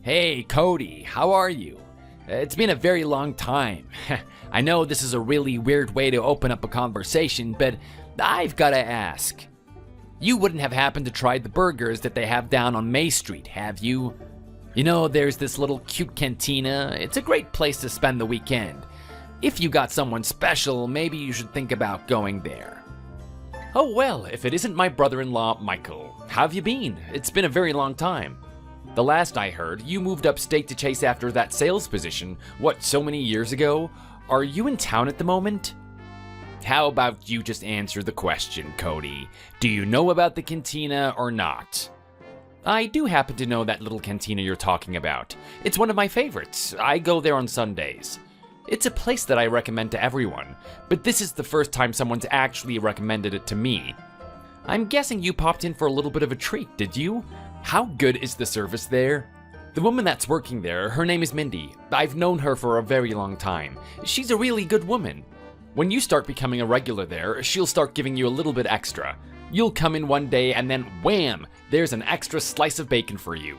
Hey, Cody, how are you? It's been a very long time. I know this is a really weird way to open up a conversation, but I've gotta ask. You wouldn't have happened to try the burgers that they have down on May Street, have you? You know, there's this little cute cantina. It's a great place to spend the weekend. If you got someone special, maybe you should think about going there. Oh well, if it isn't my brother-in-law, Michael. How have you been? It's been a very long time. The last I heard, you moved upstate to chase after that sales position, what, so many years ago? Are you in town at the moment? How about you just answer the question, Cody? Do you know about the cantina or not? I do happen to know that little cantina you're talking about. It's one of my favorites. I go there on Sundays. It's a place that I recommend to everyone, but this is the first time someone's actually recommended it to me. I'm guessing you popped in for a little bit of a treat, did you? How good is the service there? The woman that's working there, her name is Mindy. I've known her for a very long time. She's a really good woman. When you start becoming a regular there, she'll start giving you a little bit extra. You'll come in one day and then wham, there's an extra slice of bacon for you.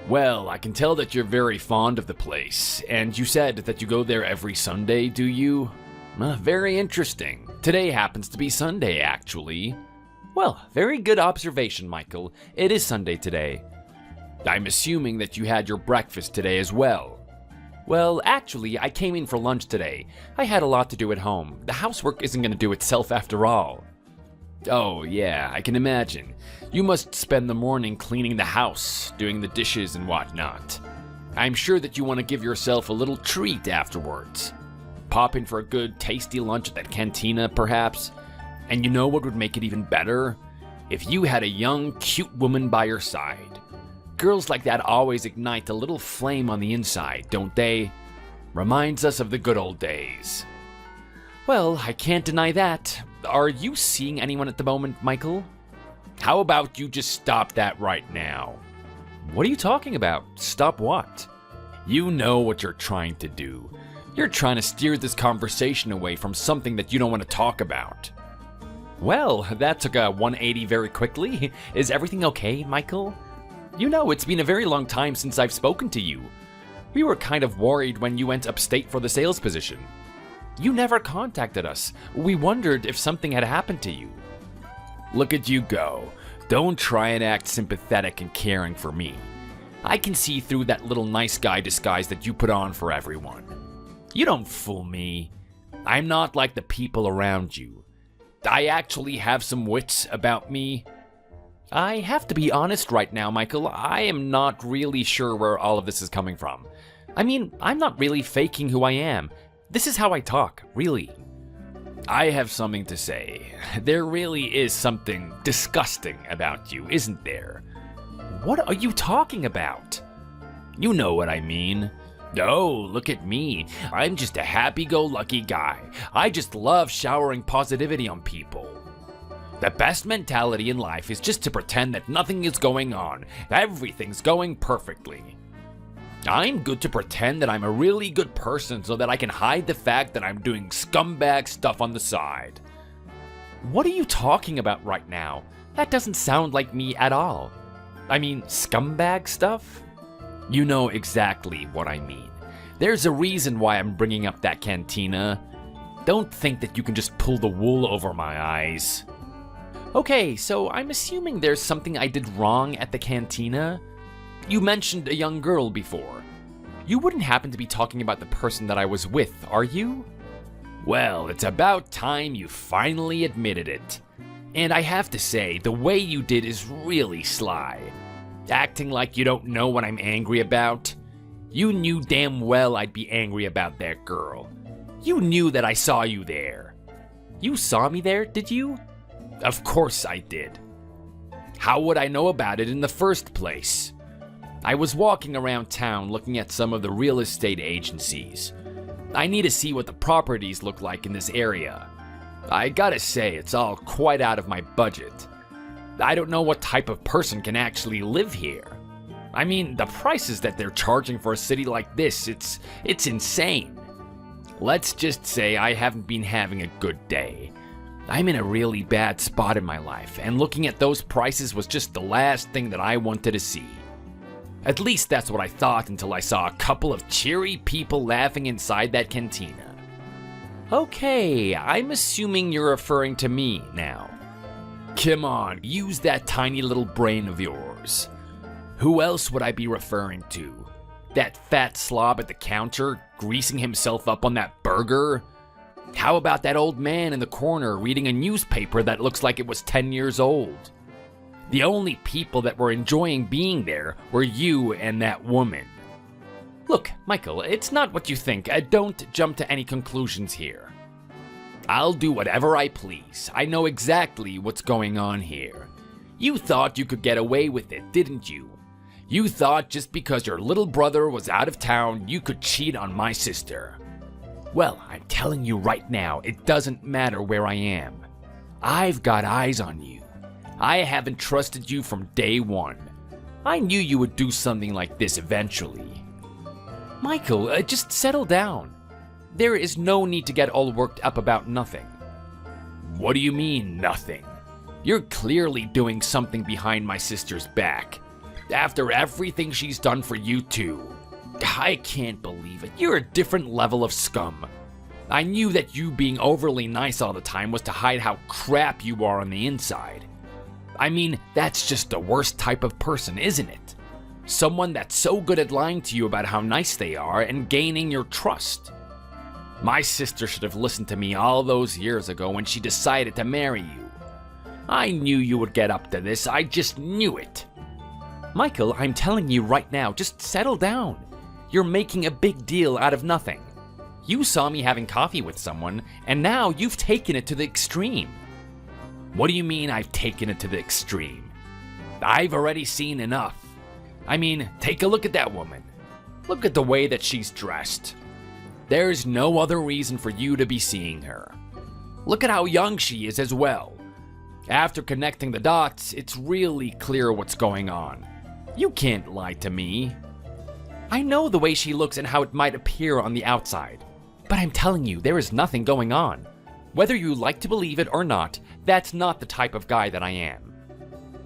Well, I can tell that you're very fond of the place, and you said that you go there every Sunday, do you? Very interesting. Today happens to be Sunday, actually. Well, very good observation, Michael. It is Sunday today. I'm assuming that you had your breakfast today as well. Well, actually, I came in for lunch today. I had a lot to do at home. The housework isn't going to do itself after all. Oh, yeah, I can imagine. You must spend the morning cleaning the house, doing the dishes and whatnot. I'm sure that you want to give yourself a little treat afterwards. Pop in for a good, tasty lunch at that cantina, perhaps. And you know what would make it even better? If you had a young, cute woman by your side. Girls like that always ignite a little flame on the inside, don't they? Reminds us of the good old days. Well, I can't deny that. Are you seeing anyone at the moment, Michael? How about you just stop that right now? What are you talking about? Stop what? You know what you're trying to do. You're trying to steer this conversation away from something that you don't want to talk about. Well, that took a 180 very quickly. Is everything okay, Michael? You know, it's been a very long time since I've spoken to you. We were kind of worried when you went upstate for the sales position. You never contacted us. We wondered if something had happened to you. Look at you go. Don't try and act sympathetic and caring for me. I can see through that little nice guy disguise that you put on for everyone. You don't fool me. I'm not like the people around you. I actually have some wits about me. I have to be honest right now, Michael. I am not really sure where all of this is coming from. I mean, I'm not really faking who I am. This is how I talk, really. I have something to say. There really is something disgusting about you, isn't there? What are you talking about? You know what I mean. Oh, look at me. I'm just a happy-go-lucky guy. I just love showering positivity on people. The best mentality in life is just to pretend that nothing is going on. Everything's going perfectly. I'm good to pretend that I'm a really good person so that I can hide the fact that I'm doing scumbag stuff on the side. What are you talking about right now? That doesn't sound like me at all. I mean, scumbag stuff? You know exactly what I mean. There's a reason why I'm bringing up that cantina. Don't think that you can just pull the wool over my eyes. Okay, so I'm assuming there's something I did wrong at the cantina? You mentioned a young girl before. You wouldn't happen to be talking about the person that I was with, are you? Well, it's about time you finally admitted it. And I have to say, the way you did is really sly. Acting like you don't know what I'm angry about. You knew damn well I'd be angry about that girl. You knew that I saw you there. You saw me there, did you? Of course I did. How would I know about it in the first place? I was walking around town looking at some of the real estate agencies. I need to see what the properties look like in this area. I gotta say, it's all quite out of my budget. I don't know what type of person can actually live here. I mean, the prices that they're charging for a city like this, it's insane. Let's just say I haven't been having a good day. I'm in a really bad spot in my life, and looking at those prices was just the last thing that I wanted to see. At least that's what I thought until I saw a couple of cheery people laughing inside that cantina. Okay, I'm assuming you're referring to me now. Come on, use that tiny little brain of yours. Who else would I be referring to? That fat slob at the counter, greasing himself up on that burger? How about that old man in the corner reading a newspaper that looks like it was 10 years old? The only people that were enjoying being there were you and that woman. Look, Michael, it's not what you think. Don't jump to any conclusions here. I'll do whatever I please. I know exactly what's going on here. You thought you could get away with it, didn't you? You thought just because your little brother was out of town, you could cheat on my sister. Well, I'm telling you right now, it doesn't matter where I am. I've got eyes on you. I haven't trusted you from day one. I knew you would do something like this eventually. Michael, just settle down. There is no need to get all worked up about nothing. What do you mean, nothing? You're clearly doing something behind my sister's back. After everything she's done for you too. I can't believe it. You're a different level of scum. I knew that you being overly nice all the time was to hide how crap you are on the inside. I mean, that's just the worst type of person, isn't it? Someone that's so good at lying to you about how nice they are and gaining your trust. My sister should have listened to me all those years ago when she decided to marry you. I knew you would get up to this. I just knew it. Michael, I'm telling you right now, just settle down. You're making a big deal out of nothing. You saw me having coffee with someone, and now you've taken it to the extreme. What do you mean I've taken it to the extreme? I've already seen enough. I mean, take a look at that woman. Look at the way that she's dressed. There's no other reason for you to be seeing her. Look at how young she is as well. After connecting the dots, it's really clear what's going on. You can't lie to me. I know the way she looks and how it might appear on the outside. But I'm telling you, there is nothing going on. Whether you like to believe it or not, that's not the type of guy that I am.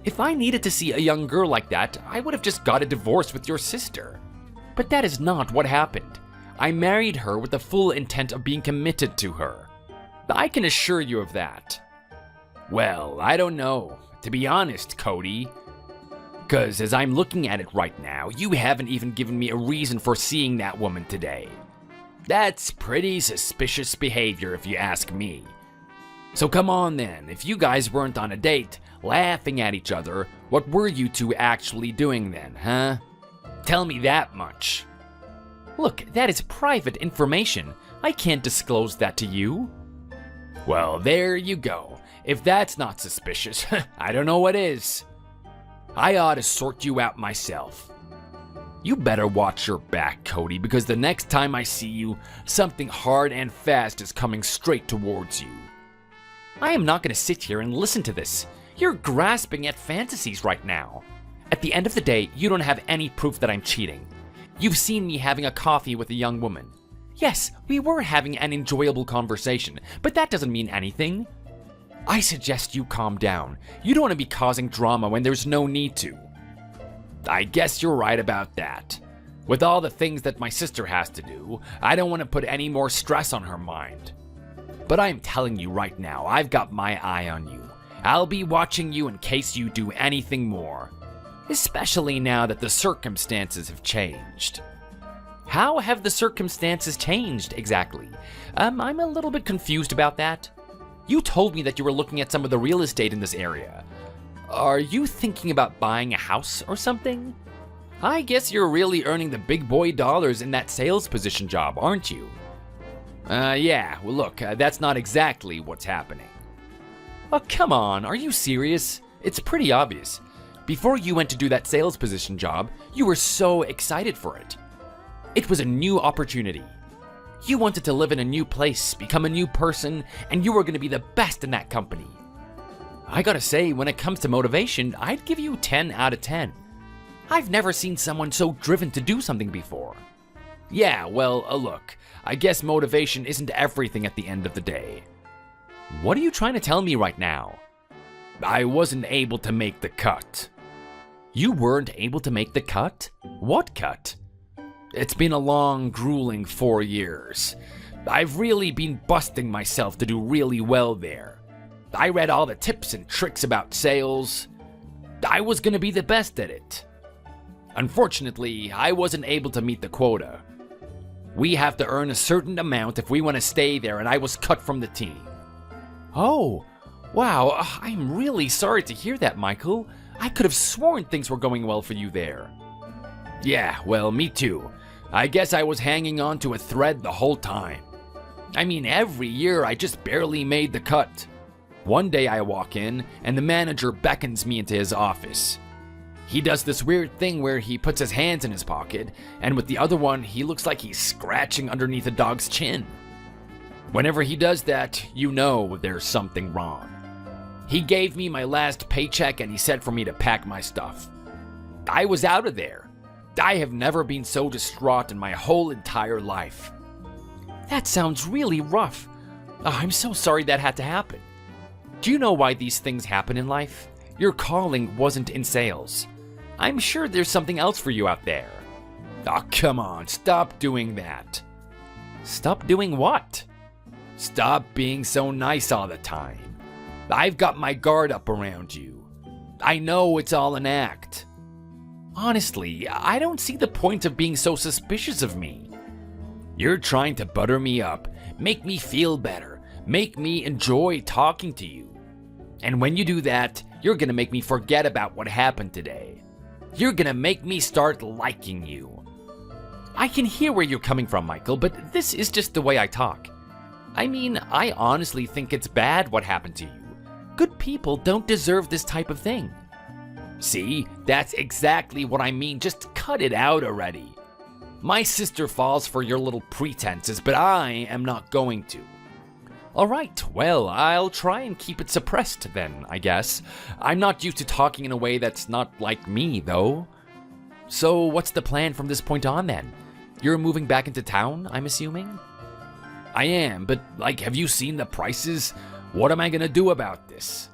If I needed to see a young girl like that, I would have just got a divorce with your sister. But that is not what happened. I married her with the full intent of being committed to her. I can assure you of that. Well, I don't know. To be honest, Cody. Because as I'm looking at it right now, you haven't even given me a reason for seeing that woman today. That's pretty suspicious behavior if you ask me. So come on then, if you guys weren't on a date, laughing at each other, what were you two actually doing then, huh? Tell me that much. Look, that is private information. I can't disclose that to you. Well, there you go. If that's not suspicious, I don't know what is. I ought to sort you out myself. You better watch your back, Cody, because the next time I see you, something hard and fast is coming straight towards you. I am not going to sit here and listen to this. You're grasping at fantasies right now. At the end of the day, you don't have any proof that I'm cheating. You've seen me having a coffee with a young woman. Yes, we were having an enjoyable conversation, but that doesn't mean anything. I suggest you calm down. You don't want to be causing drama when there's no need to. I guess you're right about that. With all the things that my sister has to do, I don't want to put any more stress on her mind. But I'm telling you right now, I've got my eye on you. I'll be watching you in case you do anything more. Especially now that the circumstances have changed. How have the circumstances changed exactly? I'm a little bit confused about that. You told me that you were looking at some of the real estate in this area. Are you thinking about buying a house or something? I guess you're really earning the big boy dollars in that sales position job, aren't you? Yeah, well look, that's not exactly what's happening. Oh, come on, are you serious? It's pretty obvious. Before you went to do that sales position job, you were so excited for it. It was a new opportunity. You wanted to live in a new place, become a new person, and you were going to be the best in that company. I gotta say, when it comes to motivation, I'd give you 10 out of 10. I've never seen someone so driven to do something before. Yeah, well, look, I guess motivation isn't everything at the end of the day. What are you trying to tell me right now? I wasn't able to make the cut. You weren't able to make the cut? What cut? It's been a long, grueling 4 years. I've really been busting myself to do really well there. I read all the tips and tricks about sales. I was gonna be the best at it. Unfortunately, I wasn't able to meet the quota. We have to earn a certain amount if we want to stay there, and I was cut from the team. Oh, wow, I'm really sorry to hear that, Michael. I could have sworn things were going well for you there. Yeah, well, me too. I guess I was hanging on to a thread the whole time. I mean, every year I just barely made the cut. One day I walk in, and the manager beckons me into his office. He does this weird thing where he puts his hands in his pocket, and with the other one, he looks like he's scratching underneath a dog's chin. Whenever he does that, you know there's something wrong. He gave me my last paycheck and he said for me to pack my stuff. I was out of there. I have never been so distraught in my whole entire life. That sounds really rough. Oh, I'm so sorry that had to happen. Do you know why these things happen in life? Your calling wasn't in sales. I'm sure there's something else for you out there. Oh, come on, stop doing that. Stop doing what? Stop being so nice all the time. I've got my guard up around you. I know it's all an act. Honestly, I don't see the point of being so suspicious of me. You're trying to butter me up, make me feel better, make me enjoy talking to you. And when you do that, you're gonna make me forget about what happened today. You're gonna make me start liking you. I can hear where you're coming from, Michael, but this is just the way I talk. I mean, I honestly think it's bad what happened to you. Good people don't deserve this type of thing. See, that's exactly what I mean. Just cut it out already. My sister falls for your little pretenses, but I am not going to. Alright, well, I'll try and keep it suppressed then, I guess. I'm not used to talking in a way that's not like me, though. So, what's the plan from this point on then? You're moving back into town, I'm assuming? I am, but, have you seen the prices? What am I gonna do about this?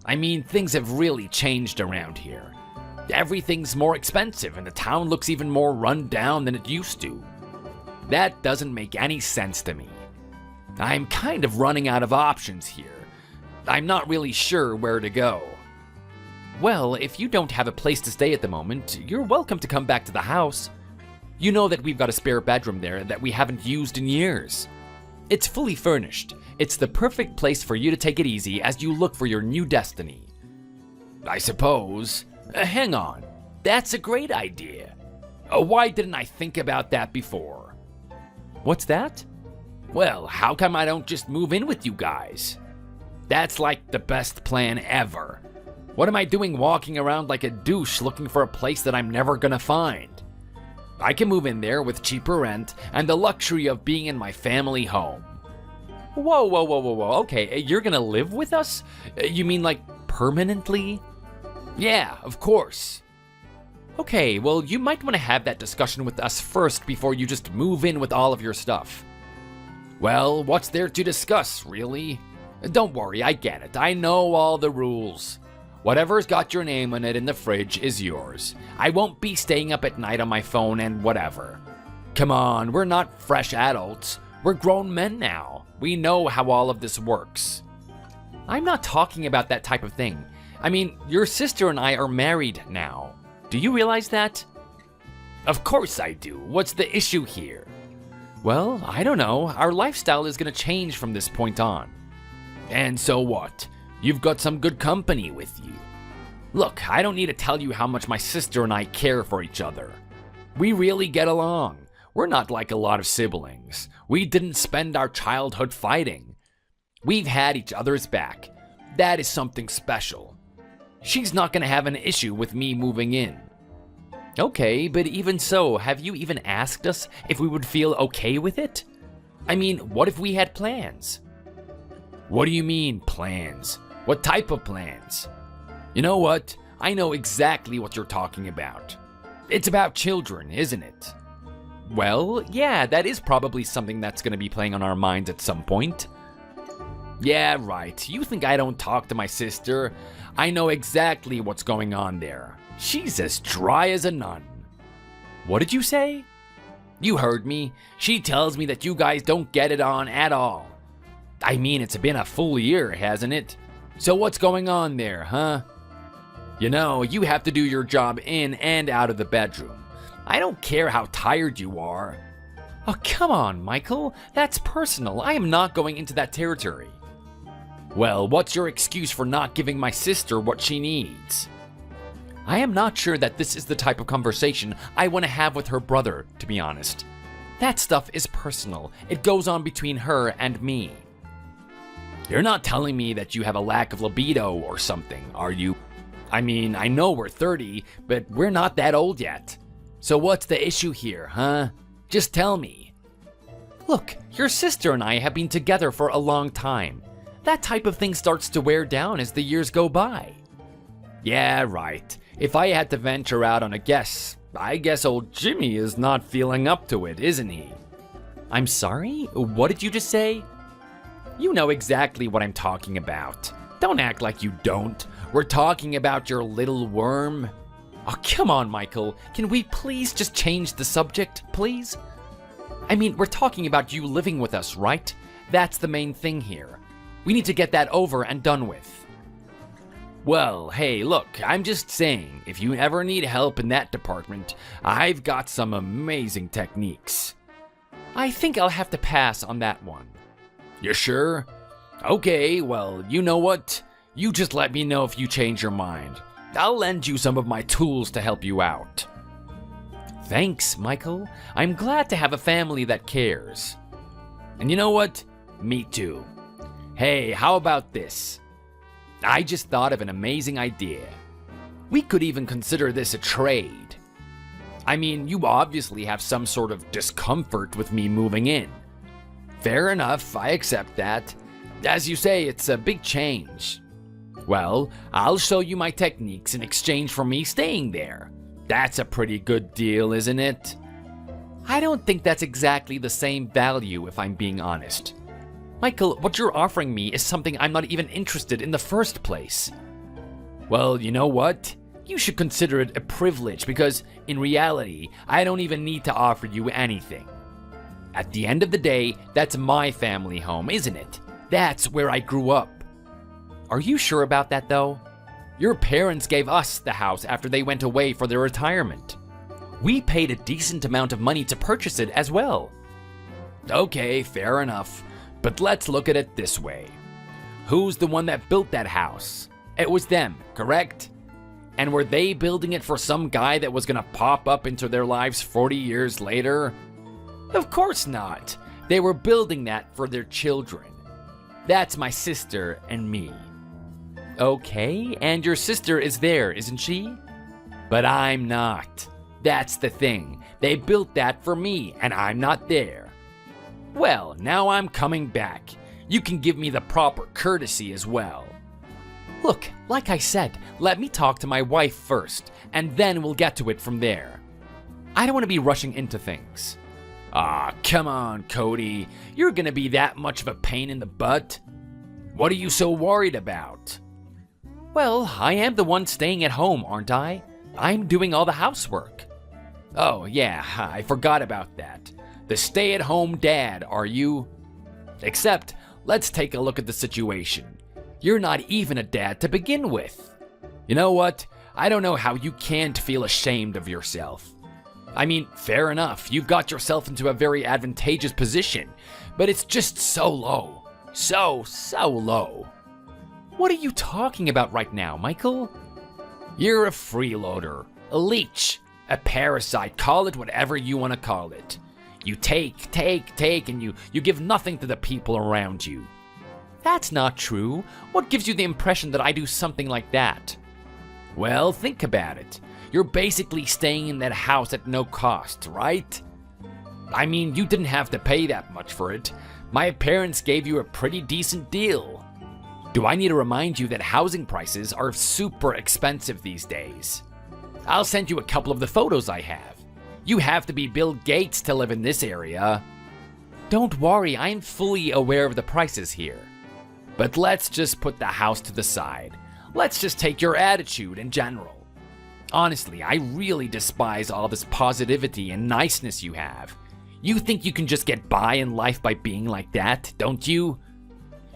I mean, things have really changed around here. Everything's more expensive, and the town looks even more run down than it used to. That doesn't make any sense to me. I'm kind of running out of options here. I'm not really sure where to go. Well, if you don't have a place to stay at the moment, you're welcome to come back to the house. You know that we've got a spare bedroom there that we haven't used in years. It's fully furnished. It's the perfect place for you to take it easy as you look for your new destiny. I suppose. Hang on. That's a great idea. Why didn't I think about that before? What's that? Well, how come I don't just move in with you guys? That's like the best plan ever. What am I doing walking around like a douche looking for a place that I'm never gonna find? I can move in there with cheaper rent and the luxury of being in my family home. Whoa. Okay, you're gonna live with us? You mean permanently? Yeah, of course. Okay, well, you might want to have that discussion with us first before you just move in with all of your stuff. Well, what's there to discuss, really? Don't worry, I get it. I know all the rules. Whatever's got your name on it in the fridge is yours. I won't be staying up at night on my phone and whatever. Come on, we're not fresh adults. We're grown men now. We know how all of this works. I'm not talking about that type of thing. I mean, your sister and I are married now. Do you realize that? Of course I do. What's the issue here? Well, I don't know. Our lifestyle is going to change from this point on. And so what? You've got some good company with you. Look, I don't need to tell you how much my sister and I care for each other. We really get along. We're not like a lot of siblings. We didn't spend our childhood fighting. We've had each other's back. That is something special. She's not going to have an issue with me moving in. Okay, but even so, have you even asked us if we would feel okay with it? I mean, what if we had plans? What do you mean, plans? What type of plans? You know what? I know exactly what you're talking about. It's about children, isn't it? Well, yeah, that is probably something that's going to be playing on our minds at some point. Yeah, right. You think I don't talk to my sister? I know exactly what's going on there. She's as dry as a nun. What did you say? You heard me. She tells me that you guys don't get it on at all. I mean, it's been a full year, hasn't it? So what's going on there, huh? You know, you have to do your job in and out of the bedroom. I don't care how tired you are. Oh, come on, Michael. That's personal. I am not going into that territory. Well, what's your excuse for not giving my sister what she needs? I am not sure that this is the type of conversation I want to have with her brother, to be honest. That stuff is personal. It goes on between her and me. You're not telling me that you have a lack of libido or something, are you? I mean, I know we're 30, but we're not that old yet. So what's the issue here, huh? Just tell me. Look, your sister and I have been together for a long time. That type of thing starts to wear down as the years go by. Yeah, right. If I had to venture out on a guess, I guess old Jimmy is not feeling up to it, isn't he? I'm sorry? What did you just say? You know exactly what I'm talking about. Don't act like you don't. We're talking about your little worm. Oh, come on, Michael. Can we please just change the subject, please? I mean, we're talking about you living with us, right? That's the main thing here. We need to get that over and done with. Well, hey, look, I'm just saying, if you ever need help in that department, I've got some amazing techniques. I think I'll have to pass on that one. You sure? Okay, well, you know what? You just let me know if you change your mind. I'll lend you some of my tools to help you out. Thanks, Michael. I'm glad to have a family that cares. And you know what? Me too. Hey, how about this? I just thought of an amazing idea. We could even consider this a trade. I mean, you obviously have some sort of discomfort with me moving in. Fair enough, I accept that. As you say, it's a big change. Well, I'll show you my techniques in exchange for me staying there. That's a pretty good deal, isn't it? I don't think that's exactly the same value, if I'm being honest. Michael, what you're offering me is something I'm not even interested in the first place. Well, you know what? You should consider it a privilege because, in reality, I don't even need to offer you anything. At the end of the day, that's my family home, isn't it? That's where I grew up. Are you sure about that, though? Your parents gave us the house after they went away for their retirement. We paid a decent amount of money to purchase it as well. Okay, fair enough. But let's look at it this way. Who's the one that built that house? It was them, correct? And were they building it for some guy that was gonna pop up into their lives 40 years later? Of course not. They were building that for their children. That's my sister and me. Okay, and your sister is there, isn't she? But I'm not. That's the thing. They built that for me, and I'm not there. Well, now I'm coming back. You can give me the proper courtesy as well. Look, like I said, let me talk to my wife first, and then we'll get to it from there. I don't want to be rushing into things. Ah, come on, Cody. You're gonna be that much of a pain in the butt? What are you so worried about? Well, I am the one staying at home, aren't I? I'm doing all the housework. Oh, yeah, I forgot about that. The stay-at-home dad, are you? Except, let's take a look at the situation. You're not even a dad to begin with. You know what? I don't know how you can't feel ashamed of yourself. I mean, fair enough, you've got yourself into a very advantageous position, but it's just so low. So low. What are you talking about right now, Michael? You're a freeloader, a leech, a parasite, call it whatever you want to call it. You take, and you give nothing to the people around you. That's not true. What gives you the impression that I do something like that? Well, think about it. You're basically staying in that house at no cost, right? I mean, you didn't have to pay that much for it. My parents gave you a pretty decent deal. Do I need to remind you that housing prices are super expensive these days? I'll send you a couple of the photos I have. You have to be Bill Gates to live in this area. Don't worry, I am fully aware of the prices here. But let's just put the house to the side. Let's just take your attitude in general. Honestly, I really despise all this positivity and niceness you have. You think you can just get by in life by being like that, don't you?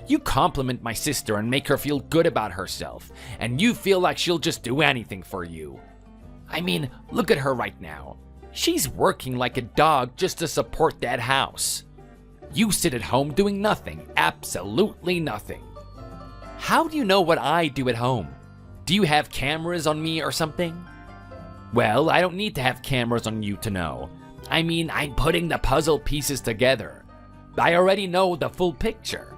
You compliment my sister and make her feel good about herself, and you feel like she'll just do anything for you. I mean, look at her right now. She's working like a dog just to support that house. You sit at home doing nothing, absolutely nothing. How do you know what I do at home? Do you have cameras on me or something? Well, I don't need to have cameras on you to know. I mean, I'm putting the puzzle pieces together. I already know the full picture.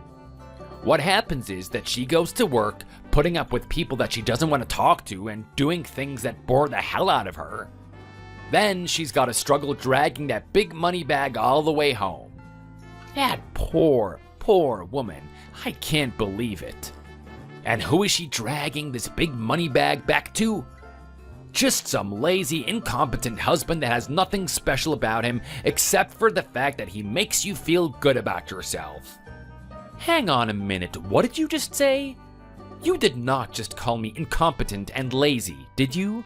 What happens is that she goes to work, putting up with people that she doesn't want to talk to and doing things that bore the hell out of her. Then she's got to struggle dragging that big money bag all the way home. That poor, poor woman. I can't believe it. And who is she dragging this big money bag back to? Just some lazy, incompetent husband that has nothing special about him except for the fact that he makes you feel good about yourself. Hang on a minute, what did you just say? You did not just call me incompetent and lazy, did you?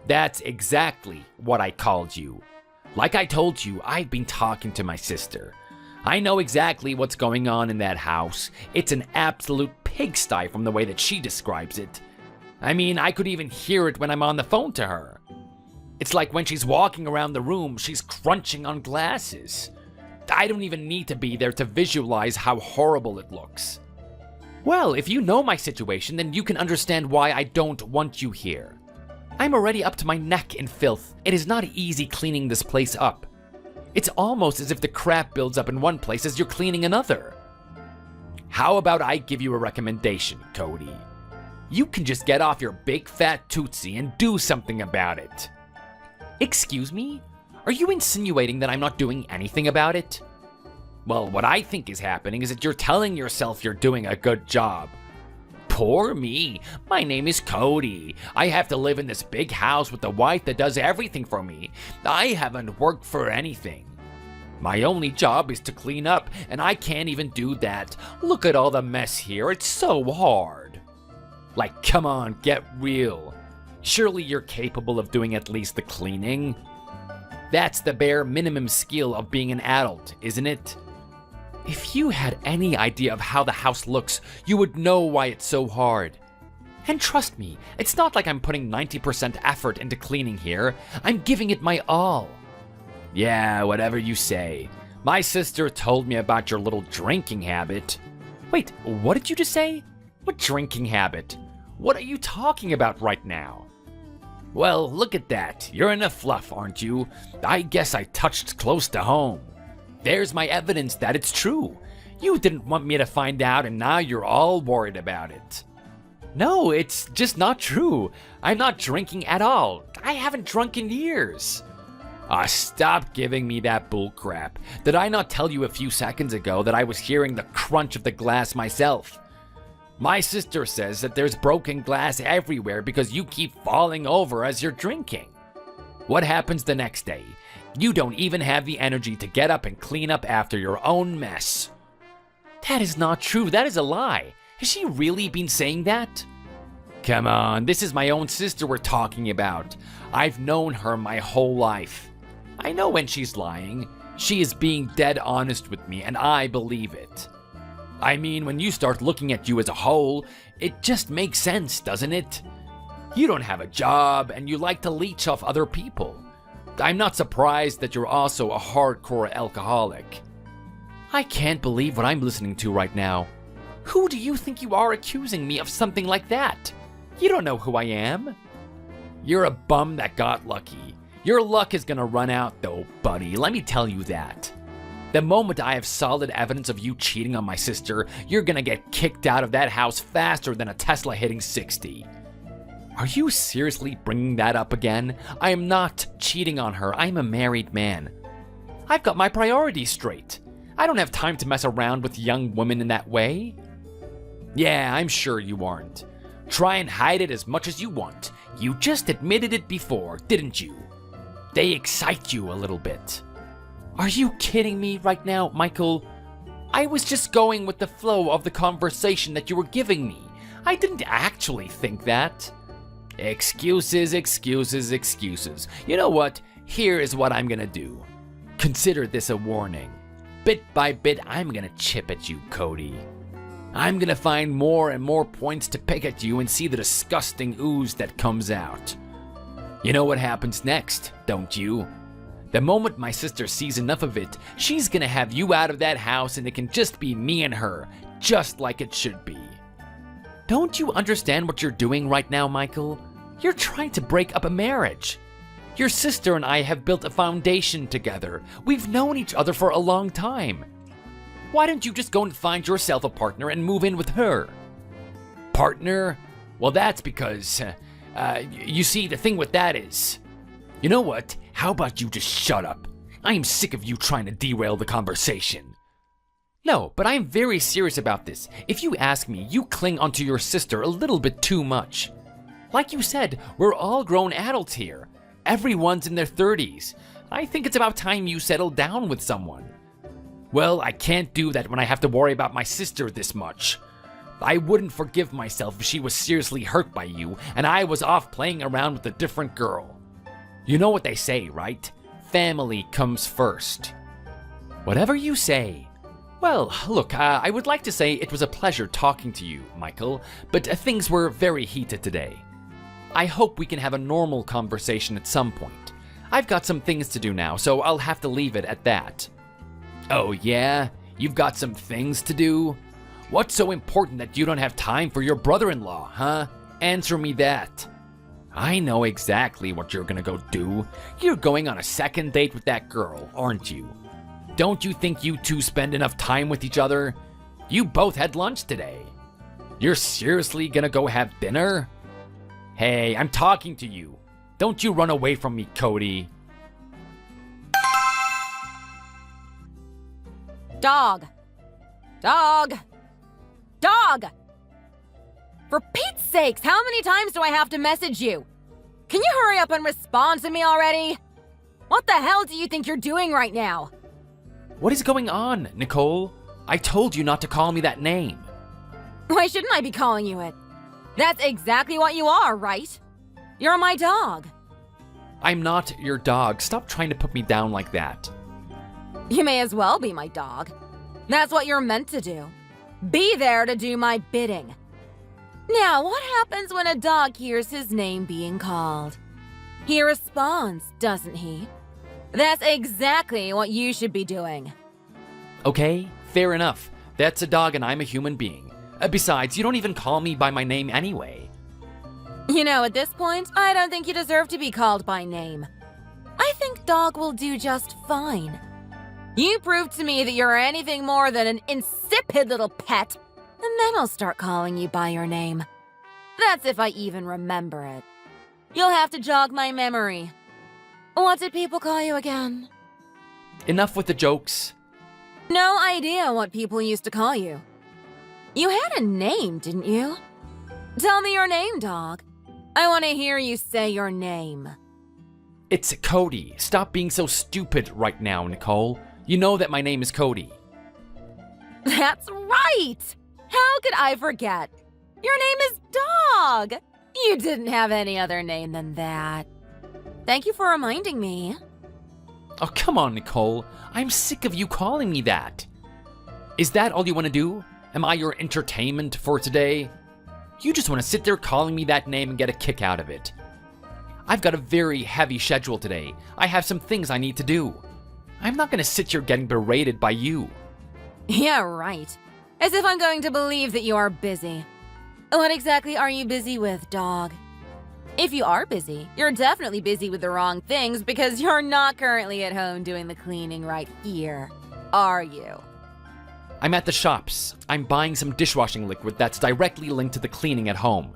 That's exactly what I called you. Like I told you, I've been talking to my sister. I know exactly what's going on in that house. It's an absolute pigsty from the way that she describes it. I mean, I could even hear it when I'm on the phone to her. It's like when she's walking around the room, she's crunching on glasses. I don't even need to be there to visualize how horrible it looks. Well, if you know my situation, then you can understand why I don't want you here. I'm already up to my neck in filth. It is not easy cleaning this place up. It's almost as if the crap builds up in one place as you're cleaning another. How about I give you a recommendation, Cody? You can just get off your big fat tootsie and do something about it. Excuse me? Are you insinuating that I'm not doing anything about it? Well, what I think is happening is that you're telling yourself you're doing a good job. Poor me. My name is Cody. I have to live in this big house with a wife that does everything for me. I haven't worked for anything. My only job is to clean up, and I can't even do that. Look at all the mess here. It's so hard. Like, come on, get real. Surely you're capable of doing at least the cleaning. That's the bare minimum skill of being an adult, isn't it? If you had any idea of how the house looks, you would know why it's so hard. And trust me, it's not like I'm putting 90% effort into cleaning here. I'm giving it my all. Yeah, whatever you say. My sister told me about your little drinking habit. Wait, what did you just say? What drinking habit? What are you talking about right now? Well, look at that. You're in a fluff, aren't you? I guess I touched close to home. There's my evidence that it's true. You didn't want me to find out, and now you're all worried about it. No, it's just not true. I'm not drinking at all. I haven't drunk in years. Stop giving me that bullcrap. Did I not tell you a few seconds ago that I was hearing the crunch of the glass myself? My sister says that there's broken glass everywhere because you keep falling over as you're drinking. What happens the next day? You don't even have the energy to get up and clean up after your own mess. That is not true. That is a lie. Has she really been saying that? Come on, this is my own sister we're talking about. I've known her my whole life. I know when she's lying. She is being dead honest with me, and I believe it. I mean, when you start looking at you as a whole, it just makes sense, doesn't it? You don't have a job, and you like to leech off other people. I'm not surprised that you're also a hardcore alcoholic. I can't believe what I'm listening to right now. Who do you think you are accusing me of something like that? You don't know who I am. You're a bum that got lucky. Your luck is gonna run out though, buddy, let me tell you that. The moment I have solid evidence of you cheating on my sister, you're gonna get kicked out of that house faster than a Tesla hitting 60. Are you seriously bringing that up again? I am not cheating on her. I'm a married man. I've got my priorities straight. I don't have time to mess around with young women in that way. Yeah, I'm sure you aren't. Try and hide it as much as you want. You just admitted it before, didn't you? They excite you a little bit. Are you kidding me right now, Michael? I was just going with the flow of the conversation that you were giving me. I didn't actually think that. Excuses, excuses, excuses. You know what? Here is what I'm gonna do. Consider this a warning. Bit by bit, I'm gonna chip at you, Cody. I'm gonna find more and more points to pick at you and see the disgusting ooze that comes out. You know what happens next, don't you? The moment my sister sees enough of it, she's gonna have you out of that house and it can just be me and her, just like it should be. Don't you understand what you're doing right now, Michael? You're trying to break up a marriage. Your sister and I have built a foundation together. We've known each other for a long time. Why don't you just go and find yourself a partner and move in with her? Partner? Well, that's because, you see, the thing with that is... You know what? How about you just shut up? I am sick of you trying to derail the conversation. No, but I am very serious about this. If you ask me, you cling onto your sister a little bit too much. Like you said, we're all grown adults here. Everyone's in their 30s. I think it's about time you settled down with someone. Well, I can't do that when I have to worry about my sister this much. I wouldn't forgive myself if she was seriously hurt by you and I was off playing around with a different girl. You know what they say, right? Family comes first. Whatever you say. Well, look, I would like to say it was a pleasure talking to you, Michael, but things were very heated today. I hope we can have a normal conversation at some point. I've got some things to do now, so I'll have to leave it at that. Oh yeah? You've got some things to do? What's so important that you don't have time for your brother-in-law, huh? Answer me that. I know exactly what you're gonna go do. You're going on a second date with that girl, aren't you? Don't you think you two spend enough time with each other? You both had lunch today. You're seriously gonna go have dinner? Hey, I'm talking to you. Don't you run away from me, Cody. Dog. Dog. Dog! For Pete's sakes, how many times do I have to message you? Can you hurry up and respond to me already? What the hell do you think you're doing right now? What is going on, Nicole? I told you not to call me that name. Why shouldn't I be calling you it? That's exactly what you are, right? You're my dog. I'm not your dog. Stop trying to put me down like that. You may as well be my dog. That's what you're meant to do. Be there to do my bidding. Now, what happens when a dog hears his name being called? He responds, doesn't he? That's exactly what you should be doing. Okay, fair enough. That's a dog and I'm a human being. Besides, you don't even call me by my name anyway. You know, at this point, I don't think you deserve to be called by name. I think dog will do just fine. You prove to me that you're anything more than an insipid little pet, and then I'll start calling you by your name. That's if I even remember it. You'll have to jog my memory. What did people call you again? Enough with the jokes. No idea what people used to call you. You had a name, didn't you? Tell me your name, dog. I want to hear you say your name. It's Cody. Stop being so stupid right now, Nicole. You know that my name is Cody. That's right! How could I forget? Your name is Dog! You didn't have any other name than that. Thank you for reminding me. Oh, come on, Nicole. I'm sick of you calling me that. Is that all you want to do? Am I your entertainment for today? You just want to sit there calling me that name and get a kick out of it. I've got a very heavy schedule today. I have some things I need to do. I'm not going to sit here getting berated by you. Yeah, right. As if I'm going to believe that you are busy. What exactly are you busy with, dog? If you are busy, you're definitely busy with the wrong things because you're not currently at home doing the cleaning right here, are you? I'm at the shops. I'm buying some dishwashing liquid that's directly linked to the cleaning at home.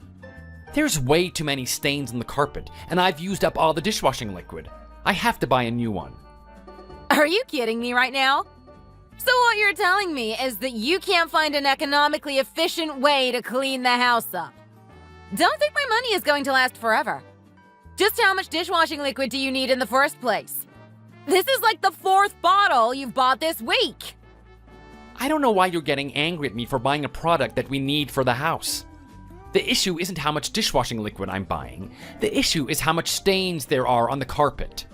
There's way too many stains on the carpet, and I've used up all the dishwashing liquid. I have to buy a new one. Are you kidding me right now? So what you're telling me is that you can't find an economically efficient way to clean the house up. Don't think my money is going to last forever. Just how much dishwashing liquid do you need in the first place? This is like the 4th bottle you've bought this week. I don't know why you're getting angry at me for buying a product that we need for the house. The issue isn't how much dishwashing liquid I'm buying. The issue is how much stains there are on the carpet.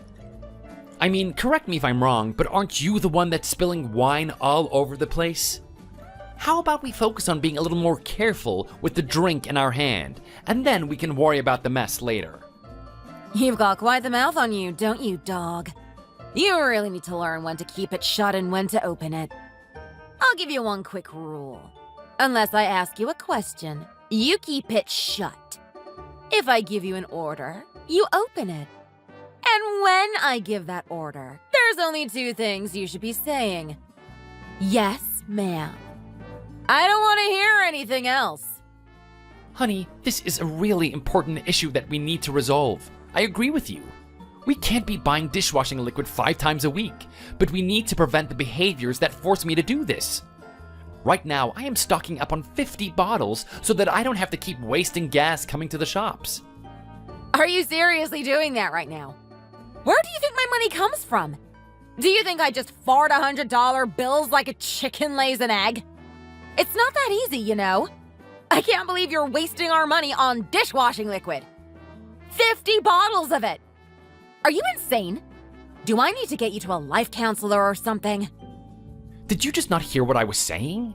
I mean, correct me if I'm wrong, but aren't you the one that's spilling wine all over the place? How about we focus on being a little more careful with the drink in our hand, and then we can worry about the mess later. You've got quite the mouth on you, don't you, dog? You really need to learn when to keep it shut and when to open it. I'll give you one quick rule. Unless I ask you a question, you keep it shut. If I give you an order, you open it. And when I give that order, there's only two things you should be saying. Yes, ma'am. I don't want to hear anything else. Honey, this is a really important issue that we need to resolve. I agree with you. We can't be buying dishwashing liquid 5 times a week, but we need to prevent the behaviors that force me to do this. Right now, I am stocking up on 50 bottles so that I don't have to keep wasting gas coming to the shops. Are you seriously doing that right now? Where do you think my money comes from? Do you think I just fart $100 bills like a chicken lays an egg? It's not that easy, you know. I can't believe you're wasting our money on dishwashing liquid. 50 bottles of it! Are you insane? Do I need to get you to a life counselor or something? Did you just not hear what I was saying?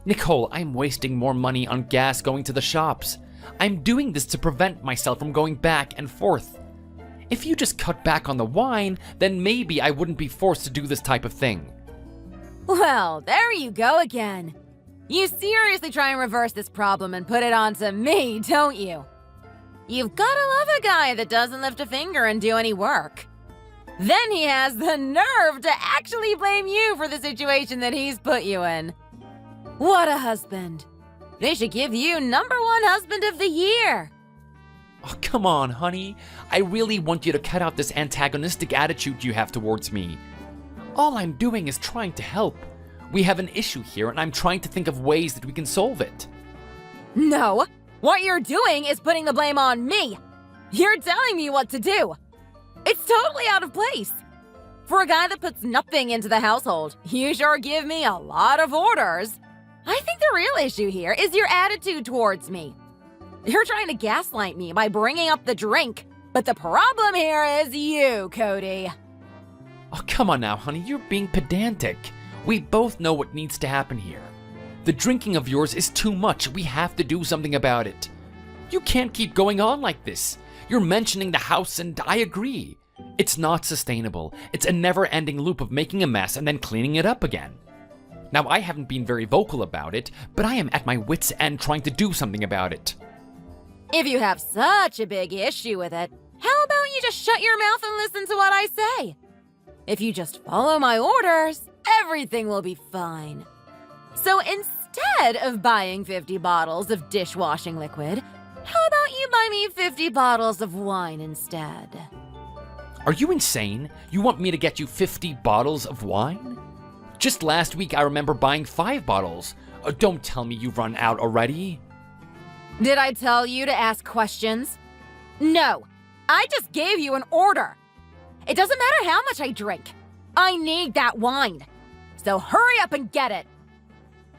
Nicole, I'm wasting more money on gas going to the shops. I'm doing this to prevent myself from going back and forth. If you just cut back on the wine, then maybe I wouldn't be forced to do this type of thing. Well, there you go again. You seriously try and reverse this problem and put it onto me, don't you? You've gotta love a guy that doesn't lift a finger and do any work. Then he has the nerve to actually blame you for the situation that he's put you in. What a husband. They should give you #1 husband of the year. Oh, come on, honey. I really want you to cut out this antagonistic attitude you have towards me. All I'm doing is trying to help. We have an issue here, and I'm trying to think of ways that we can solve it. No, what you're doing is putting the blame on me. You're telling me what to do. It's totally out of place. For a guy that puts nothing into the household, you sure give me a lot of orders. I think the real issue here is your attitude towards me. You're trying to gaslight me by bringing up the drink, but the problem here is you, Cody. Oh, come on now, honey. You're being pedantic. We both know what needs to happen here. The drinking of yours is too much. We have to do something about it. You can't keep going on like this. You're mentioning the house, and I agree. It's not sustainable. It's a never-ending loop of making a mess and then cleaning it up again. Now, I haven't been very vocal about it, but I am at my wit's end trying to do something about it. If you have such a big issue with it, how about you just shut your mouth and listen to what I say? If you just follow my orders, everything will be fine. So instead of buying 50 bottles of dishwashing liquid, how about you buy me 50 bottles of wine instead? Are you insane? You want me to get you 50 bottles of wine? Just last week I remember buying 5 bottles. Don't tell me you've run out already. Did I tell you to ask questions? No, I just gave you an order. It doesn't matter how much I drink. I need that wine. So hurry up and get it.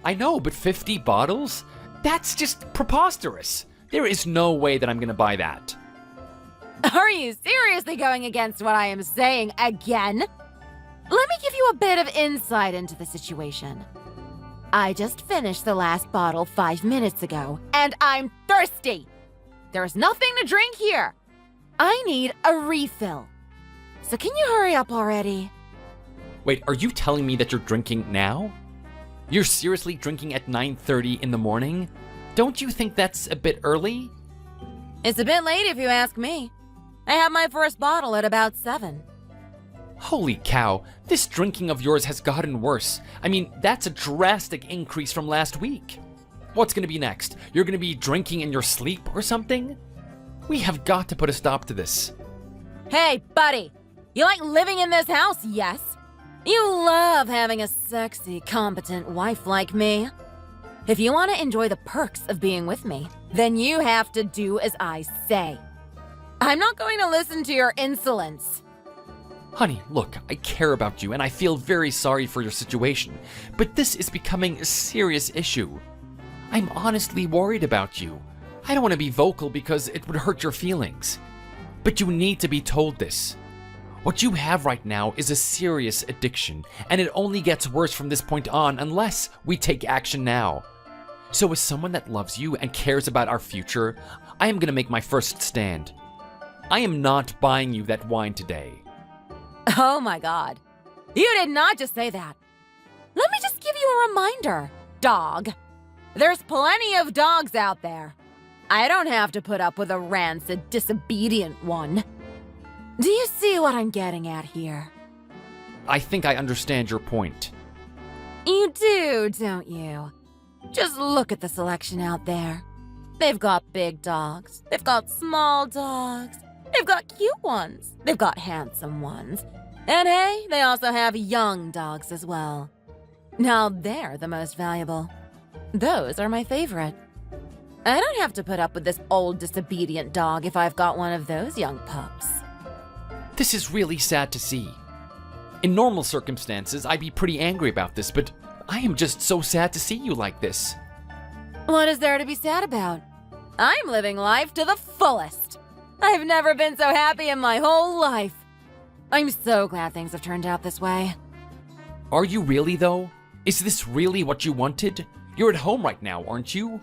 I know, but 50 bottles? That's just preposterous. There is no way that I'm gonna buy that. Are you seriously going against what I am saying again? Let me give you a bit of insight into the situation. I just finished the last bottle 5 minutes ago, and I'm thirsty. There's nothing to drink here. I need a refill. So can you hurry up already? Wait, are you telling me that you're drinking now? You're seriously drinking at 9:30 in the morning? Don't you think that's a bit early? It's a bit late if you ask me. I had my first bottle at about 7. Holy cow, this drinking of yours has gotten worse. I mean, that's a drastic increase from last week. What's gonna be next? You're gonna be drinking in your sleep or something? We have got to put a stop to this. Hey, buddy. You like living in this house, yes? You love having a sexy, competent wife like me. If you want to enjoy the perks of being with me, then you have to do as I say. I'm not going to listen to your insolence. Honey, look, I care about you and I feel very sorry for your situation, but this is becoming a serious issue. I'm honestly worried about you. I don't want to be vocal because it would hurt your feelings. But you need to be told this. What you have right now is a serious addiction, and it only gets worse from this point on unless we take action now. So as someone that loves you and cares about our future, I am going to make my first stand. I am not buying you that wine today. Oh my god. You did not just say that. Let me just give you a reminder, dog. There's plenty of dogs out there. I don't have to put up with a rancid, disobedient one. Do you see what I'm getting at here? I think I understand your point. You do, don't you? Just look at the selection out there. They've got big dogs. They've got small dogs. They've got cute ones. They've got handsome ones. And hey, they also have young dogs as well. Now they're the most valuable. Those are my favorite. I don't have to put up with this old disobedient dog if I've got one of those young pups. This is really sad to see. In normal circumstances, I'd be pretty angry about this, but I am just so sad to see you like this. What is there to be sad about? I'm living life to the fullest. I've never been so happy in my whole life. I'm so glad things have turned out this way. Are you really, though? Is this really what you wanted? You're at home right now, aren't you?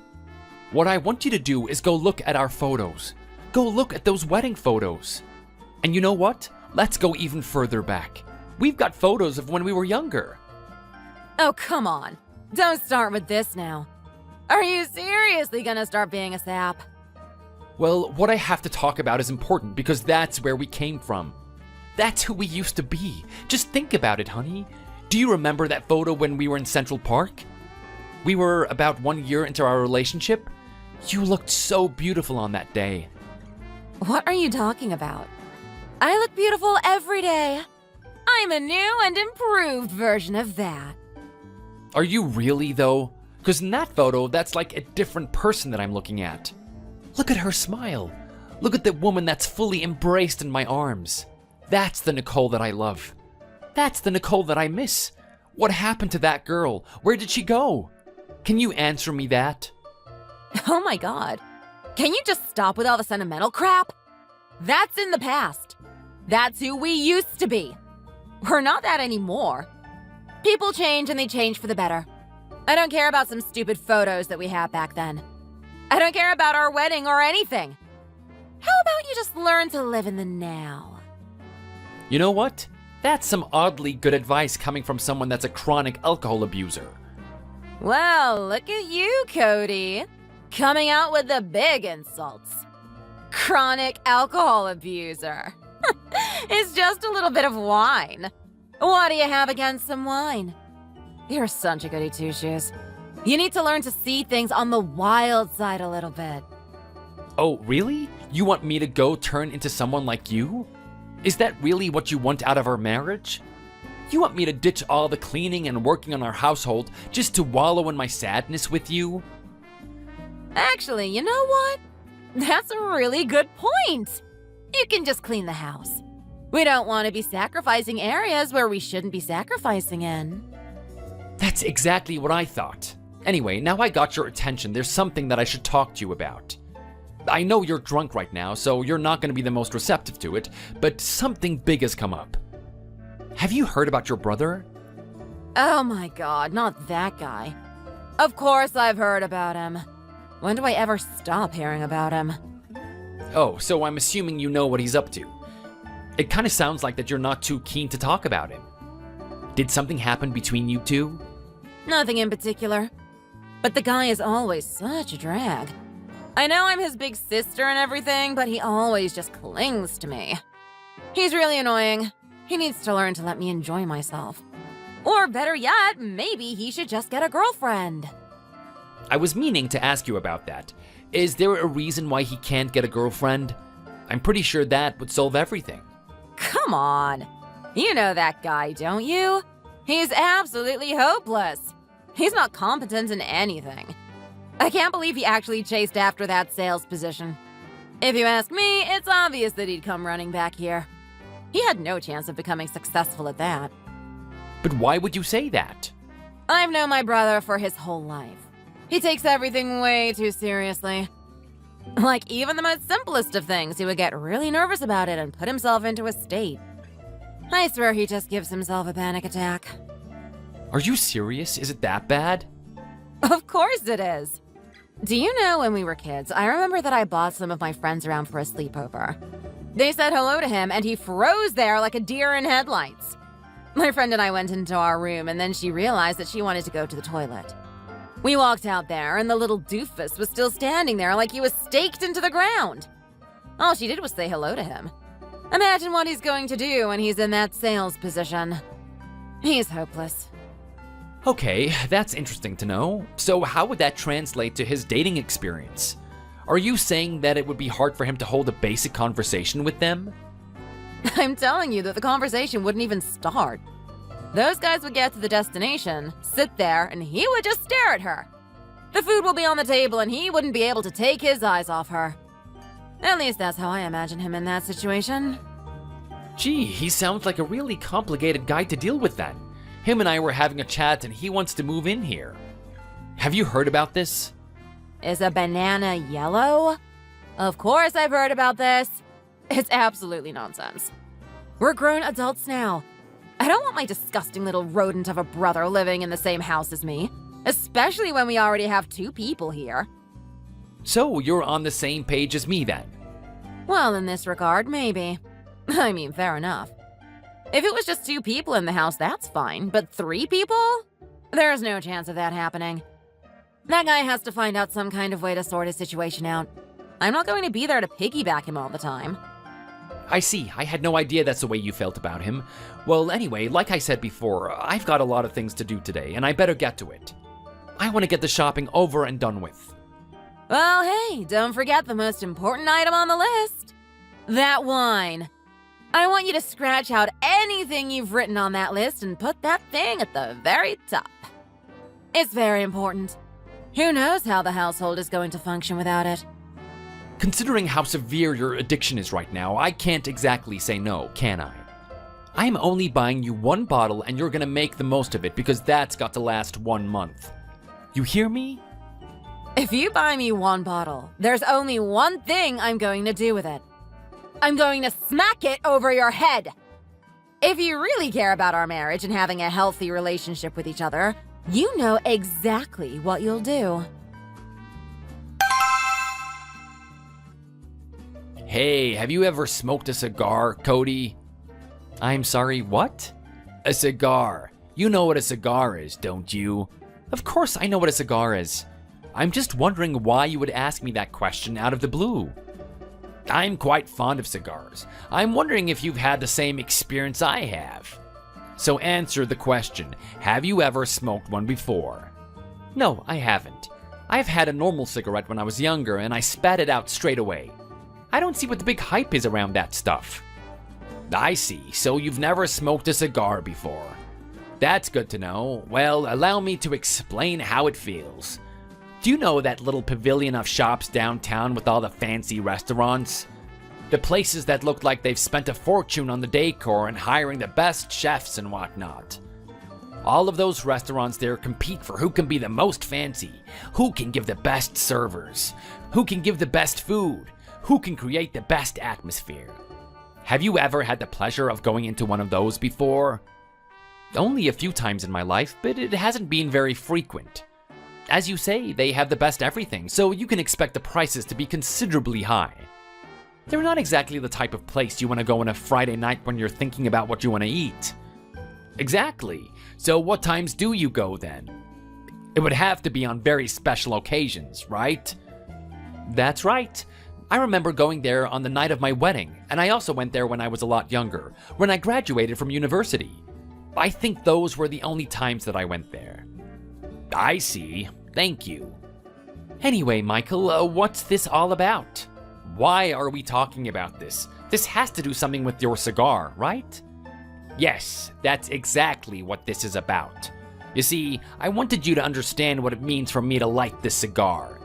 What I want you to do is go look at our photos. Go look at those wedding photos. And you know what? Let's go even further back. We've got photos of when we were younger. Oh, come on. Don't start with this now. Are you seriously gonna start being a sap? Well, what I have to talk about is important because that's where we came from. That's who we used to be. Just think about it, honey. Do you remember that photo when we were in Central Park? We were about 1 year into our relationship. You looked so beautiful on that day. What are you talking about? I look beautiful every day. I'm a new and improved version of that. Are you really, though? Because in that photo, that's like a different person that I'm looking at. Look at her smile. Look at the woman that's fully embraced in my arms. That's the Nicole that I love. That's the Nicole that I miss. What happened to that girl? Where did she go? Can you answer me that? Oh my god. Can you just stop with all the sentimental crap? That's in the past. That's who we used to be. We're not that anymore. People change and they change for the better. I don't care about some stupid photos that we had back then. I don't care about our wedding or anything. How about you just learn to live in the now? You know what? That's some oddly good advice coming from someone that's a chronic alcohol abuser. Well, look at you, Cody. Coming out with the big insults. Chronic alcohol abuser. It's just a little bit of wine. What do you have against some wine? You're such a goody two-shoes. You need to learn to see things on the wild side a little bit. Oh, really? You want me to go turn into someone like you? Is that really what you want out of our marriage? You want me to ditch all the cleaning and working on our household just to wallow in my sadness with you? Actually, you know what? That's a really good point. You can just clean the house. We don't want to be sacrificing areas where we shouldn't be sacrificing in. That's exactly what I thought. Anyway, now I got your attention, there's something that I should talk to you about. I know you're drunk right now, so you're not going to be the most receptive to it, but something big has come up. Have you heard about your brother? Oh my god, not that guy. Of course I've heard about him. When do I ever stop hearing about him? Oh, so I'm assuming you know what he's up to. It kind of sounds like that you're not too keen to talk about him. Did something happen between you two? Nothing in particular. But the guy is always such a drag. I know I'm his big sister and everything, but he always just clings to me. He's really annoying. He needs to learn to let me enjoy myself. Or better yet, maybe he should just get a girlfriend. I was meaning to ask you about that. Is there a reason why he can't get a girlfriend? I'm pretty sure that would solve everything. Come on. You know that guy, don't you? He's absolutely hopeless. He's not competent in anything. I can't believe he actually chased after that sales position. If you ask me, it's obvious that he'd come running back here. He had no chance of becoming successful at that. But why would you say that? I've known my brother for his whole life. He takes everything way too seriously. Like even the most simplest of things, he would get really nervous about it and put himself into a state. I swear he just gives himself a panic attack. Are you serious? Is it that bad? Of course it is. Do you know when we were kids, I remember that I bought some of my friends around for a sleepover. They said hello to him and he froze there like a deer in headlights. My friend and I went into our room and then she realized that she wanted to go to the toilet. We walked out there and the little doofus was still standing there like he was staked into the ground. All she did was say hello to him. Imagine what he's going to do when he's in that sales position. He's hopeless. Okay, that's interesting to know. So how would that translate to his dating experience? Are you saying that it would be hard for him to hold a basic conversation with them? I'm telling you that the conversation wouldn't even start. Those guys would get to the destination, sit there, and he would just stare at her. The food will be on the table and he wouldn't be able to take his eyes off her. At least that's how I imagine him in that situation. Gee, he sounds like a really complicated guy to deal with then. Him and I were having a chat and he wants to move in here. Have you heard about this? Is a banana yellow? Of course I've heard about this. It's absolutely nonsense. We're grown adults now. I don't want my disgusting little rodent of a brother living in the same house as me, especially when we already have 2 people here. So you're on the same page as me then? Well, in this regard, maybe. I mean, fair enough. If it was just 2 people in the house, that's fine, but 3 people? There's no chance of that happening. That guy has to find out some kind of way to sort his situation out. I'm not going to be there to piggyback him all the time. I see. I had no idea that's the way you felt about him. Well, anyway, like I said before, I've got a lot of things to do today, and I better get to it. I want to get the shopping over and done with. Well, hey, don't forget the most important item on the list. That wine. I want you to scratch out anything you've written on that list and put that thing at the very top. It's very important. Who knows how the household is going to function without it? Considering how severe your addiction is right now, I can't exactly say no, can I? I'm only buying you 1 bottle and you're gonna make the most of it because that's got to last 1 month. You hear me? If you buy me 1 bottle, there's only one thing I'm going to do with it. I'm going to smack it over your head. If you really care about our marriage and having a healthy relationship with each other, you know exactly what you'll do. Hey, have you ever smoked a cigar, Cody? I'm sorry, what? A cigar. You know what a cigar is, don't you? Of course I know what a cigar is. I'm just wondering why you would ask me that question out of the blue. I'm quite fond of cigars. I'm wondering if you've had the same experience I have. So answer the question, have you ever smoked one before? No, I haven't. I've had a normal cigarette when I was younger and I spat it out straight away. I don't see what the big hype is around that stuff. I see, so you've never smoked a cigar before. That's good to know. Well, allow me to explain how it feels. Do you know that little pavilion of shops downtown with all the fancy restaurants? The places that look like they've spent a fortune on the decor and hiring the best chefs and whatnot. All of those restaurants there compete for who can be the most fancy, who can give the best servers, who can give the best food, who can create the best atmosphere. Have you ever had the pleasure of going into one of those before? Only a few times in my life, but it hasn't been very frequent. As you say, they have the best everything, so you can expect the prices to be considerably high. They're not exactly the type of place you want to go on a Friday night when you're thinking about what you want to eat. Exactly. So what times do you go then? It would have to be on very special occasions, right? That's right. I remember going there on the night of my wedding, and I also went there when I was a lot younger, when I graduated from university. I think those were the only times that I went there. I see. Thank you. Anyway, Michael, what's this all about? Why are we talking about this? This has to do something with your cigar, right? Yes, that's exactly what this is about. You see, I wanted you to understand what it means for me to light this cigar.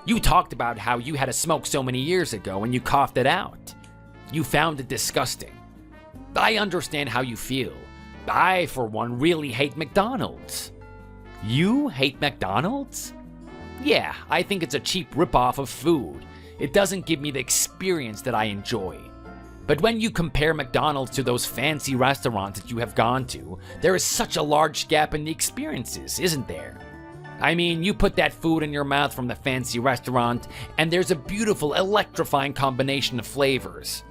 You talked about how you had a smoke so many years ago and you coughed it out. You found it disgusting. I understand how you feel. I, for one, really hate McDonald's. You hate McDonald's? Yeah, I think it's a cheap ripoff of food. It doesn't give me the experience that I enjoy. But when you compare McDonald's to those fancy restaurants that you have gone to, there is such a large gap in the experiences, isn't there? I mean, you put that food in your mouth from the fancy restaurant, and there's a beautiful, electrifying combination of flavors.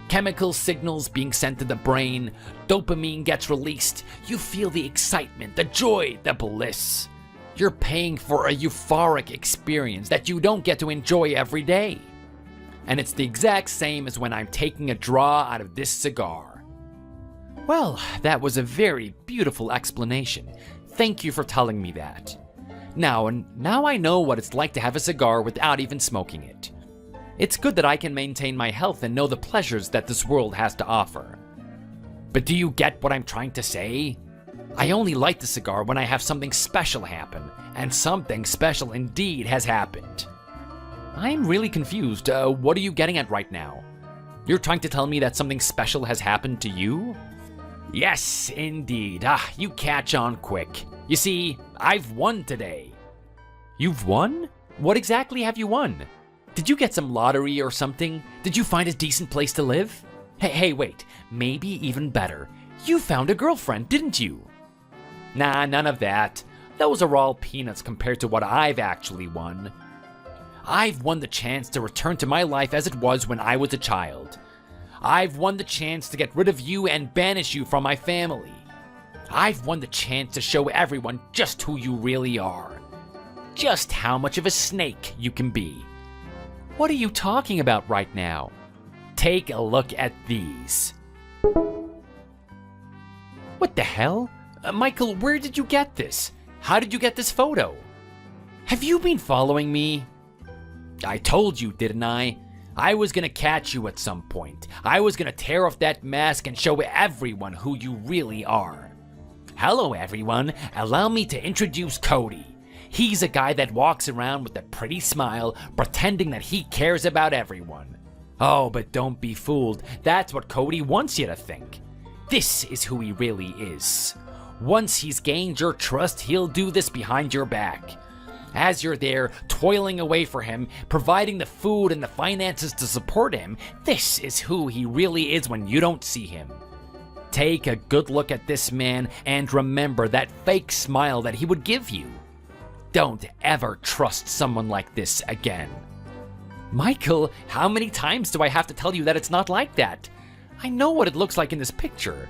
Chemical signals being sent to the brain, dopamine gets released, you feel the excitement, the joy, the bliss. You're paying for a euphoric experience that you don't get to enjoy every day. And it's the exact same as when I'm taking a draw out of this cigar. Well, that was a very beautiful explanation. Thank you for telling me that. Now I know what it's like to have a cigar without even smoking it. It's good that I can maintain my health and know the pleasures that this world has to offer. But do you get what I'm trying to say? I only light the cigar when I have something special happen, and something special indeed has happened. I'm really confused. What are you getting at right now? You're trying to tell me that something special has happened to you? Yes, indeed. You catch on quick. You see, I've won today. You've won? What exactly have you won? Did you get some lottery or something? Did you find a decent place to live? Hey, wait. Maybe even better. You found a girlfriend, didn't you? Nah, none of that. Those are all peanuts compared to what I've actually won. I've won the chance to return to my life as it was when I was a child. I've won the chance to get rid of you and banish you from my family. I've won the chance to show everyone just who you really are. Just how much of a snake you can be. What are you talking about right now? Take a look at these. What the hell? Michael, where did you get this? How did you get this photo? Have you been following me? I told you, didn't I? I was gonna catch you at some point. I was gonna tear off that mask and show everyone who you really are. Hello, everyone. Allow me to introduce Cody. He's a guy that walks around with a pretty smile, pretending that he cares about everyone. Oh, but don't be fooled. That's what Cody wants you to think. This is who he really is. Once he's gained your trust, he'll do this behind your back. As you're there, toiling away for him, providing the food and the finances to support him, this is who he really is when you don't see him. Take a good look at this man and remember that fake smile that he would give you. Don't ever trust someone like this again. Michael, how many times do I have to tell you that it's not like that? I know what it looks like in this picture.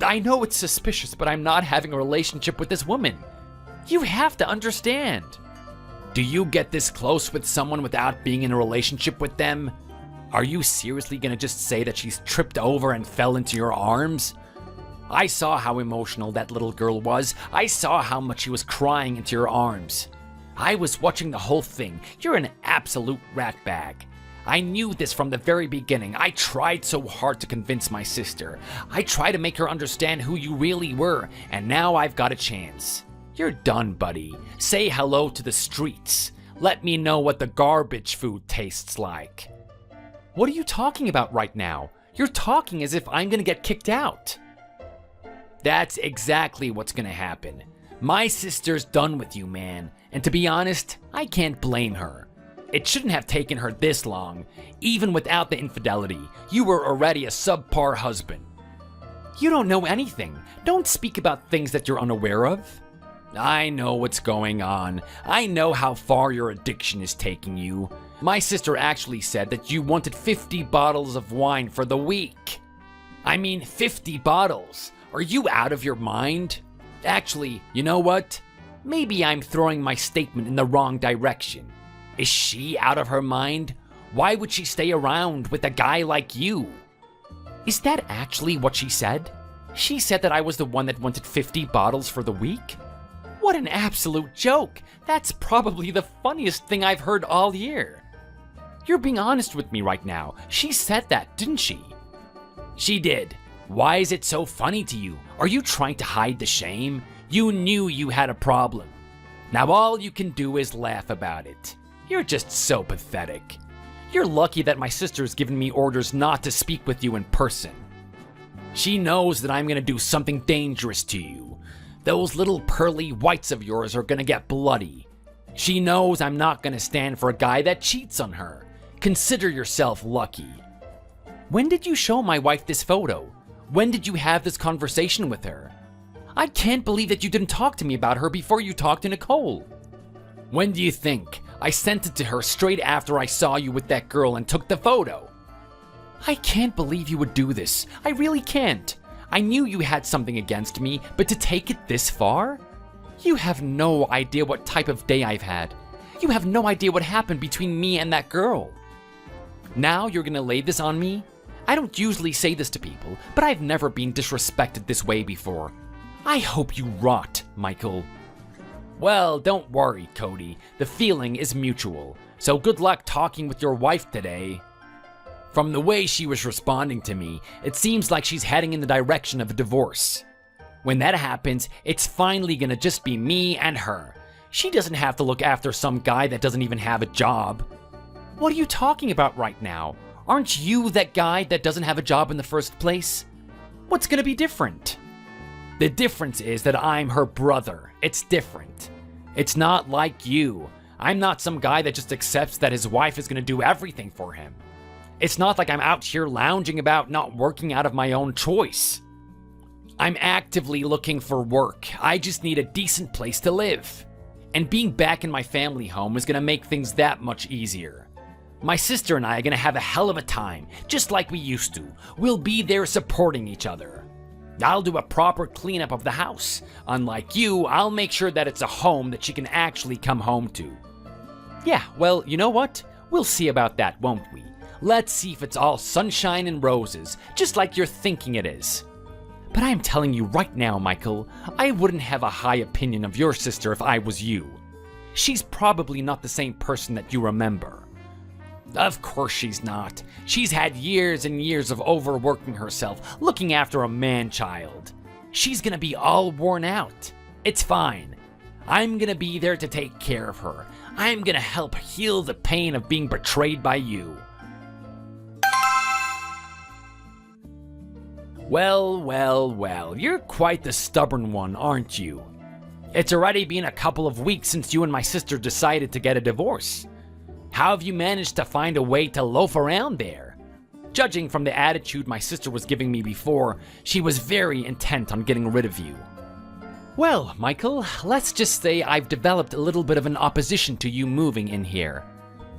I know it's suspicious, but I'm not having a relationship with this woman. You have to understand. Do you get this close with someone without being in a relationship with them? Are you seriously gonna just say that she's tripped over and fell into your arms? I saw how emotional that little girl was. I saw how much she was crying into your arms. I was watching the whole thing. You're an absolute ratbag. I knew this from the very beginning. I tried so hard to convince my sister. I tried to make her understand who you really were, and now I've got a chance. You're done, buddy. Say hello to the streets. Let me know what the garbage food tastes like. What are you talking about right now? You're talking as if I'm gonna get kicked out. That's exactly what's gonna happen. My sister's done with you, man. And to be honest, I can't blame her. It shouldn't have taken her this long. Even without the infidelity, you were already a subpar husband. You don't know anything. Don't speak about things that you're unaware of. I know what's going on. I know how far your addiction is taking you. My sister actually said that you wanted 50 bottles of wine for the week. I mean, 50 bottles. Are you out of your mind? Actually, you know what? Maybe I'm throwing my statement in the wrong direction. Is she out of her mind? Why would she stay around with a guy like you? Is that actually what she said? She said that I was the one that wanted 50 bottles for the week? What an absolute joke! That's probably the funniest thing I've heard all year. You're being honest with me right now. She said that, didn't she? She did. Why is it so funny to you? Are you trying to hide the shame? You knew you had a problem. Now all you can do is laugh about it. You're just so pathetic. You're lucky that my sister's given me orders not to speak with you in person. She knows that I'm gonna do something dangerous to you. Those little pearly whites of yours are gonna get bloody. She knows I'm not gonna stand for a guy that cheats on her. Consider yourself lucky. When did you show my wife this photo? When did you have this conversation with her? I can't believe that you didn't talk to me about her before you talked to Nicole. When do you think? I sent it to her straight after I saw you with that girl and took the photo. I can't believe you would do this. I really can't. I knew you had something against me, but to take it this far? You have no idea what type of day I've had. You have no idea what happened between me and that girl. Now you're gonna lay this on me? I don't usually say this to people, but I've never been disrespected this way before. I hope you rot, Michael. Well, don't worry, Cody. The feeling is mutual. So good luck talking with your wife today. From the way she was responding to me, it seems like she's heading in the direction of a divorce. When that happens, it's finally gonna just be me and her. She doesn't have to look after some guy that doesn't even have a job. What are you talking about right now? Aren't you that guy that doesn't have a job in the first place? What's gonna be different? The difference is that I'm her brother. It's different. It's not like you. I'm not some guy that just accepts that his wife is gonna do everything for him. It's not like I'm out here lounging about not working out of my own choice. I'm actively looking for work. I just need a decent place to live. And being back in my family home is gonna make things that much easier. My sister and I are gonna have a hell of a time, just like we used to. We'll be there supporting each other. I'll do a proper cleanup of the house. Unlike you, I'll make sure that it's a home that she can actually come home to. Yeah, well, you know what? We'll see about that, won't we? Let's see if it's all sunshine and roses, just like you're thinking it is. But I'm telling you right now, Michael, I wouldn't have a high opinion of your sister if I was you. She's probably not the same person that you remember. Of course she's not. She's had years and years of overworking herself, looking after a man-child. She's gonna be all worn out. It's fine. I'm gonna be there to take care of her. I'm gonna help heal the pain of being betrayed by you. Well, you're quite the stubborn one, aren't you? It's already been a couple of weeks since you and my sister decided to get a divorce. How have you managed to find a way to loaf around there? Judging from the attitude my sister was giving me before, she was very intent on getting rid of you. Well, Michael, let's just say I've developed a little bit of an opposition to you moving in here.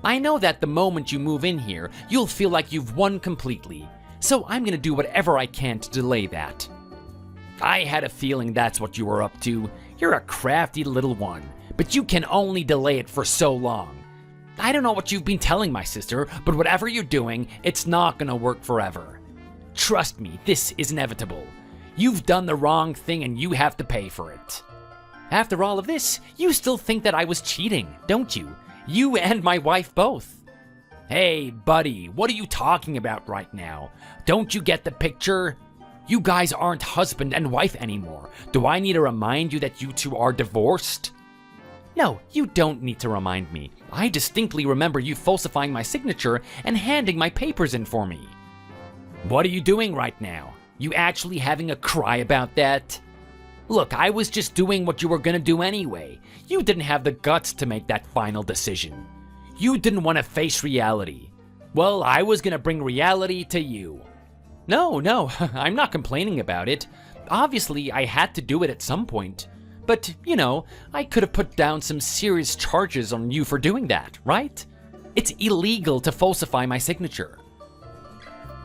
I know that the moment you move in here, you'll feel like you've won completely, so I'm gonna do whatever I can to delay that. I had a feeling that's what you were up to. You're a crafty little one, but you can only delay it for so long. I don't know what you've been telling my sister, but whatever you're doing, it's not gonna work forever. Trust me, this is inevitable. You've done the wrong thing and you have to pay for it. After all of this, you still think that I was cheating, don't you? You and my wife both. Hey, buddy, what are you talking about right now? Don't you get the picture? You guys aren't husband and wife anymore. Do I need to remind you that you two are divorced? No, you don't need to remind me. I distinctly remember you falsifying my signature and handing my papers in for me. What are you doing right now? You actually having a cry about that? Look, I was just doing what you were gonna do anyway. You didn't have the guts to make that final decision. You didn't want to face reality. Well, I was gonna bring reality to you. No, I'm not complaining about it. Obviously, I had to do it at some point. But, I could have put down some serious charges on you for doing that, right? It's illegal to falsify my signature.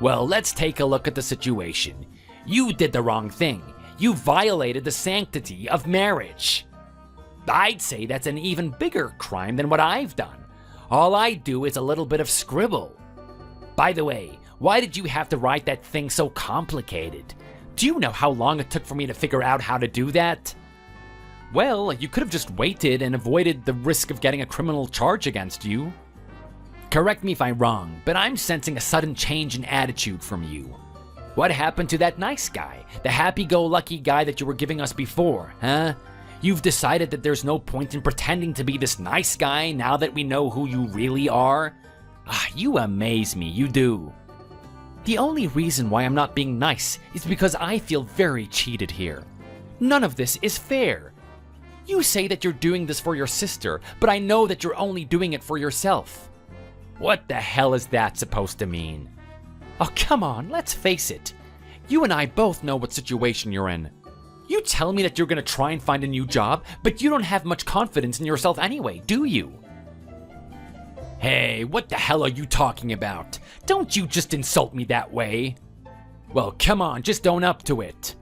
Well, let's take a look at the situation. You did the wrong thing. You violated the sanctity of marriage. I'd say that's an even bigger crime than what I've done. All I do is a little bit of scribble. By the way, why did you have to write that thing so complicated? Do you know how long it took for me to figure out how to do that? Well, you could have just waited and avoided the risk of getting a criminal charge against you. Correct me if I'm wrong, but I'm sensing a sudden change in attitude from you. What happened to that nice guy, the happy-go-lucky guy that you were giving us before, huh? You've decided that there's no point in pretending to be this nice guy now that we know who you really are? You amaze me, you do. The only reason why I'm not being nice is because I feel very cheated here. None of this is fair. You say that you're doing this for your sister, but I know that you're only doing it for yourself. What the hell is that supposed to mean? Oh, come on, let's face it. You and I both know what situation you're in. You tell me that you're gonna try and find a new job, but you don't have much confidence in yourself anyway, do you? Hey, what the hell are you talking about? Don't you just insult me that way. Well, come on, just own up to it.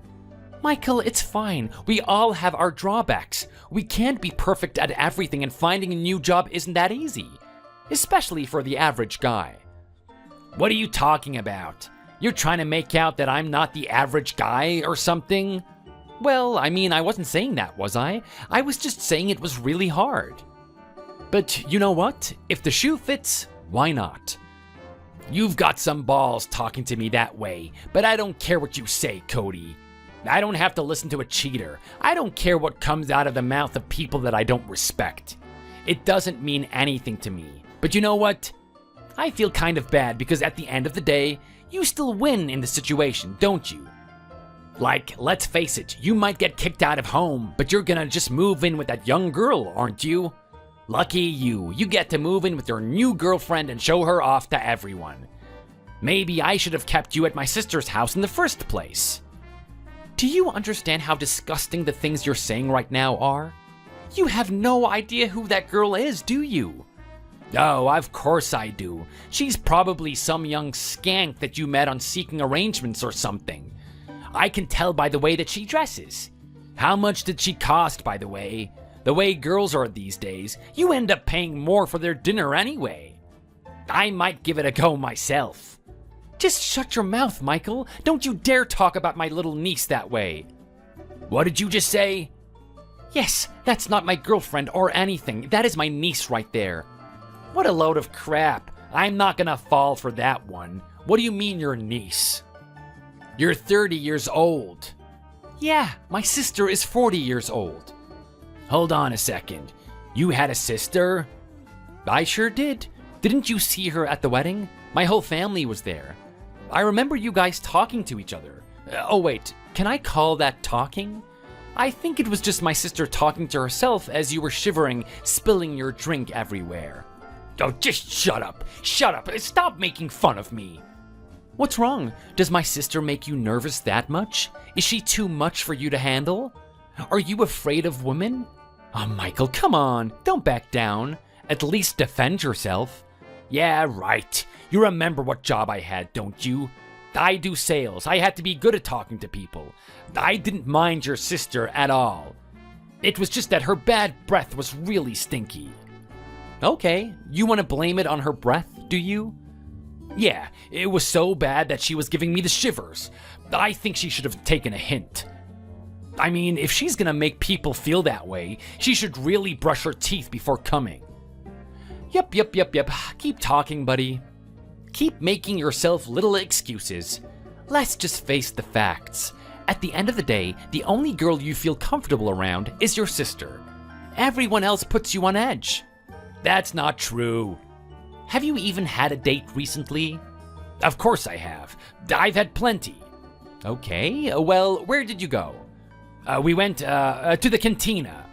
Michael, it's fine. We all have our drawbacks. We can't be perfect at everything, and finding a new job isn't that easy. Especially for the average guy. What are you talking about? You're trying to make out that I'm not the average guy or something? Well, I mean, I wasn't saying that, was I? I was just saying it was really hard. But you know what? If the shoe fits, why not? You've got some balls talking to me that way, but I don't care what you say, Cody. I don't have to listen to a cheater. I don't care what comes out of the mouth of people that I don't respect. It doesn't mean anything to me. But you know what? I feel kind of bad because at the end of the day, you still win in the situation, don't you? Like, let's face it, you might get kicked out of home, but you're gonna just move in with that young girl, aren't you? Lucky you. You get to move in with your new girlfriend and show her off to everyone. Maybe I should have kept you at my sister's house in the first place. Do you understand how disgusting the things you're saying right now are? You have no idea who that girl is, do you? Oh, of course I do. She's probably some young skank that you met on Seeking Arrangements or something. I can tell by the way that she dresses. How much did she cost, by the way? The way girls are these days, you end up paying more for their dinner anyway. I might give it a go myself. Just shut your mouth, Michael. Don't you dare talk about my little niece that way. What did you just say? Yes, that's not my girlfriend or anything. That is my niece right there. What a load of crap. I'm not gonna fall for that one. What do you mean your niece? You're 30 years old. Yeah, my sister is 40 years old. Hold on a second. You had a sister? I sure did. Didn't you see her at the wedding? My whole family was there. I remember you guys talking to each other. Oh wait, can I call that talking? I think it was just my sister talking to herself as you were shivering, spilling your drink everywhere. Oh, just shut up. Shut up. Stop making fun of me. What's wrong? Does my sister make you nervous that much? Is she too much for you to handle? Are you afraid of women? Oh, Michael, come on. Don't back down. At least defend yourself. Yeah, right. You remember what job I had, don't you? I do sales. I had to be good at talking to people. I didn't mind your sister at all. It was just that her bad breath was really stinky. Okay, you want to blame it on her breath, do you? Yeah, it was so bad that she was giving me the shivers. I think she should have taken a hint. I mean, if she's gonna make people feel that way, she should really brush her teeth before coming. Yep. Keep talking, buddy. Keep making yourself little excuses. Let's just face the facts. At the end of the day, the only girl you feel comfortable around is your sister. Everyone else puts you on edge. That's not true. Have you even had a date recently? Of course I have. I've had plenty. Okay, well, where did you go? We went to the cantina.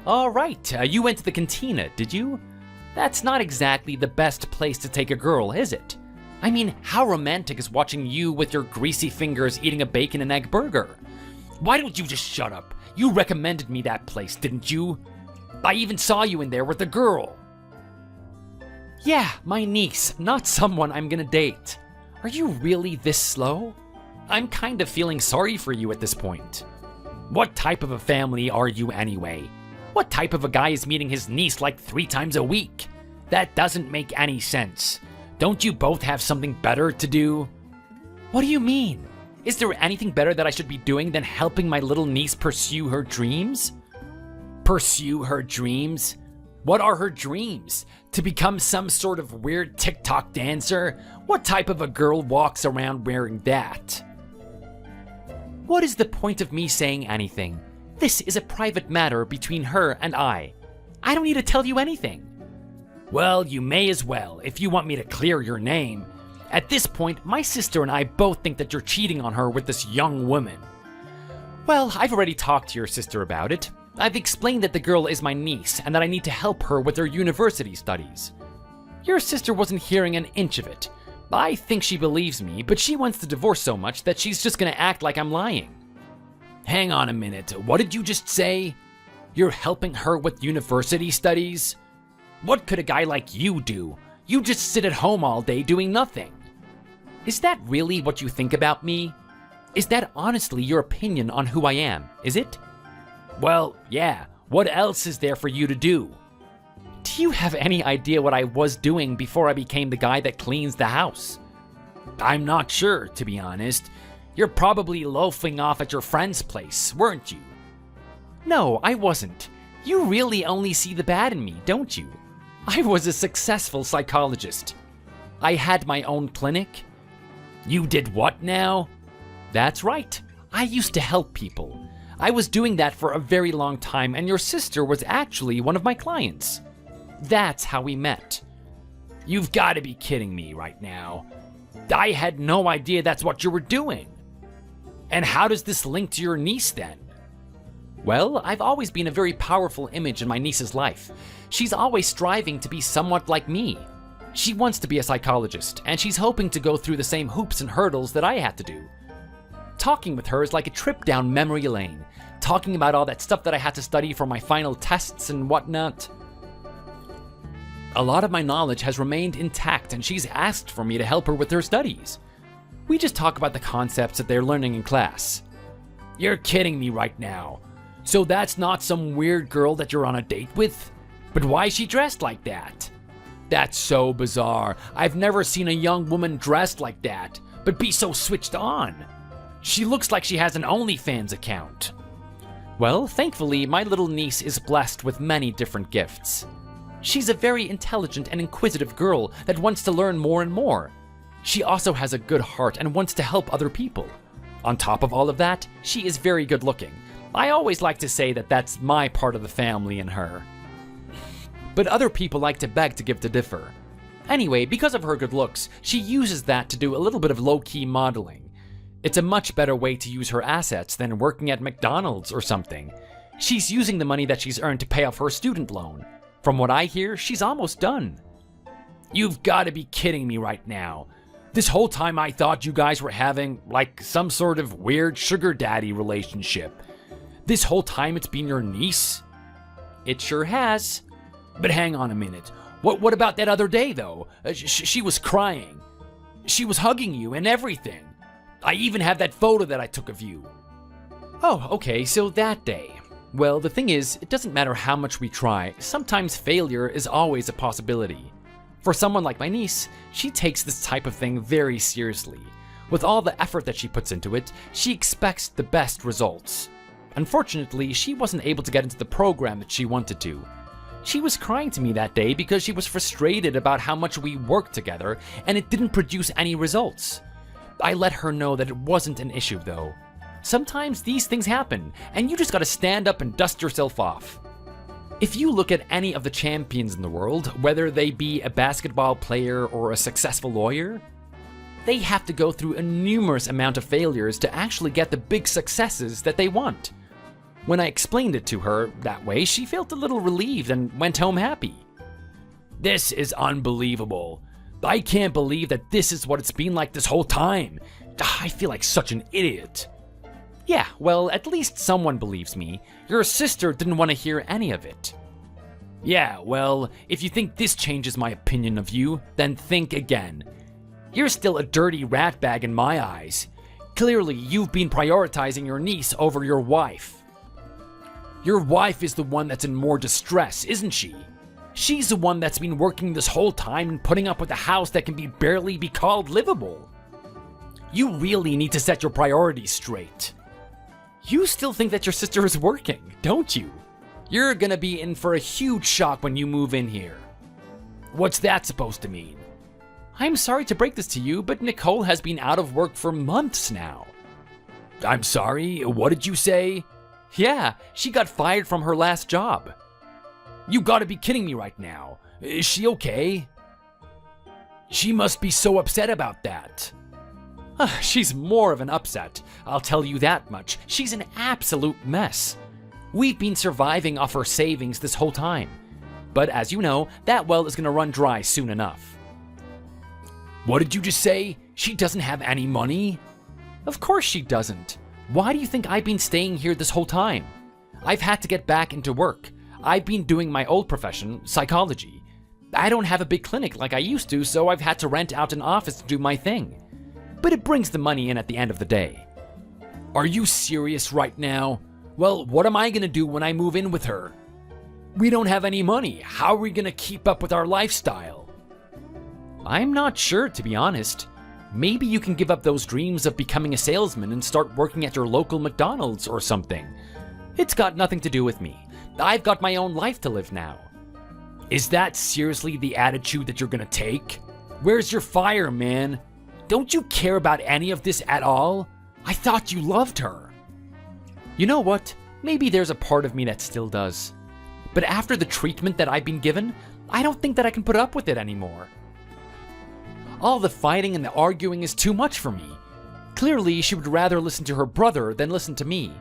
All right, you went to the cantina, did you? That's not exactly the best place to take a girl, is it? I mean, how romantic is watching you with your greasy fingers eating a bacon and egg burger? Why don't you just shut up? You recommended me that place, didn't you? I even saw you in there with a girl. Yeah, my niece, not someone I'm gonna date. Are you really this slow? I'm kind of feeling sorry for you at this point. What type of a family are you anyway? What type of a guy is meeting his niece like 3 times a week? That doesn't make any sense. Don't you both have something better to do? What do you mean? Is there anything better that I should be doing than helping my little niece pursue her dreams? Pursue her dreams? What are her dreams? To become some sort of weird TikTok dancer? What type of a girl walks around wearing that? What is the point of me saying anything? This is a private matter between her and I. I don't need to tell you anything. Well, you may as well, if you want me to clear your name. At this point, my sister and I both think that you're cheating on her with this young woman. Well, I've already talked to your sister about it. I've explained that the girl is my niece and that I need to help her with her university studies. Your sister wasn't hearing an inch of it. I think she believes me, but she wants the divorce so much that she's just gonna act like I'm lying. Hang on a minute, what did you just say? You're helping her with university studies? What could a guy like you do? You just sit at home all day doing nothing. Is that really what you think about me? Is that honestly your opinion on who I am, is it? Well, yeah, what else is there for you to do? Do you have any idea what I was doing before I became the guy that cleans the house? I'm not sure, to be honest. You're probably loafing off at your friend's place, weren't you? No, I wasn't. You really only see the bad in me, don't you? I was a successful psychologist. I had my own clinic. You did what now? That's right. I used to help people. I was doing that for a very long time, and your sister was actually one of my clients. That's how we met. You've got to be kidding me right now. I had no idea that's what you were doing. And how does this link to your niece then? Well, I've always been a very powerful image in my niece's life. She's always striving to be somewhat like me. She wants to be a psychologist, and she's hoping to go through the same hoops and hurdles that I had to do. Talking with her is like a trip down memory lane, talking about all that stuff that I had to study for my final tests and whatnot. A lot of my knowledge has remained intact, and she's asked for me to help her with her studies. We just talk about the concepts that they're learning in class. You're kidding me right now. So that's not some weird girl that you're on a date with? But why is she dressed like that? That's so bizarre. I've never seen a young woman dressed like that, but be so switched on. She looks like she has an OnlyFans account. Well, thankfully, my little niece is blessed with many different gifts. She's a very intelligent and inquisitive girl that wants to learn more and more. She also has a good heart and wants to help other people. On top of all of that, she is very good looking. I always like to say that that's my part of the family in her. But other people like to beg to give to differ. Anyway, because of her good looks, she uses that to do a little bit of low-key modeling. It's a much better way to use her assets than working at McDonald's or something. She's using the money that she's earned to pay off her student loan. From what I hear, she's almost done. You've got to be kidding me right now. This whole time I thought you guys were having, like, some sort of weird sugar daddy relationship. This whole time it's been your niece? It sure has. But hang on a minute. What about that other day, though? She was crying. She was hugging you and everything. I even have that photo that I took of you. Oh, okay, so that day. Well, the thing is, it doesn't matter how much we try. Sometimes failure is always a possibility. For someone like my niece, she takes this type of thing very seriously. With all the effort that she puts into it, she expects the best results. Unfortunately, she wasn't able to get into the program that she wanted to. She was crying to me that day because she was frustrated about how much we worked together and it didn't produce any results. I let her know that it wasn't an issue though. Sometimes these things happen, and you just gotta stand up and dust yourself off. If you look at any of the champions in the world, whether they be a basketball player or a successful lawyer, they have to go through a numerous amount of failures to actually get the big successes that they want. When I explained it to her that way, she felt a little relieved and went home happy. This is unbelievable. I can't believe that this is what it's been like this whole time. I feel like such an idiot. Yeah, well, at least someone believes me. Your sister didn't want to hear any of it. Yeah, well, if you think this changes my opinion of you, then think again. You're still a dirty ratbag in my eyes. Clearly, you've been prioritizing your niece over your wife. Your wife is the one that's in more distress, isn't she? She's the one that's been working this whole time and putting up with a house that can barely be called livable. You really need to set your priorities straight. You still think that your sister is working, don't you? You're gonna be in for a huge shock when you move in here. What's that supposed to mean? I'm sorry to break this to you, but Nicole has been out of work for months now. I'm sorry, what did you say? Yeah, she got fired from her last job. You gotta be kidding me right now. Is she okay? She must be so upset about that. She's more of an upset, I'll tell you that much. She's an absolute mess. We've been surviving off her savings this whole time. But as you know, that well is gonna run dry soon enough. What did you just say? She doesn't have any money? Of course she doesn't. Why do you think I've been staying here this whole time? I've had to get back into work. I've been doing my old profession, psychology. I don't have a big clinic like I used to, so I've had to rent out an office to do my thing. But it brings the money in at the end of the day. Are you serious right now? Well, what am I gonna do when I move in with her? We don't have any money. How are we gonna keep up with our lifestyle? I'm not sure, to be honest. Maybe you can give up those dreams of becoming a salesman and start working at your local McDonald's or something. It's got nothing to do with me. I've got my own life to live now. Is that seriously the attitude that you're gonna take? Where's your fire, man? Don't you care about any of this at all? I thought you loved her. You know what? Maybe there's a part of me that still does. But after the treatment that I've been given, I don't think that I can put up with it anymore. All the fighting and the arguing is too much for me. Clearly, she would rather listen to her brother than listen to me.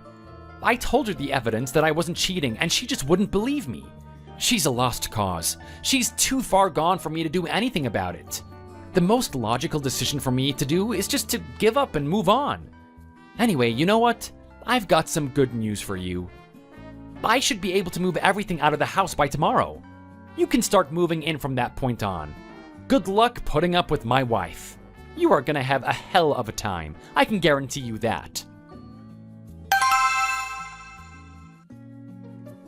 I told her the evidence that I wasn't cheating, and she just wouldn't believe me. She's a lost cause. She's too far gone for me to do anything about it. The most logical decision for me to do is just to give up and move on. Anyway, you know what? I've got some good news for you. I should be able to move everything out of the house by tomorrow. You can start moving in from that point on. Good luck putting up with my wife. You are gonna have a hell of a time. I can guarantee you that.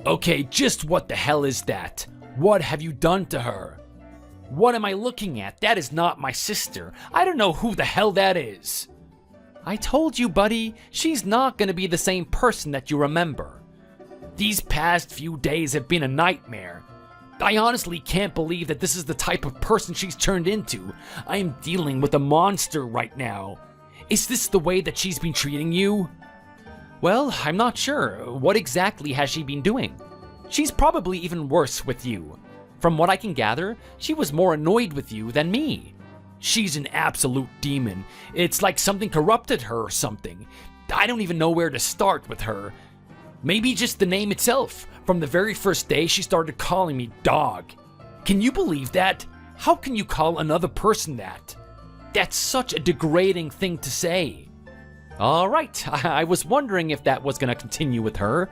Okay, just what the hell is that? What have you done to her? What am I looking at? That is not my sister. I don't know who the hell that is. I told you, buddy, she's not gonna be the same person that you remember. These past few days have been a nightmare. I honestly can't believe that this is the type of person she's turned into. I am dealing with a monster right now. Is this the way that she's been treating you? Well, I'm not sure. What exactly has she been doing? She's probably even worse with you. From what I can gather, she was more annoyed with you than me. She's an absolute demon. It's like something corrupted her or something. I don't even know where to start with her. Maybe just the name itself. From the very first day, she started calling me dog. Can you believe that? How can you call another person that? That's such a degrading thing to say. All right, I was wondering if that was gonna continue with her.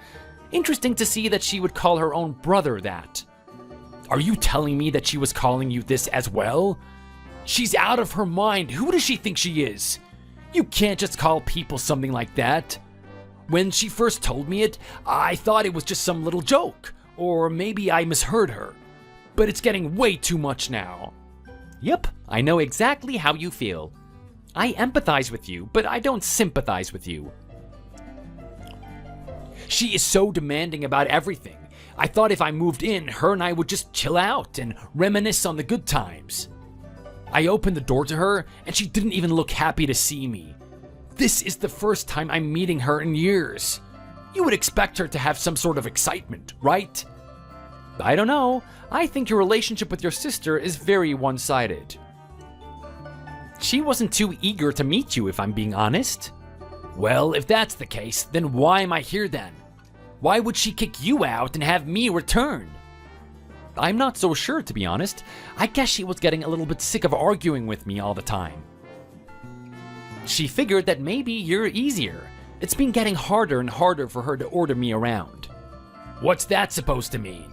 Interesting to see that she would call her own brother that. Are you telling me that she was calling you this as well? She's out of her mind. Who does she think she is? You can't just call people something like that. When she first told me it, I thought it was just some little joke, or maybe I misheard her. But it's getting way too much now. Yep, I know exactly how you feel. I empathize with you, but I don't sympathize with you. She is so demanding about everything. I thought if I moved in, her and I would just chill out and reminisce on the good times. I opened the door to her, and she didn't even look happy to see me. This is the first time I'm meeting her in years. You would expect her to have some sort of excitement, right? I don't know. I think your relationship with your sister is very one-sided. She wasn't too eager to meet you, if I'm being honest. Well, if that's the case, then why am I here then? Why would she kick you out and have me return? I'm not so sure, to be honest. I guess she was getting a little bit sick of arguing with me all the time. She figured that maybe you're easier. It's been getting harder and harder for her to order me around. What's that supposed to mean?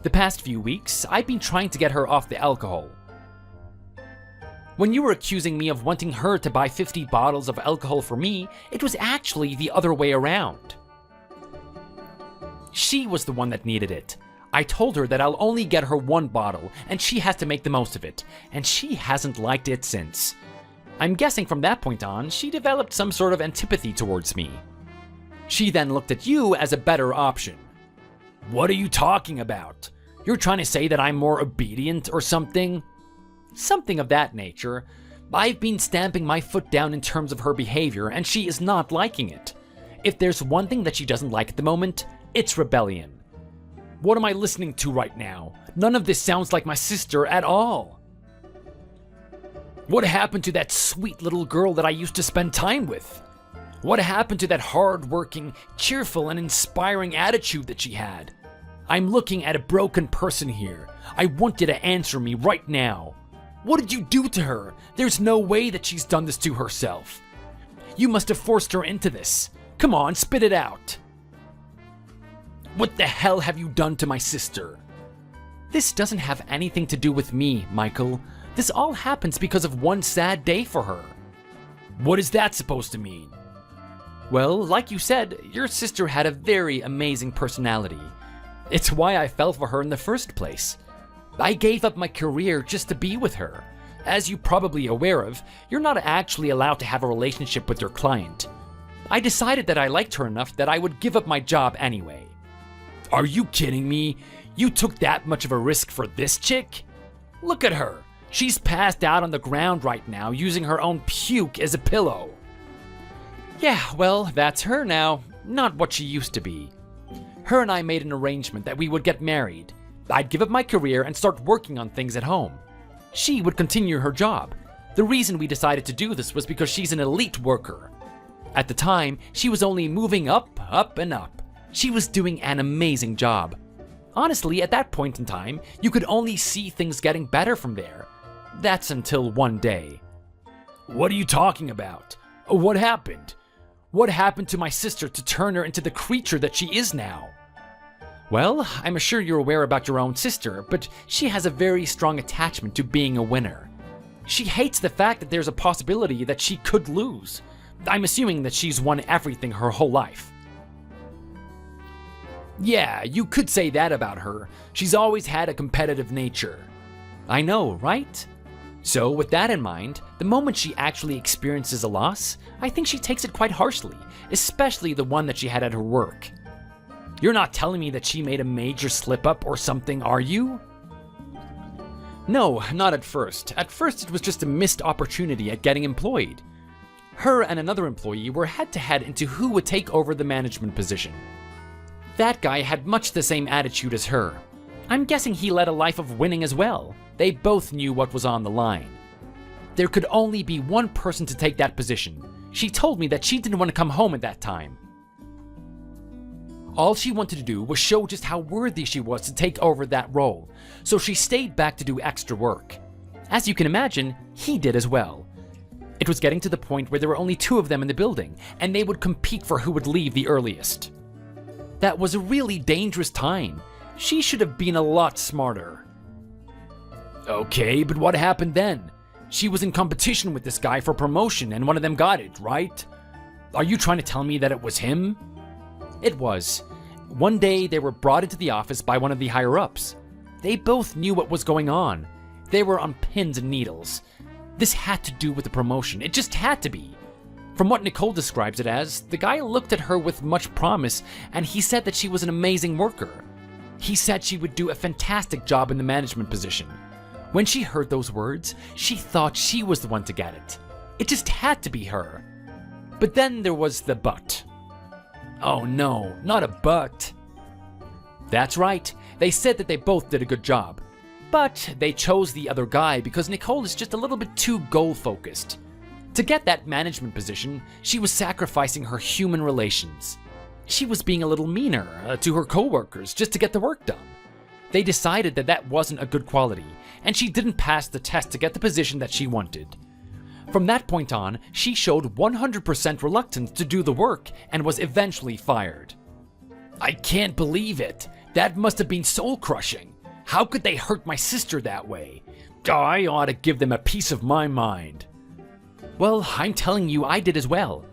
The past few weeks, I've been trying to get her off the alcohol. When you were accusing me of wanting her to buy 50 bottles of alcohol for me, it was actually the other way around. She was the one that needed it. I told her that I'll only get her one bottle, and she has to make the most of it, and she hasn't liked it since. I'm guessing from that point on, she developed some sort of antipathy towards me. She then looked at you as a better option. What are you talking about? You're trying to say that I'm more obedient or something? Something of that nature. I've been stamping my foot down in terms of her behavior, and she is not liking it. If there's one thing that she doesn't like at the moment, it's rebellion. What am I listening to right now? None of this sounds like my sister at all. What happened to that sweet little girl that I used to spend time with? What happened to that hard-working, cheerful, and inspiring attitude that she had? I'm looking at a broken person here. I want you to answer me right now. What did you do to her? There's no way that she's done this to herself. You must have forced her into this. Come on, spit it out. What the hell have you done to my sister? This doesn't have anything to do with me, Michael. This all happens because of one sad day for her. What is that supposed to mean? Well, like you said, your sister had a very amazing personality. It's why I fell for her in the first place. I gave up my career just to be with her. As you're probably aware of, you're not actually allowed to have a relationship with your client. I decided that I liked her enough that I would give up my job anyway. Are you kidding me? You took that much of a risk for this chick? Look at her. She's passed out on the ground right now using her own puke as a pillow. Yeah, well, that's her now, not what she used to be. Her and I made an arrangement that we would get married. I'd give up my career and start working on things at home. She would continue her job. The reason we decided to do this was because she's an elite worker. At the time, she was only moving up, up, and up. She was doing an amazing job. Honestly, at that point in time, you could only see things getting better from there. That's until one day. What are you talking about? What happened? What happened to my sister to turn her into the creature that she is now? Well, I'm sure you're aware about your own sister, but she has a very strong attachment to being a winner. She hates the fact that there's a possibility that she could lose. I'm assuming that she's won everything her whole life. Yeah, you could say that about her. She's always had a competitive nature. I know, right? So, with that in mind, the moment she actually experiences a loss, I think she takes it quite harshly, especially the one that she had at her work. You're not telling me that she made a major slip-up or something, are you? No, not at first. At first, it was just a missed opportunity at getting employed. Her and another employee were head-to-head into who would take over the management position. That guy had much the same attitude as her. I'm guessing he led a life of winning as well. They both knew what was on the line. There could only be one person to take that position. She told me that she didn't want to come home at that time. All she wanted to do was show just how worthy she was to take over that role, so she stayed back to do extra work. As you can imagine, he did as well. It was getting to the point where there were only two of them in the building, and they would compete for who would leave the earliest. That was a really dangerous time. She should have been a lot smarter. Okay, but what happened then? She was in competition with this guy for promotion and one of them got it, right? Are you trying to tell me that it was him? It was. One day they were brought into the office by one of the higher-ups. They both knew what was going on. They were on pins and needles. This had to do with the promotion. It just had to be. From what Nicole describes it as, the guy looked at her with much promise and he said that she was an amazing worker. He said she would do a fantastic job in the management position. When she heard those words, she thought she was the one to get it. It just had to be her. But then there was the but. Oh no, not a but. That's right, they said that they both did a good job. But they chose the other guy because Nicole is just a little bit too goal-focused. To get that management position, she was sacrificing her human relations. She was being a little meaner to her coworkers just to get the work done. They decided that that wasn't a good quality, and she didn't pass the test to get the position that she wanted. From that point on, she showed 100% reluctance to do the work and was eventually fired. I can't believe it. That must have been soul-crushing. How could they hurt my sister that way? I ought to give them a piece of my mind. Well, I'm telling you, I did as well.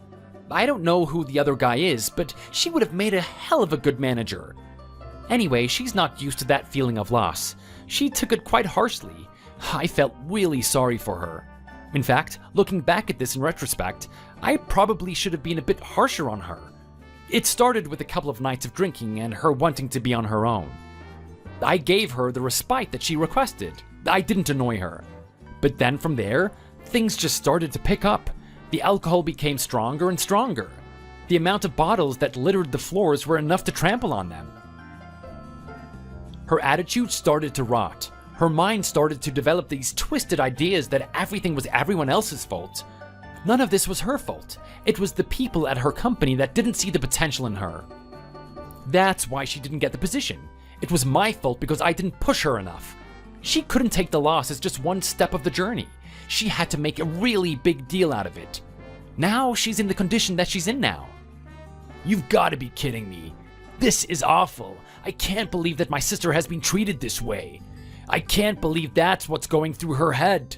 I don't know who the other guy is, but she would have made a hell of a good manager. Anyway, she's not used to that feeling of loss. She took it quite harshly. I felt really sorry for her. In fact, looking back at this in retrospect, I probably should have been a bit harsher on her. It started with a couple of nights of drinking and her wanting to be on her own. I gave her the respite that she requested. I didn't annoy her. But then from there, things just started to pick up. The alcohol became stronger and stronger. The amount of bottles that littered the floors were enough to trample on them. Her attitude started to rot. Her mind started to develop these twisted ideas that everything was everyone else's fault. None of this was her fault. It was the people at her company that didn't see the potential in her. That's why she didn't get the position. It was my fault because I didn't push her enough. She couldn't take the loss as just one step of the journey. She had to make a really big deal out of it. Now she's in the condition that she's in now. You've got to be kidding me. This is awful. I can't believe that my sister has been treated this way. I can't believe that's what's going through her head.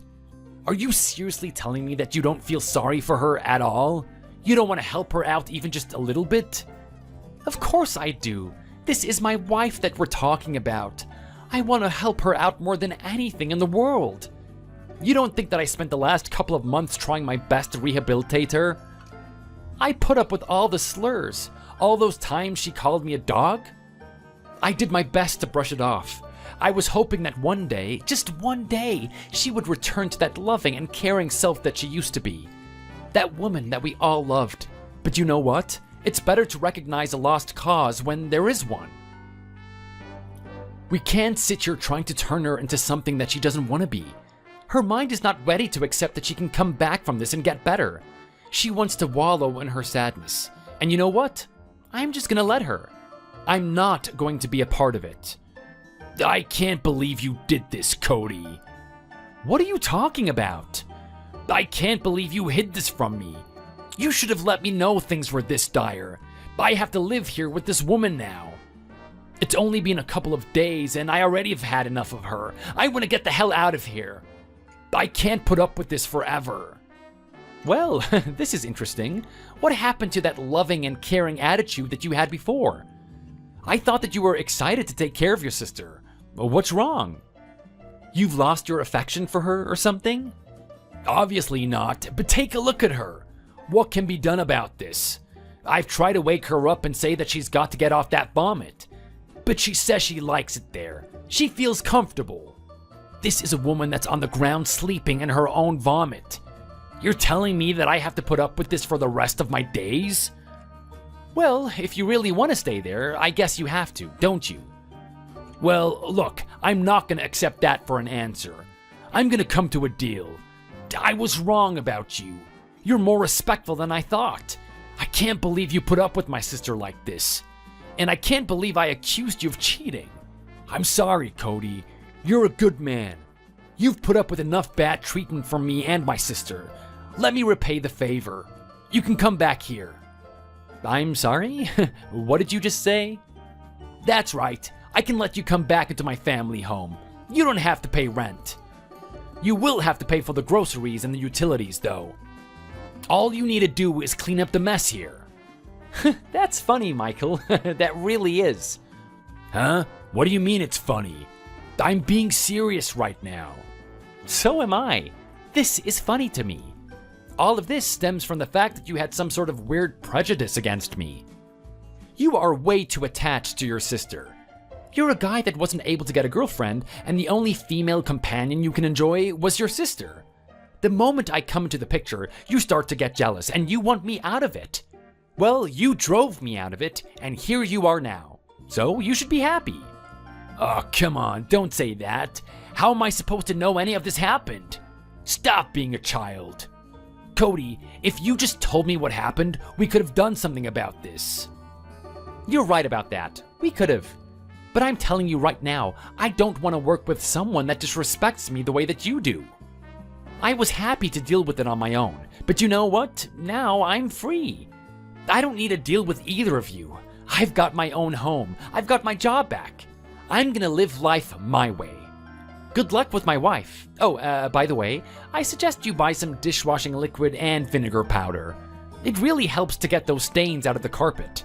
Are you seriously telling me that you don't feel sorry for her at all? You don't want to help her out even just a little bit? Of course I do. This is my wife that we're talking about. I want to help her out more than anything in the world. You don't think that I spent the last couple of months trying my best to rehabilitate her? I put up with all the slurs, all those times she called me a dog. I did my best to brush it off. I was hoping that one day, just one day, she would return to that loving and caring self that she used to be. That woman that we all loved. But you know what? It's better to recognize a lost cause when there is one. We can't sit here trying to turn her into something that she doesn't want to be. Her mind is not ready to accept that she can come back from this and get better. She wants to wallow in her sadness. And you know what? I'm just gonna let her. I'm not going to be a part of it. I can't believe you did this, Cody. What are you talking about? I can't believe you hid this from me. You should have let me know things were this dire. I have to live here with this woman now. It's only been a couple of days and I already have had enough of her. I want to get the hell out of here. I can't put up with this forever. Well, this is interesting. What happened to that loving and caring attitude that you had before? I thought that you were excited to take care of your sister. What's wrong? You've lost your affection for her or something? Obviously not, but take a look at her. What can be done about this? I've tried to wake her up and say that she's got to get off that vomit. But she says she likes it there. She feels comfortable. This is a woman that's on the ground sleeping in her own vomit. You're telling me that I have to put up with this for the rest of my days? Well, if you really want to stay there, I guess you have to, don't you? Well, look, I'm not going to accept that for an answer. I'm going to come to a deal. I was wrong about you. You're more respectful than I thought. I can't believe you put up with my sister like this. And I can't believe I accused you of cheating. I'm sorry, Cody. You're a good man. You've put up with enough bad treatment from me and my sister. Let me repay the favor. You can come back here. I'm sorry? What did you just say? That's right. I can let you come back into my family home. You don't have to pay rent. You will have to pay for the groceries and the utilities, though. All you need to do is clean up the mess here. That's funny, Michael. That really is. Huh? What do you mean it's funny? I'm being serious right now. So am I. This is funny to me. All of this stems from the fact that you had some sort of weird prejudice against me. You are way too attached to your sister. You're a guy that wasn't able to get a girlfriend, and the only female companion you can enjoy was your sister. The moment I come into the picture, you start to get jealous, and you want me out of it. Well, you drove me out of it, and here you are now. So you should be happy. Oh, come on, don't say that. How am I supposed to know any of this happened? Stop being a child. Cody, if you just told me what happened, we could have done something about this. You're right about that. We could have. But I'm telling you right now, I don't want to work with someone that disrespects me the way that you do. I was happy to deal with it on my own, but you know what? Now I'm free. I don't need to deal with either of you. I've got my own home. I've got my job back. I'm gonna live life my way. Good luck with my wife. Oh, by the way, I suggest you buy some dishwashing liquid and vinegar powder. It really helps to get those stains out of the carpet.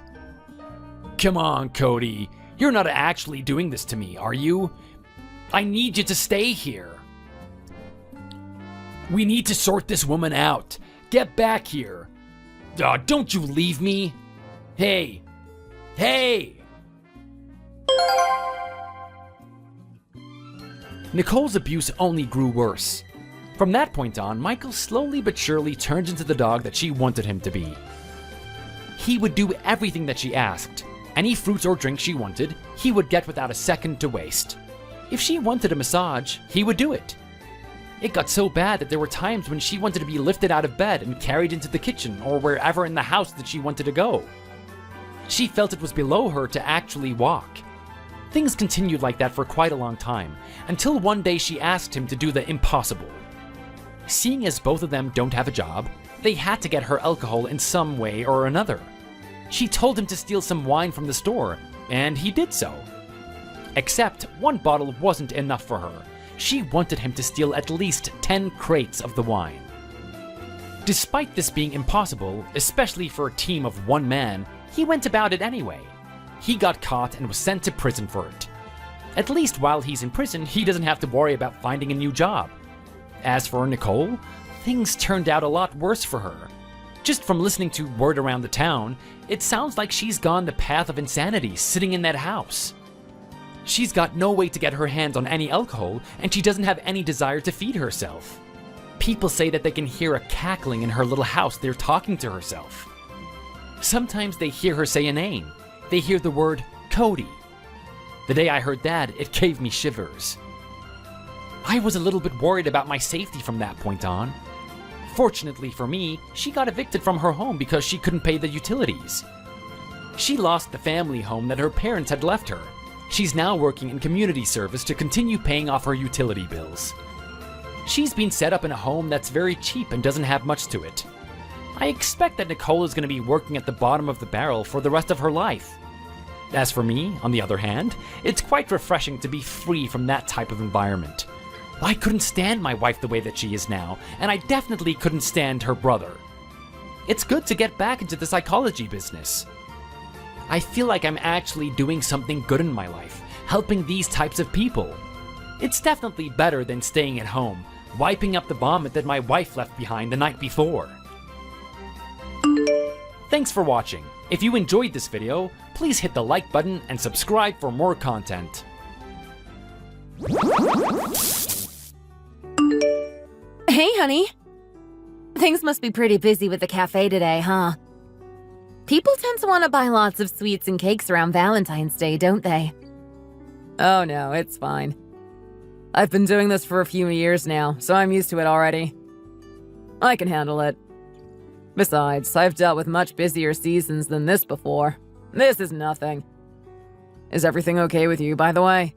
Come on, Cody. You're not actually doing this to me, are you? I need you to stay here. We need to sort this woman out. Get back here. Don't you leave me. Hey. Hey! Nicole's abuse only grew worse. From that point on, Michael slowly but surely turned into the dog that she wanted him to be. He would do everything that she asked. Any fruits or drinks she wanted, he would get without a second to waste. If she wanted a massage, he would do it. It got so bad that there were times when she wanted to be lifted out of bed and carried into the kitchen or wherever in the house that she wanted to go. She felt it was below her to actually walk. Things continued like that for quite a long time, until one day she asked him to do the impossible. Seeing as both of them don't have a job, they had to get her alcohol in some way or another. She told him to steal some wine from the store, and he did so. Except one bottle wasn't enough for her. She wanted him to steal at least 10 crates of the wine. Despite this being impossible, especially for a team of one man, he went about it anyway. He got caught and was sent to prison for it. At least while he's in prison, he doesn't have to worry about finding a new job. As for Nicole, things turned out a lot worse for her. Just from listening to word around the town, it sounds like she's gone the path of insanity sitting in that house. She's got no way to get her hands on any alcohol, and she doesn't have any desire to feed herself. People say that they can hear a cackling in her little house there talking to herself. Sometimes they hear her say a name. They hear the word Cody. The day I heard that, it gave me shivers. I was a little bit worried about my safety from that point on. Fortunately for me, she got evicted from her home because she couldn't pay the utilities. She lost the family home that her parents had left her. She's now working in community service to continue paying off her utility bills. She's been set up in a home that's very cheap and doesn't have much to it. I expect that Nicole is going to be working at the bottom of the barrel for the rest of her life. As for me, on the other hand, it's quite refreshing to be free from that type of environment. I couldn't stand my wife the way that she is now, and I definitely couldn't stand her brother. It's good to get back into the psychology business. I feel like I'm actually doing something good in my life, helping these types of people. It's definitely better than staying at home, wiping up the vomit that my wife left behind the night before. Thanks for watching. If you enjoyed this video, please hit the like button and subscribe for more content. Hey, honey. Things must be pretty busy with the cafe today, huh? People tend to want to buy lots of sweets and cakes around Valentine's Day, don't they? Oh no, it's fine. I've been doing this for a few years now, so I'm used to it already. I can handle it. Besides, I've dealt with much busier seasons than this before. This is nothing. Is everything okay with you, by the way?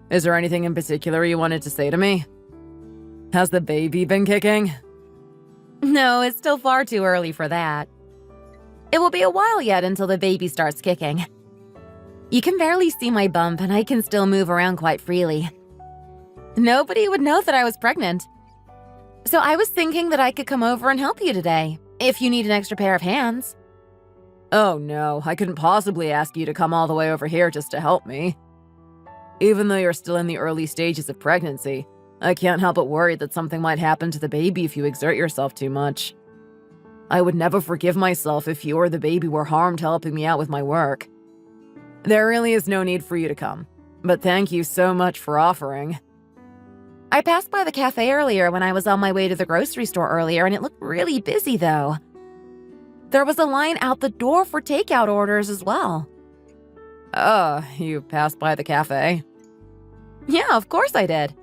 Is there anything in particular you wanted to say to me? Has the baby been kicking? No, it's still far too early for that. It will be a while yet until the baby starts kicking. You can barely see my bump, and I can still move around quite freely. Nobody would know that I was pregnant. So I was thinking that I could come over and help you today, if you need an extra pair of hands. Oh no, I couldn't possibly ask you to come all the way over here just to help me. Even though you're still in the early stages of pregnancy, I can't help but worry that something might happen to the baby if you exert yourself too much. I would never forgive myself if you or the baby were harmed helping me out with my work. There really is no need for you to come, but thank you so much for offering. I passed by the cafe earlier when I was on my way to the grocery store earlier, and it looked really busy, though. There was a line out the door for takeout orders as well. You passed by the cafe? Yeah, of course I did.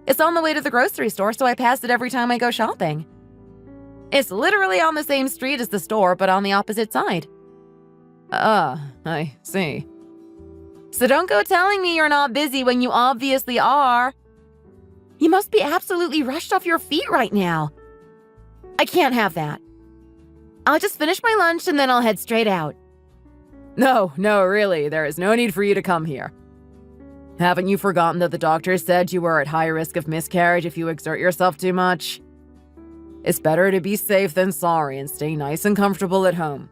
It's on the way to the grocery store, so I pass it every time I go shopping. It's literally on the same street as the store, but on the opposite side. I see. So don't go telling me you're not busy when you obviously are. You must be absolutely rushed off your feet right now. I can't have that. I'll just finish my lunch and then I'll head straight out. No, really, there is no need for you to come here. Haven't you forgotten that the doctor said you were at high risk of miscarriage if you exert yourself too much? It's better to be safe than sorry and stay nice and comfortable at home.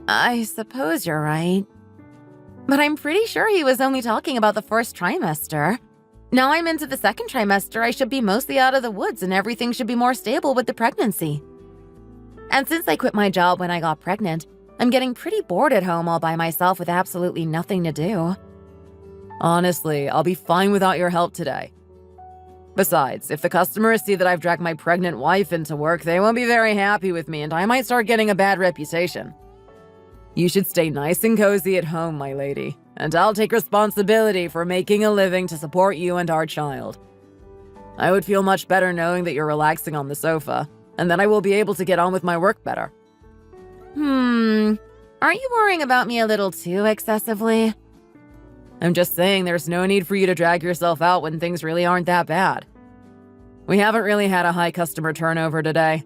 I suppose you're right. But I'm pretty sure he was only talking about the first trimester. Now I'm into the second trimester, I should be mostly out of the woods and everything should be more stable with the pregnancy. And since I quit my job when I got pregnant, I'm getting pretty bored at home all by myself with absolutely nothing to do. Honestly, I'll be fine without your help today. Besides, if the customers see that I've dragged my pregnant wife into work, they won't be very happy with me and I might start getting a bad reputation. You should stay nice and cozy at home, my lady, and I'll take responsibility for making a living to support you and our child. I would feel much better knowing that you're relaxing on the sofa, and then I will be able to get on with my work better. Aren't you worrying about me a little too excessively? I'm just saying there's no need for you to drag yourself out when things really aren't that bad. We haven't really had a high customer turnover today.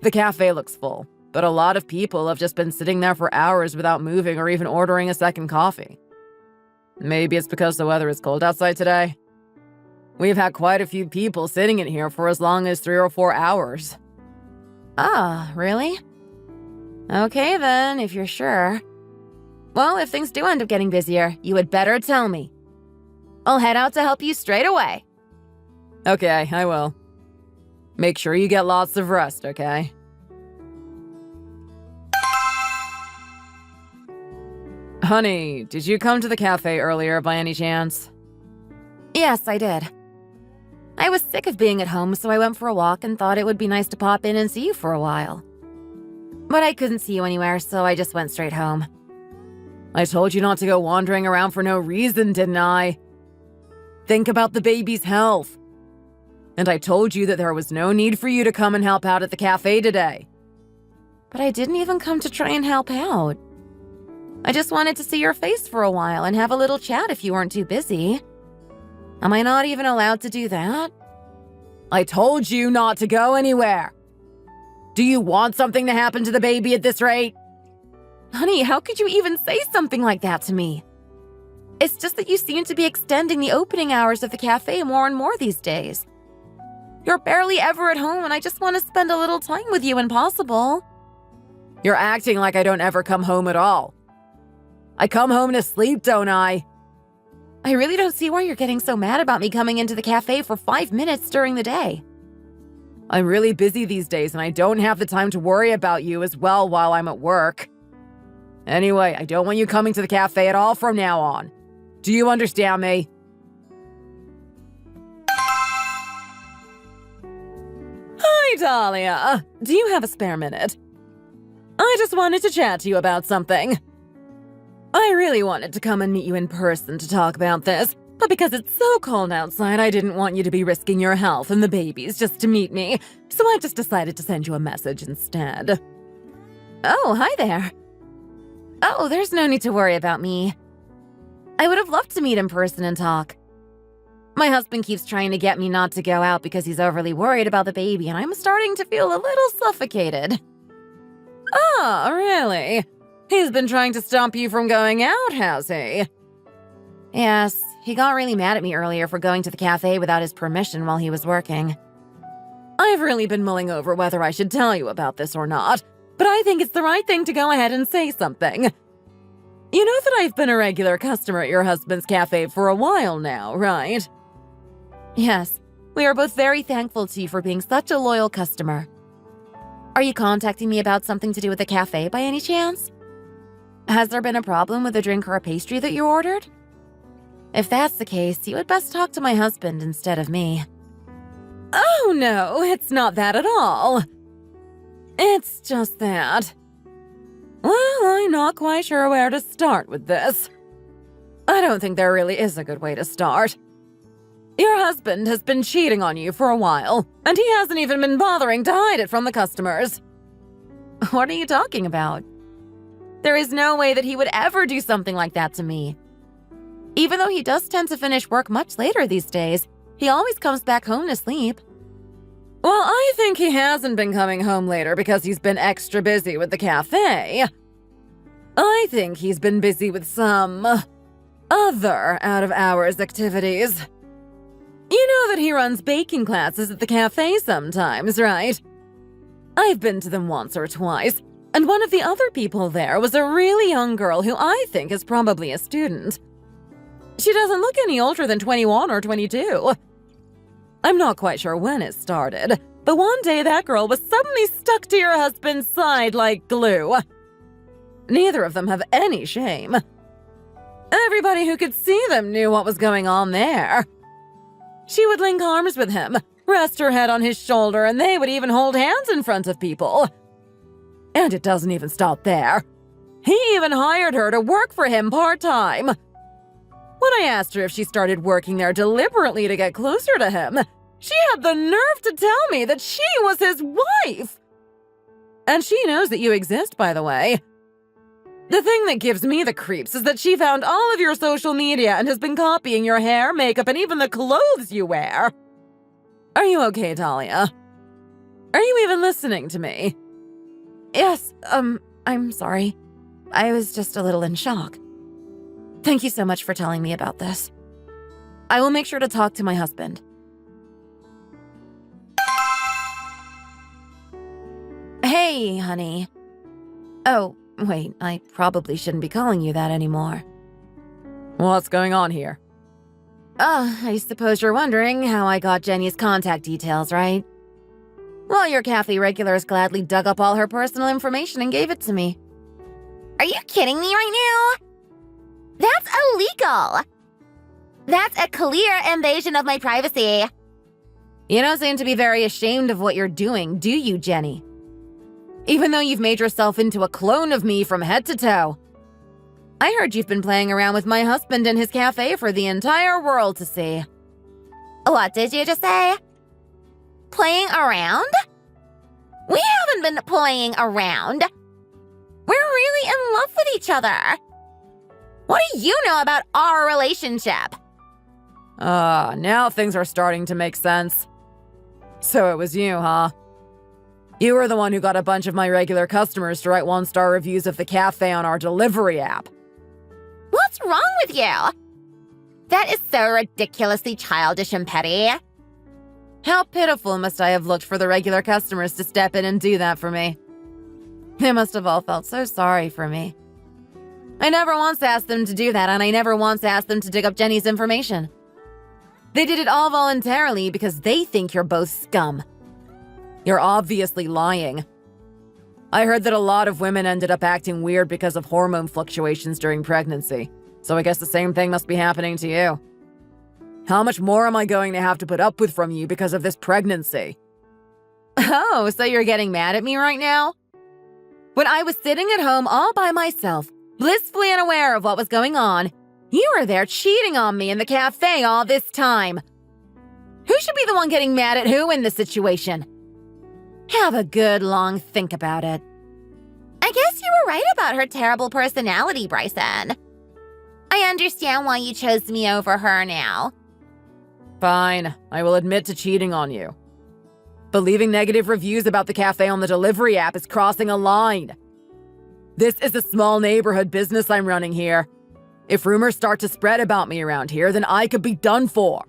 The cafe looks full, but a lot of people have just been sitting there for hours without moving or even ordering a second coffee. Maybe it's because the weather is cold outside today. We've had quite a few people sitting in here for as long as 3 or 4 hours. Ah, really? Okay then, if you're sure. Well, if things do end up getting busier, you had better tell me. I'll head out to help you straight away. Okay, I will. Make sure you get lots of rest, okay? Honey, did you come to the cafe earlier by any chance? Yes, I did. I was sick of being at home, so I went for a walk and thought it would be nice to pop in and see you for a while. But I couldn't see you anywhere, so I just went straight home. I told you not to go wandering around for no reason, didn't I? Think about the baby's health. And I told you that there was no need for you to come and help out at the cafe today. But I didn't even come to try and help out. I just wanted to see your face for a while and have a little chat if you weren't too busy. Am I not even allowed to do that? I told you not to go anywhere. Do you want something to happen to the baby at this rate? Honey, how could you even say something like that to me? It's just that you seem to be extending the opening hours of the cafe more and more these days. You're barely ever at home, and I just want to spend a little time with you when possible. You're acting like I don't ever come home at all. I come home to sleep, don't I? I really don't see why you're getting so mad about me coming into the cafe for 5 minutes during the day. I'm really busy these days, and I don't have the time to worry about you as well while I'm at work. Anyway, I don't want you coming to the cafe at all from now on. Do you understand me? Hi, Dahlia. Do you have a spare minute? I just wanted to chat to you about something. I really wanted to come and meet you in person to talk about this, but because it's so cold outside, I didn't want you to be risking your health and the babies just to meet me, so I just decided to send you a message instead. Oh, hi there. Oh, there's no need to worry about me. I would have loved to meet in person and talk. My husband keeps trying to get me not to go out because he's overly worried about the baby, and I'm starting to feel a little suffocated. Oh, really? He's been trying to stop you from going out, has he? Yes, he got really mad at me earlier for going to the cafe without his permission while he was working. I've really been mulling over whether I should tell you about this or not, but I think it's the right thing to go ahead and say something. You know that I've been a regular customer at your husband's cafe for a while now, right? Yes, we are both very thankful to you for being such a loyal customer. Are you contacting me about something to do with the cafe by any chance? Has there been a problem with a drink or a pastry that you ordered? If that's the case, you would best talk to my husband instead of me. Oh no, it's not that at all. It's just that. Well, I'm not quite sure where to start with this. I don't think there really is a good way to start. Your husband has been cheating on you for a while, and he hasn't even been bothering to hide it from the customers. What are you talking about? There is no way that he would ever do something like that to me. Even though he does tend to finish work much later these days, he always comes back home to sleep. Well, I think he hasn't been coming home later because he's been extra busy with the cafe. I think he's been busy with some other out-of-hours activities. You know that he runs baking classes at the cafe sometimes, right? I've been to them once or twice, and one of the other people there was a really young girl who I think is probably a student. She doesn't look any older than 21 or 22. I'm not quite sure when it started, but one day that girl was suddenly stuck to your husband's side like glue. Neither of them have any shame. Everybody who could see them knew what was going on there. She would link arms with him, rest her head on his shoulder, and they would even hold hands in front of people. And it doesn't even stop there. He even hired her to work for him part-time. When I asked her if she started working there deliberately to get closer to him, she had the nerve to tell me that she was his wife. And she knows that you exist, by the way. The thing that gives me the creeps is that she found all of your social media and has been copying your hair, makeup, and even the clothes you wear. Are you okay, Talia? Are you even listening to me? Yes, I'm sorry. I was just a little in shock. Thank you so much for telling me about this. I will make sure to talk to my husband. Hey, honey. Oh, wait, I probably shouldn't be calling you that anymore. What's going on here? I suppose you're wondering how I got Jenny's contact details, right? Well, your cafe regulars gladly dug up all her personal information and gave it to me. Are you kidding me right now? That's illegal! That's a clear invasion of my privacy. You don't seem to be very ashamed of what you're doing, do you, Jenny? Even though you've made yourself into a clone of me from head to toe. I heard you've been playing around with my husband in his cafe for the entire world to see. What did you just say? Playing around? We haven't been playing around. We're really in love with each other. What do you know about our relationship? Now things are starting to make sense. So it was you, huh? You were the one who got a bunch of my regular customers to write 1-star reviews of the cafe on our delivery app. What's wrong with you? That is so ridiculously childish and petty. How pitiful must I have looked for the regular customers to step in and do that for me? They must have all felt so sorry for me. I never once asked them to do that, and I never once asked them to dig up Jenny's information. They did it all voluntarily because they think you're both scum. You're obviously lying. I heard that a lot of women ended up acting weird because of hormone fluctuations during pregnancy, so I guess the same thing must be happening to you. How much more am I going to have to put up with from you because of this pregnancy? Oh, so you're getting mad at me right now? When I was sitting at home all by myself, blissfully unaware of what was going on, you were there cheating on me in the cafe all this time. Who should be the one getting mad at who in this situation? Have a good long think about it. I guess you were right about her terrible personality, Bryson. I understand why you chose me over her now. Fine, I will admit to cheating on you. But leaving negative reviews about the cafe on the delivery app is crossing a line. This is a small neighborhood business I'm running here. If rumors start to spread about me around here, then I could be done for.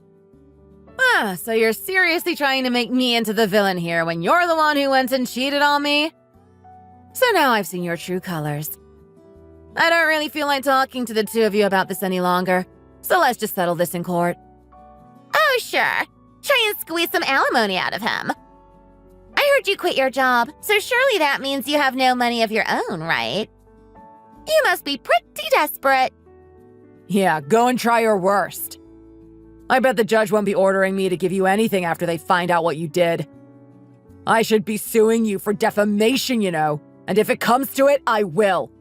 So you're seriously trying to make me into the villain here when you're the one who went and cheated on me? So now I've seen your true colors. I don't really feel like talking to the two of you about this any longer, so let's just settle this in court. Oh, sure. Try and squeeze some alimony out of him. I heard you quit your job, so surely that means you have no money of your own, right? You must be pretty desperate. Yeah, go and try your worst. I bet the judge won't be ordering me to give you anything after they find out what you did. I should be suing you for defamation, you know, and if it comes to it, I will.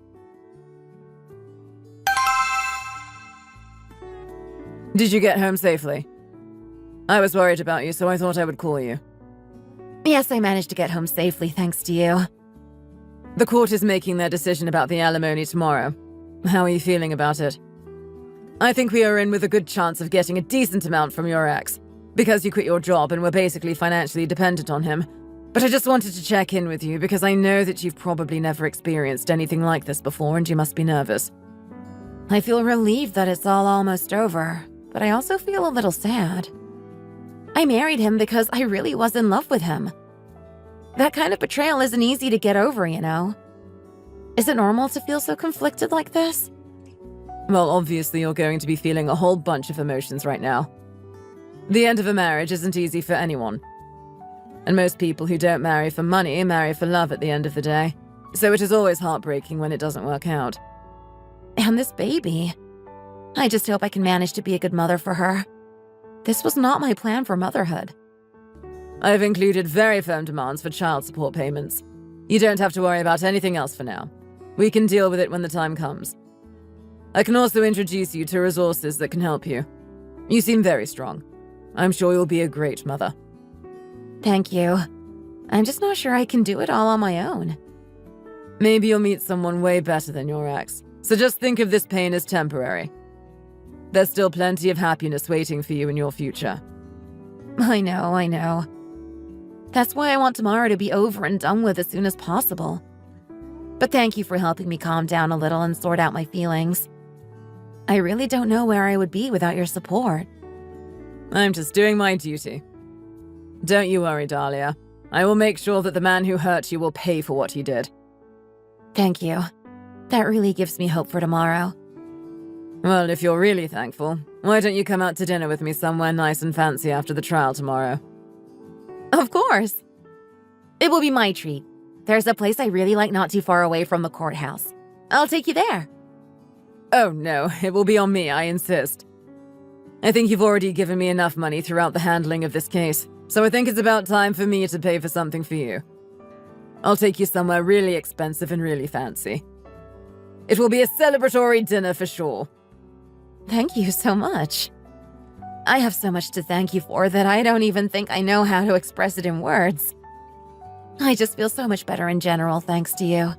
Did you get home safely? I was worried about you, so I thought I would call you. Yes, I managed to get home safely, thanks to you. The court is making their decision about the alimony tomorrow. How are you feeling about it? I think we are in with a good chance of getting a decent amount from your ex, because you quit your job and were basically financially dependent on him. But I just wanted to check in with you because I know that you've probably never experienced anything like this before and you must be nervous. I feel relieved that it's all almost over, but I also feel a little sad. I married him because I really was in love with him. That kind of betrayal isn't easy to get over, you know. Is it normal to feel so conflicted like this? Well, obviously you're going to be feeling a whole bunch of emotions right now. The end of a marriage isn't easy for anyone. And most people who don't marry for money marry for love at the end of the day. So it is always heartbreaking when it doesn't work out. And this baby. I just hope I can manage to be a good mother for her. This was not my plan for motherhood. I've included very firm demands for child support payments. You don't have to worry about anything else for now. We can deal with it when the time comes. I can also introduce you to resources that can help you. You seem very strong. I'm sure you'll be a great mother. Thank you. I'm just not sure I can do it all on my own. Maybe you'll meet someone way better than your ex. So just think of this pain as temporary. There's still plenty of happiness waiting for you in your future. I know. That's why I want tomorrow to be over and done with as soon as possible. But thank you for helping me calm down a little and sort out my feelings. I really don't know where I would be without your support. I'm just doing my duty. Don't you worry, Dahlia. I will make sure that the man who hurt you will pay for what he did. Thank you. That really gives me hope for tomorrow. Well, if you're really thankful, why don't you come out to dinner with me somewhere nice and fancy after the trial tomorrow? Of course. It will be my treat. There's a place I really like not too far away from the courthouse. I'll take you there. Oh no, it will be on me, I insist. I think you've already given me enough money throughout the handling of this case, so I think it's about time for me to pay for something for you. I'll take you somewhere really expensive and really fancy. It will be a celebratory dinner for sure. Thank you so much. I have so much to thank you for that I don't even think I know how to express it in words. I just feel so much better in general thanks to you.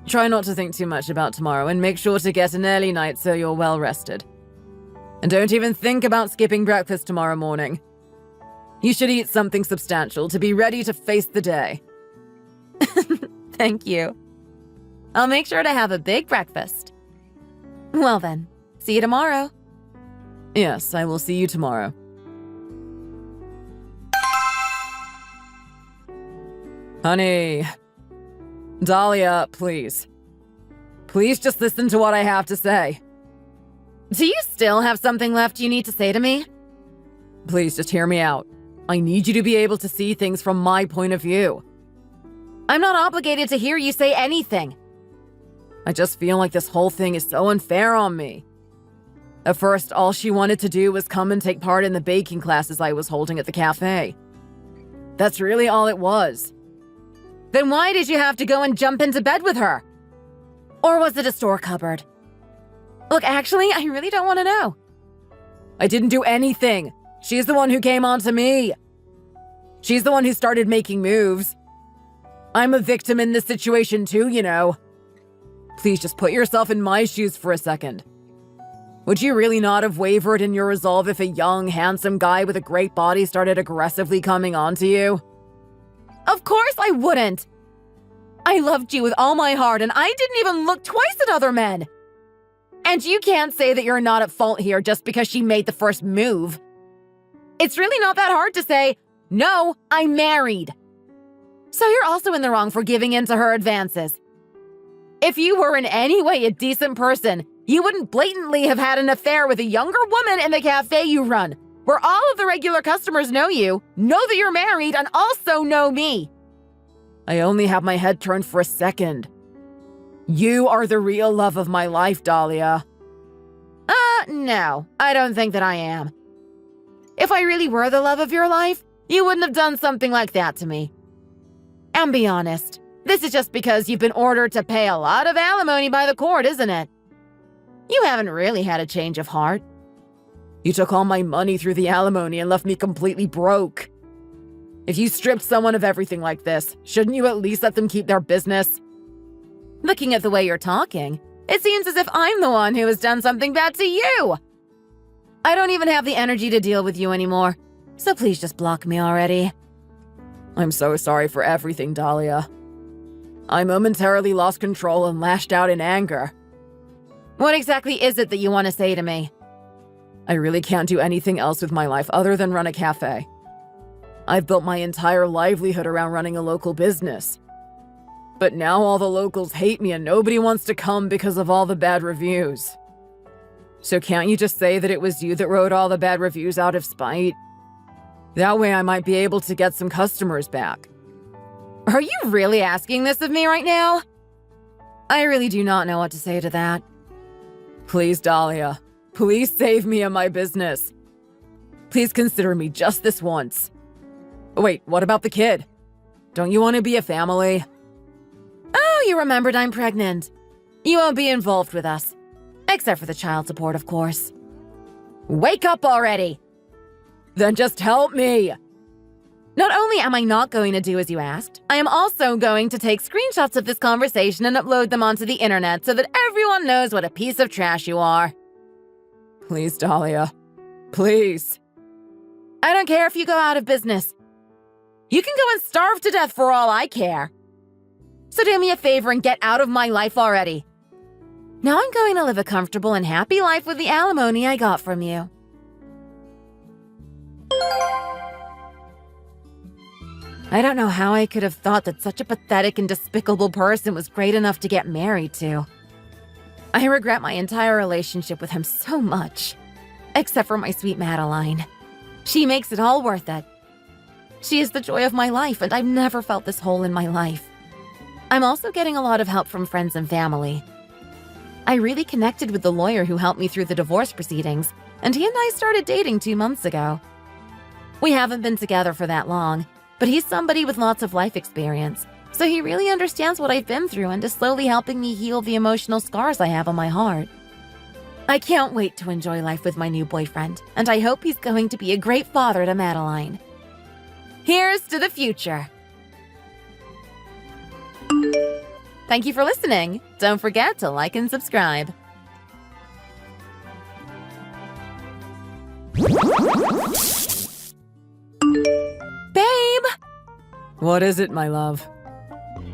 Try not to think too much about tomorrow and make sure to get an early night so you're well rested. And don't even think about skipping breakfast tomorrow morning. You should eat something substantial to be ready to face the day. Thank you. I'll make sure to have a big breakfast. Well then, see you tomorrow. Yes, I will see you tomorrow. Honey. Dahlia, please. Please just listen to what I have to say. Do you still have something left you need to say to me? Please just hear me out. I need you to be able to see things from my point of view. I'm not obligated to hear you say anything. I just feel like this whole thing is so unfair on me. At first, all she wanted to do was come and take part in the baking classes I was holding at the cafe. That's really all it was. Then why did you have to go and jump into bed with her? Or was it a store cupboard? Look, actually, I really don't want to know. I didn't do anything. She's the one who came on to me. She's the one who started making moves. I'm a victim in this situation too, you know. Please just put yourself in my shoes for a second. Would you really not have wavered in your resolve if a young, handsome guy with a great body started aggressively coming on to you? Of course I wouldn't. I loved you with all my heart, and I didn't even look twice at other men. And you can't say that you're not at fault here just because she made the first move. It's really not that hard to say, no, I'm married. So you're also in the wrong for giving in to her advances. If you were in any way a decent person, you wouldn't blatantly have had an affair with a younger woman in the cafe you run, where all of the regular customers know you, know that you're married, and also know me. I only have my head turned for a second. You are the real love of my life, Dahlia. No, I don't think that I am. If I really were the love of your life, you wouldn't have done something like that to me. And be honest, this is just because you've been ordered to pay a lot of alimony by the court, isn't it? You haven't really had a change of heart. You took all my money through the alimony and left me completely broke. If you stripped someone of everything like this, shouldn't you at least let them keep their business? Looking at the way you're talking, it seems as if I'm the one who has done something bad to you. I don't even have the energy to deal with you anymore, so please just block me already. I'm so sorry for everything, Dahlia. I momentarily lost control and lashed out in anger. What exactly is it that you want to say to me? I really can't do anything else with my life other than run a cafe. I've built my entire livelihood around running a local business. But now all the locals hate me and nobody wants to come because of all the bad reviews. So can't you just say that it was you that wrote all the bad reviews out of spite? That way I might be able to get some customers back. Are you really asking this of me right now? I really do not know what to say to that. Please, Dahlia. Please save me and my business. Please consider me just this once. Wait, what about the kid? Don't you want to be a family? Oh you remembered I'm pregnant. You won't be involved with us. Except for the child support, of course. Wake up already! Then just help me! Not only am I not going to do as you asked, I am also going to take screenshots of this conversation and upload them onto the internet so that everyone knows what a piece of trash you are. Please, Dahlia. Please. I don't care if you go out of business. You can go and starve to death for all I care. So do me a favor and get out of my life already. Now I'm going to live a comfortable and happy life with the alimony I got from you. I don't know how I could have thought that such a pathetic and despicable person was great enough to get married to. I regret my entire relationship with him so much. Except for my sweet Madeline. She makes it all worth it. She is the joy of my life, and I've never felt this hole in my life. I'm also getting a lot of help from friends and family. I really connected with the lawyer who helped me through the divorce proceedings, and he and I started dating 2 months ago. We haven't been together for that long, but he's somebody with lots of life experience, so he really understands what I've been through and is slowly helping me heal the emotional scars I have on my heart. I can't wait to enjoy life with my new boyfriend, and I hope he's going to be a great father to Madeline. Here's to the future. Thank you for listening. Don't forget to like and subscribe. Babe! What is it, my love?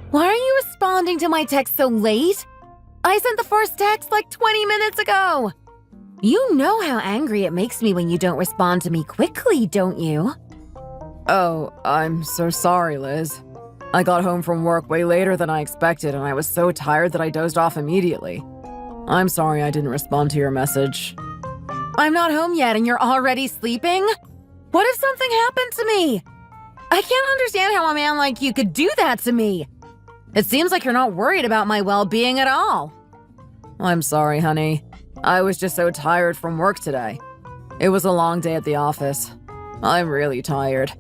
Why are you responding to my text so late? I sent the first text like 20 minutes ago. You know how angry it makes me when you don't respond to me quickly, don't you? Oh, I'm so sorry, Liz. I got home from work way later than I expected, and I was so tired that I dozed off immediately. I'm sorry I didn't respond to your message. I'm not home yet and you're already sleeping? What if something happened to me? I can't understand how a man like you could do that to me. It seems like you're not worried about my well-being at all. I'm sorry, honey. I was just so tired from work today. It was a long day at the office. I'm really tired.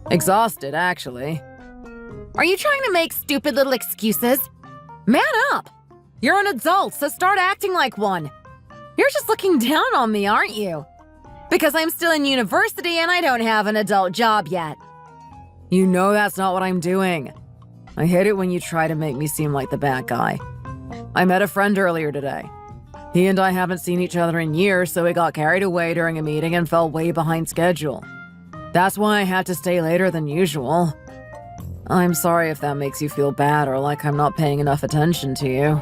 Exhausted, actually. Are you trying to make stupid little excuses? Man up! You're an adult, so start acting like one. You're just looking down on me, aren't you? Because I'm still in university and I don't have an adult job yet. You know that's not what I'm doing. I hate it when you try to make me seem like the bad guy. I met a friend earlier today. He and I haven't seen each other in years, so we got carried away during a meeting and fell way behind schedule. That's why I had to stay later than usual. I'm sorry if that makes you feel bad or like I'm not paying enough attention to you.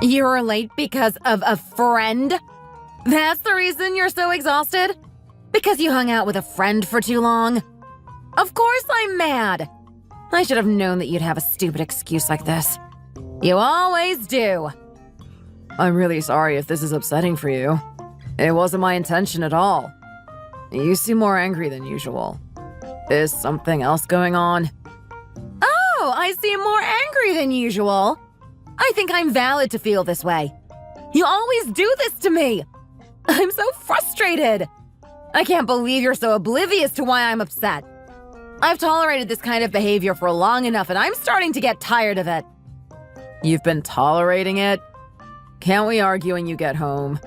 You were late because of a friend? That's the reason you're so exhausted? Because you hung out with a friend for too long? Of course I'm mad! I should have known that you'd have a stupid excuse like this. You always do. I'm really sorry if this is upsetting for you. It wasn't my intention at all. You seem more angry than usual. Is something else going on? Oh, I seem more angry than usual. I think I'm valid to feel this way. You always do this to me. I'm so frustrated. I can't believe you're so oblivious to why I'm upset. I've tolerated this kind of behavior for long enough and I'm starting to get tired of it. You've been tolerating it? Can't we argue when you get home?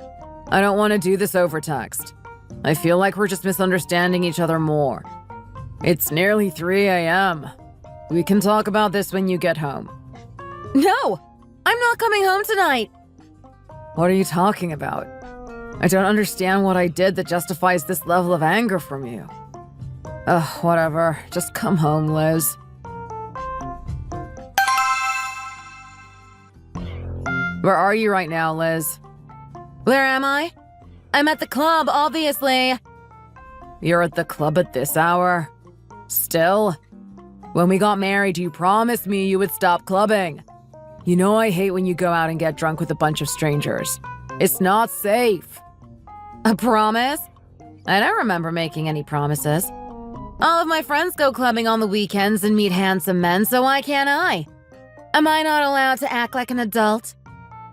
I don't want to do this over text. I feel like we're just misunderstanding each other more. It's nearly 3 a.m. We can talk about this when you get home. No, I'm not coming home tonight. What are you talking about? I don't understand what I did that justifies this level of anger from you. Ugh, whatever. Just come home, Liz. Where are you right now, Liz? Where am I? I'm at the club, obviously. You're at the club at this hour? Still? When we got married, you promised me you would stop clubbing. You know I hate when you go out and get drunk with a bunch of strangers. It's not safe. A promise? I don't remember making any promises. All of my friends go clubbing on the weekends and meet handsome men, so why can't I? Am I not allowed to act like an adult?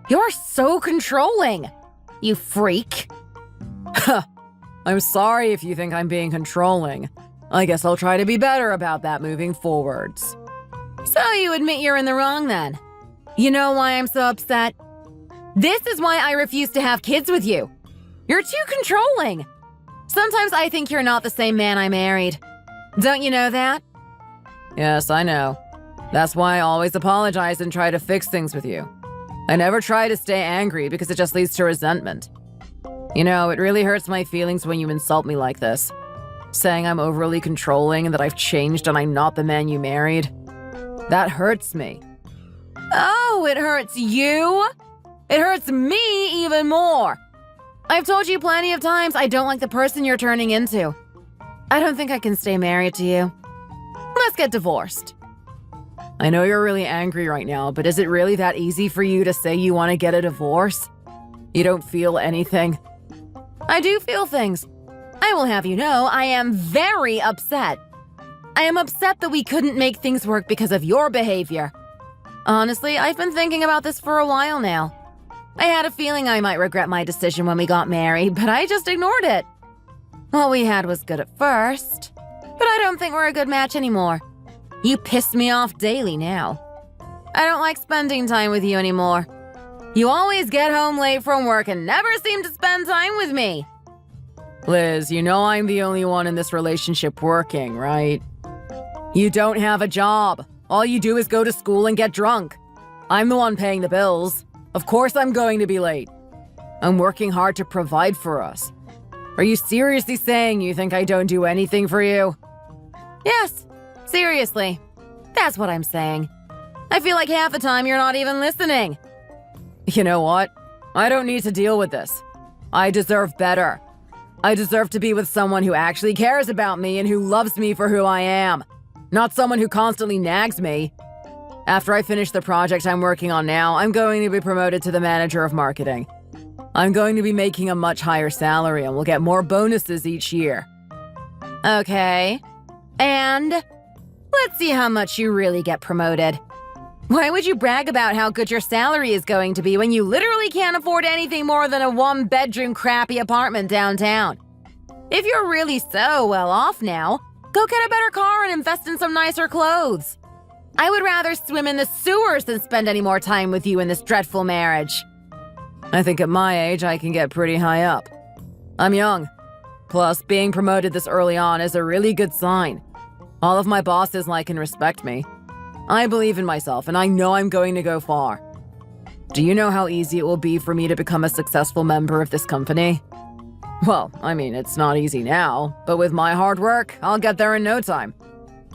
You're so controlling, you freak. I'm sorry if you think I'm being controlling. I guess I'll try to be better about that moving forwards. So you admit you're in the wrong then? You know why I'm so upset? This is why I refuse to have kids with you. You're too controlling. Sometimes I think you're not the same man I married. Don't you know that? Yes, I know. That's why I always apologize and try to fix things with you. I never try to stay angry because it just leads to resentment. You know, it really hurts my feelings when you insult me like this. Saying I'm overly controlling and that I've changed and I'm not the man you married. That hurts me. Oh, it hurts you? It hurts me even more. I've told you plenty of times I don't like the person you're turning into. I don't think I can stay married to you. Let's get divorced. I know you're really angry right now, but is it really that easy for you to say you want to get a divorce? You don't feel anything? I do feel things. I will have you know, I am very upset. I am upset that we couldn't make things work because of your behavior. Honestly, I've been thinking about this for a while now. I had a feeling I might regret my decision when we got married, but I just ignored it. What we had was good at first, but I don't think we're a good match anymore. You piss me off daily now. I don't like spending time with you anymore. You always get home late from work and never seem to spend time with me. Liz, you know I'm the only one in this relationship working, right? You don't have a job. All you do is go to school and get drunk. I'm the one paying the bills. Of course I'm going to be late. I'm working hard to provide for us. Are you seriously saying you think I don't do anything for you? Yes, seriously. That's what I'm saying. I feel like half the time you're not even listening. You know what? I don't need to deal with this. I deserve better. I deserve to be with someone who actually cares about me and who loves me for who I am. Not someone who constantly nags me. After I finish the project I'm working on now, I'm going to be promoted to the manager of marketing. I'm going to be making a much higher salary and will get more bonuses each year. Okay. And let's see how much you really get promoted. Why would you brag about how good your salary is going to be when you literally can't afford anything more than a one-bedroom crappy apartment downtown? If you're really so well off now, go get a better car and invest in some nicer clothes. I would rather swim in the sewers than spend any more time with you in this dreadful marriage. I think at my age I can get pretty high up. I'm young. Plus, being promoted this early on is a really good sign. All of my bosses like and respect me. I believe in myself, and I know I'm going to go far. Do you know how easy it will be for me to become a successful member of this company? Well, I mean, it's not easy now, but with my hard work, I'll get there in no time.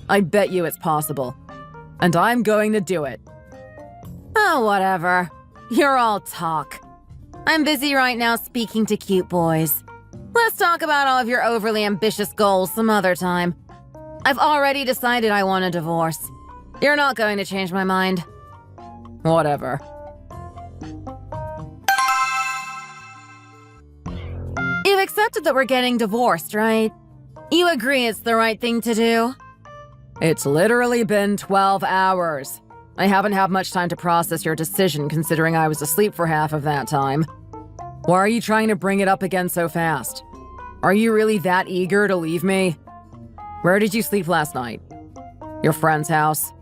I bet you it's possible. And I'm going to do it. Oh, whatever. You're all talk. I'm busy right now speaking to cute boys. Let's talk about all of your overly ambitious goals some other time. I've already decided I want a divorce. You're not going to change my mind. Whatever. You've accepted that we're getting divorced, right? You agree it's the right thing to do? It's literally been 12 hours. I haven't had much time to process your decision considering I was asleep for half of that time. Why are you trying to bring it up again so fast? Are you really that eager to leave me? Where did you sleep last night? Your friend's house?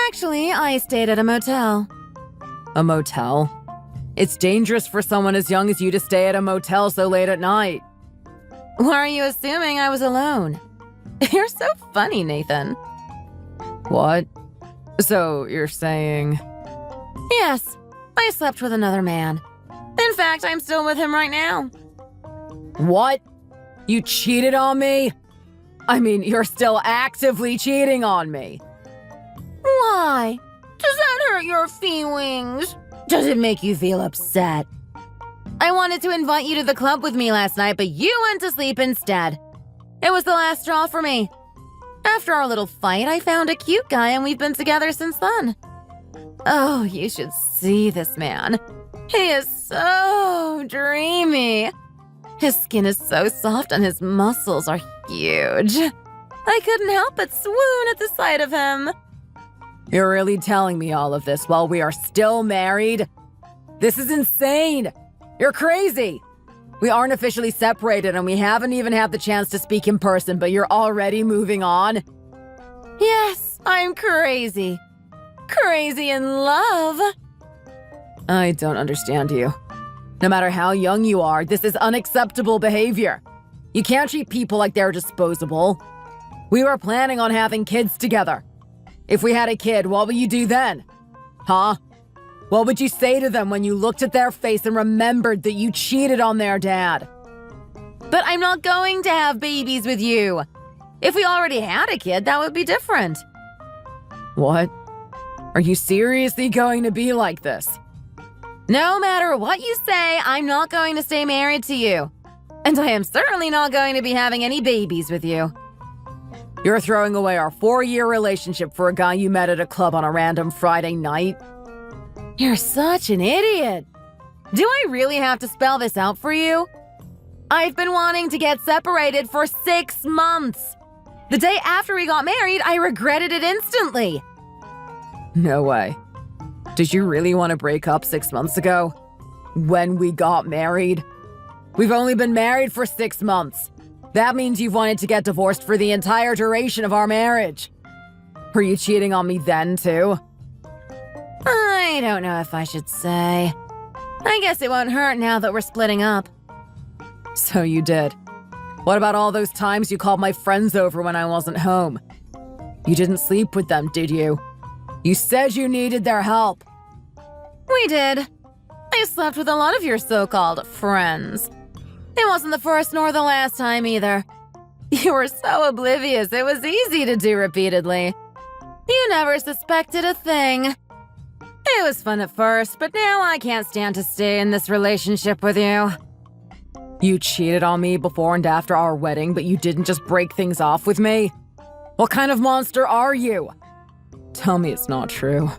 Actually, I stayed at a motel. A motel? It's dangerous for someone as young as you to stay at a motel so late at night. Why are you assuming I was alone? You're so funny, Nathan. What? So, you're saying... Yes, I slept with another man. In fact, I'm still with him right now. What? You cheated on me? I mean, you're still actively cheating on me. Why? Does that hurt your feelings? Does it make you feel upset? I wanted to invite you to the club with me last night, but you went to sleep instead. It was the last straw for me. After our little fight, I found a cute guy and we've been together since then. Oh, you should see this man. He is so dreamy. His skin is so soft and his muscles are huge. I couldn't help but swoon at the sight of him. You're really telling me all of this while we are still married? This is insane! You're crazy! We aren't officially separated and we haven't even had the chance to speak in person, but you're already moving on? Yes, I'm crazy. Crazy in love? I don't understand you. No matter how young you are, this is unacceptable behavior. You can't treat people like they're disposable. We were planning on having kids together. If we had a kid, what would you do then? Huh? What would you say to them when you looked at their face and remembered that you cheated on their dad? But I'm not going to have babies with you. If we already had a kid, that would be different. What? Are you seriously going to be like this? No matter what you say, I'm not going to stay married to you. And I am certainly not going to be having any babies with you. You're throwing away our 4-year relationship for a guy you met at a club on a random Friday night? You're such an idiot. Do I really have to spell this out for you? I've been wanting to get separated for 6 months. The day after we got married, I regretted it instantly. No way. Did you really want to break up 6 months ago? When we got married? We've only been married for 6 months. That means you've wanted to get divorced for the entire duration of our marriage. Were you cheating on me then, too? I don't know if I should say. I guess it won't hurt now that we're splitting up. So you did. What about all those times you called my friends over when I wasn't home? You didn't sleep with them, did you? You said you needed their help. We did. I slept with a lot of your so-called friends. It wasn't the first nor the last time either. You were so oblivious, it was easy to do repeatedly. You never suspected a thing. It was fun at first, but now I can't stand to stay in this relationship with you. You cheated on me before and after our wedding, but you didn't just break things off with me? What kind of monster are you? Tell me it's not true.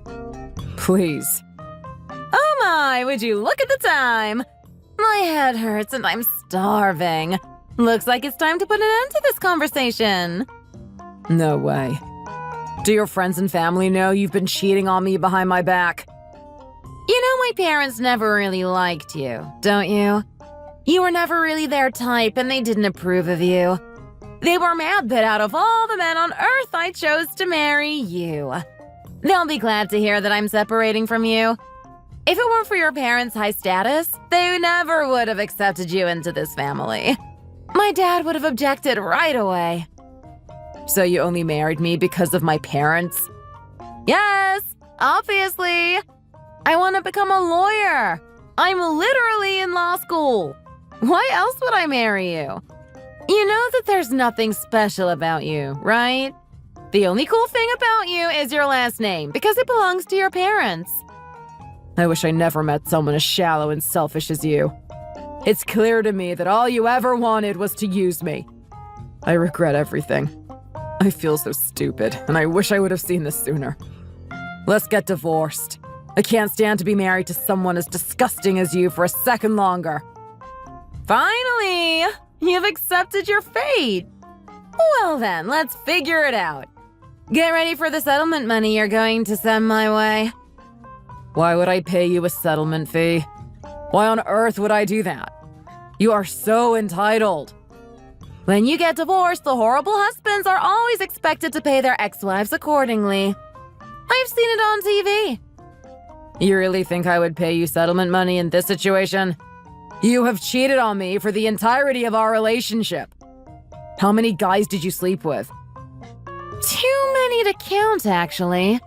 Please. Oh my, would you look at the time? My head hurts and I'm starving. Looks like it's time to put an end to this conversation. No way. Do your friends and family know you've been cheating on me behind my back? You know my parents never really liked you, don't you? You were never really their type and they didn't approve of you. They were mad that out of all the men on earth, I chose to marry you. They'll be glad to hear that I'm separating from you. If it weren't for your parents' high status, they never would have accepted you into this family. My dad would have objected right away. So you only married me because of my parents? Yes, obviously. I want to become a lawyer. I'm literally in law school. Why else would I marry you? You know that there's nothing special about you, right? The only cool thing about you is your last name because it belongs to your parents. I wish I never met someone as shallow and selfish as you. It's clear to me that all you ever wanted was to use me. I regret everything. I feel so stupid, and I wish I would have seen this sooner. Let's get divorced. I can't stand to be married to someone as disgusting as you for a second longer. Finally! You've accepted your fate. Well then, let's figure it out. Get ready for the settlement money you're going to send my way. Why would I pay you a settlement fee? Why on earth would I do that? You are so entitled. When you get divorced, the horrible husbands are always expected to pay their ex-wives accordingly. I've seen it on TV. You really think I would pay you settlement money in this situation? You have cheated on me for the entirety of our relationship. How many guys did you sleep with? Too many to count, actually.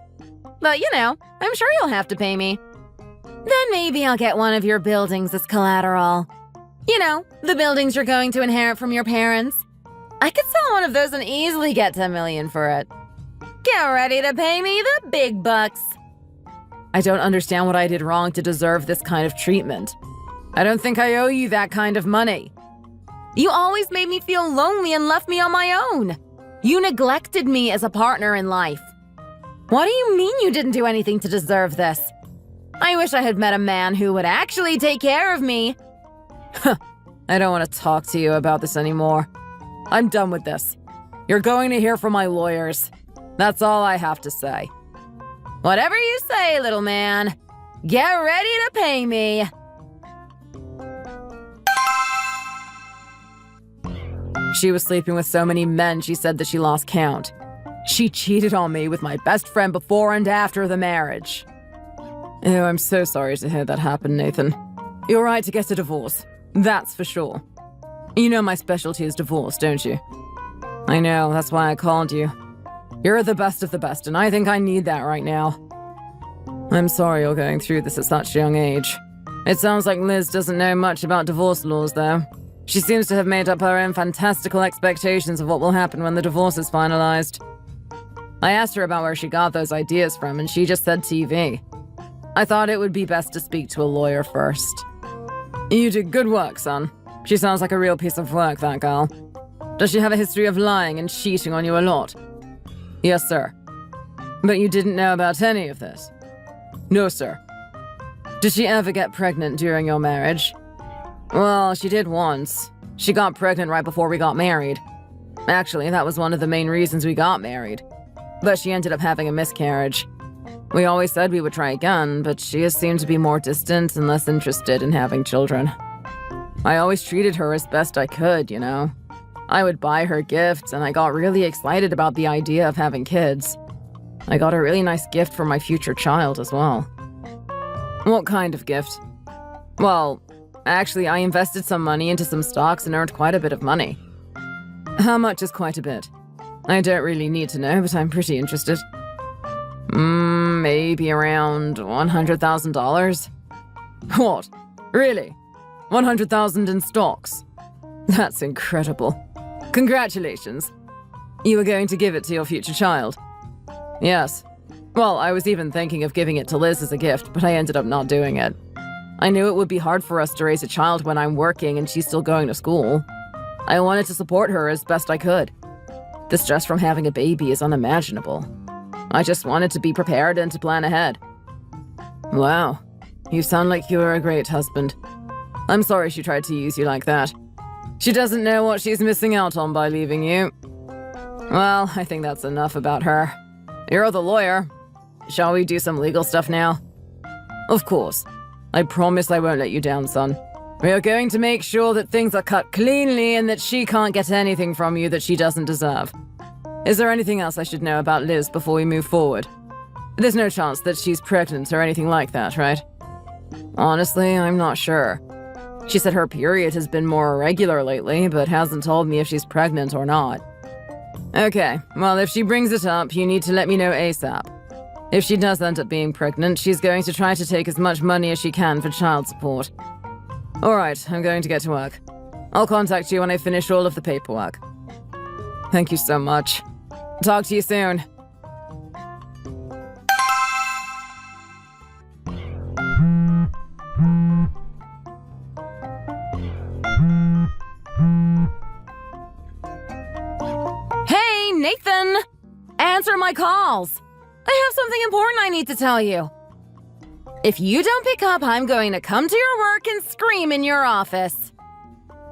But you know, I'm sure you'll have to pay me. Then maybe I'll get one of your buildings as collateral. You know, the buildings you're going to inherit from your parents. I could sell one of those and easily get 10 million for it. Get ready to pay me the big bucks. I don't understand what I did wrong to deserve this kind of treatment. I don't think I owe you that kind of money. You always made me feel lonely and left me on my own. You neglected me as a partner in life. What do you mean you didn't do anything to deserve this? I wish I had met a man who would actually take care of me. I don't want to talk to you about this anymore. I'm done with this. You're going to hear from my lawyers. That's all I have to say. Whatever you say, little man. Get ready to pay me. She was sleeping with so many men, she said that she lost count. She cheated on me with my best friend before and after the marriage. Oh, I'm so sorry to hear that happen, Nathan. You're right to get a divorce. That's for sure. You know my specialty is divorce, don't you? I know, that's why I called you. You're the best of the best, and I think I need that right now. I'm sorry you're going through this at such a young age. It sounds like Liz doesn't know much about divorce laws, though. She seems to have made up her own fantastical expectations of what will happen when the divorce is finalized. I asked her about where she got those ideas from, and she just said TV. I thought it would be best to speak to a lawyer first. You did good work, son. She sounds like a real piece of work, that girl. Does she have a history of lying and cheating on you a lot? Yes, sir. But you didn't know about any of this? No, sir. Did she ever get pregnant during your marriage? Well, she did once. She got pregnant right before we got married. Actually, that was one of the main reasons we got married. But she ended up having a miscarriage. We always said we would try again, but she has seemed to be more distant and less interested in having children. I always treated her as best I could, you know. I would buy her gifts, and I got really excited about the idea of having kids. I got a really nice gift for my future child as well. What kind of gift? Well, actually, I invested some money into some stocks and earned quite a bit of money. How much is quite a bit? I don't really need to know, but I'm pretty interested. Maybe around $100,000? What? Really? 100,000 in stocks? That's incredible. Congratulations. You were going to give it to your future child? Yes. Well, I was even thinking of giving it to Liz as a gift, but I ended up not doing it. I knew it would be hard for us to raise a child when I'm working and she's still going to school. I wanted to support her as best I could. The stress from having a baby is unimaginable. I just wanted to be prepared and to plan ahead. Wow. You sound like you were a great husband. I'm sorry she tried to use you like that. She doesn't know what she's missing out on by leaving you. Well, I think that's enough about her. You're the lawyer. Shall we do some legal stuff now? Of course. I promise I won't let you down, son. We are going to make sure that things are cut cleanly and that she can't get anything from you that she doesn't deserve. Is there anything else I should know about Liz before we move forward? There's no chance that she's pregnant or anything like that, right? Honestly, I'm not sure. She said her period has been more irregular lately, but hasn't told me if she's pregnant or not. Okay, well, if she brings it up, you need to let me know ASAP. If she does end up being pregnant, she's going to try to take as much money as she can for child support. Alright, I'm going to get to work. I'll contact you when I finish all of the paperwork. Thank you so much. Talk to you soon. Hey, Nathan! Answer my calls! I have something important I need to tell you. If you don't pick up, I'm going to come to your work and scream in your office.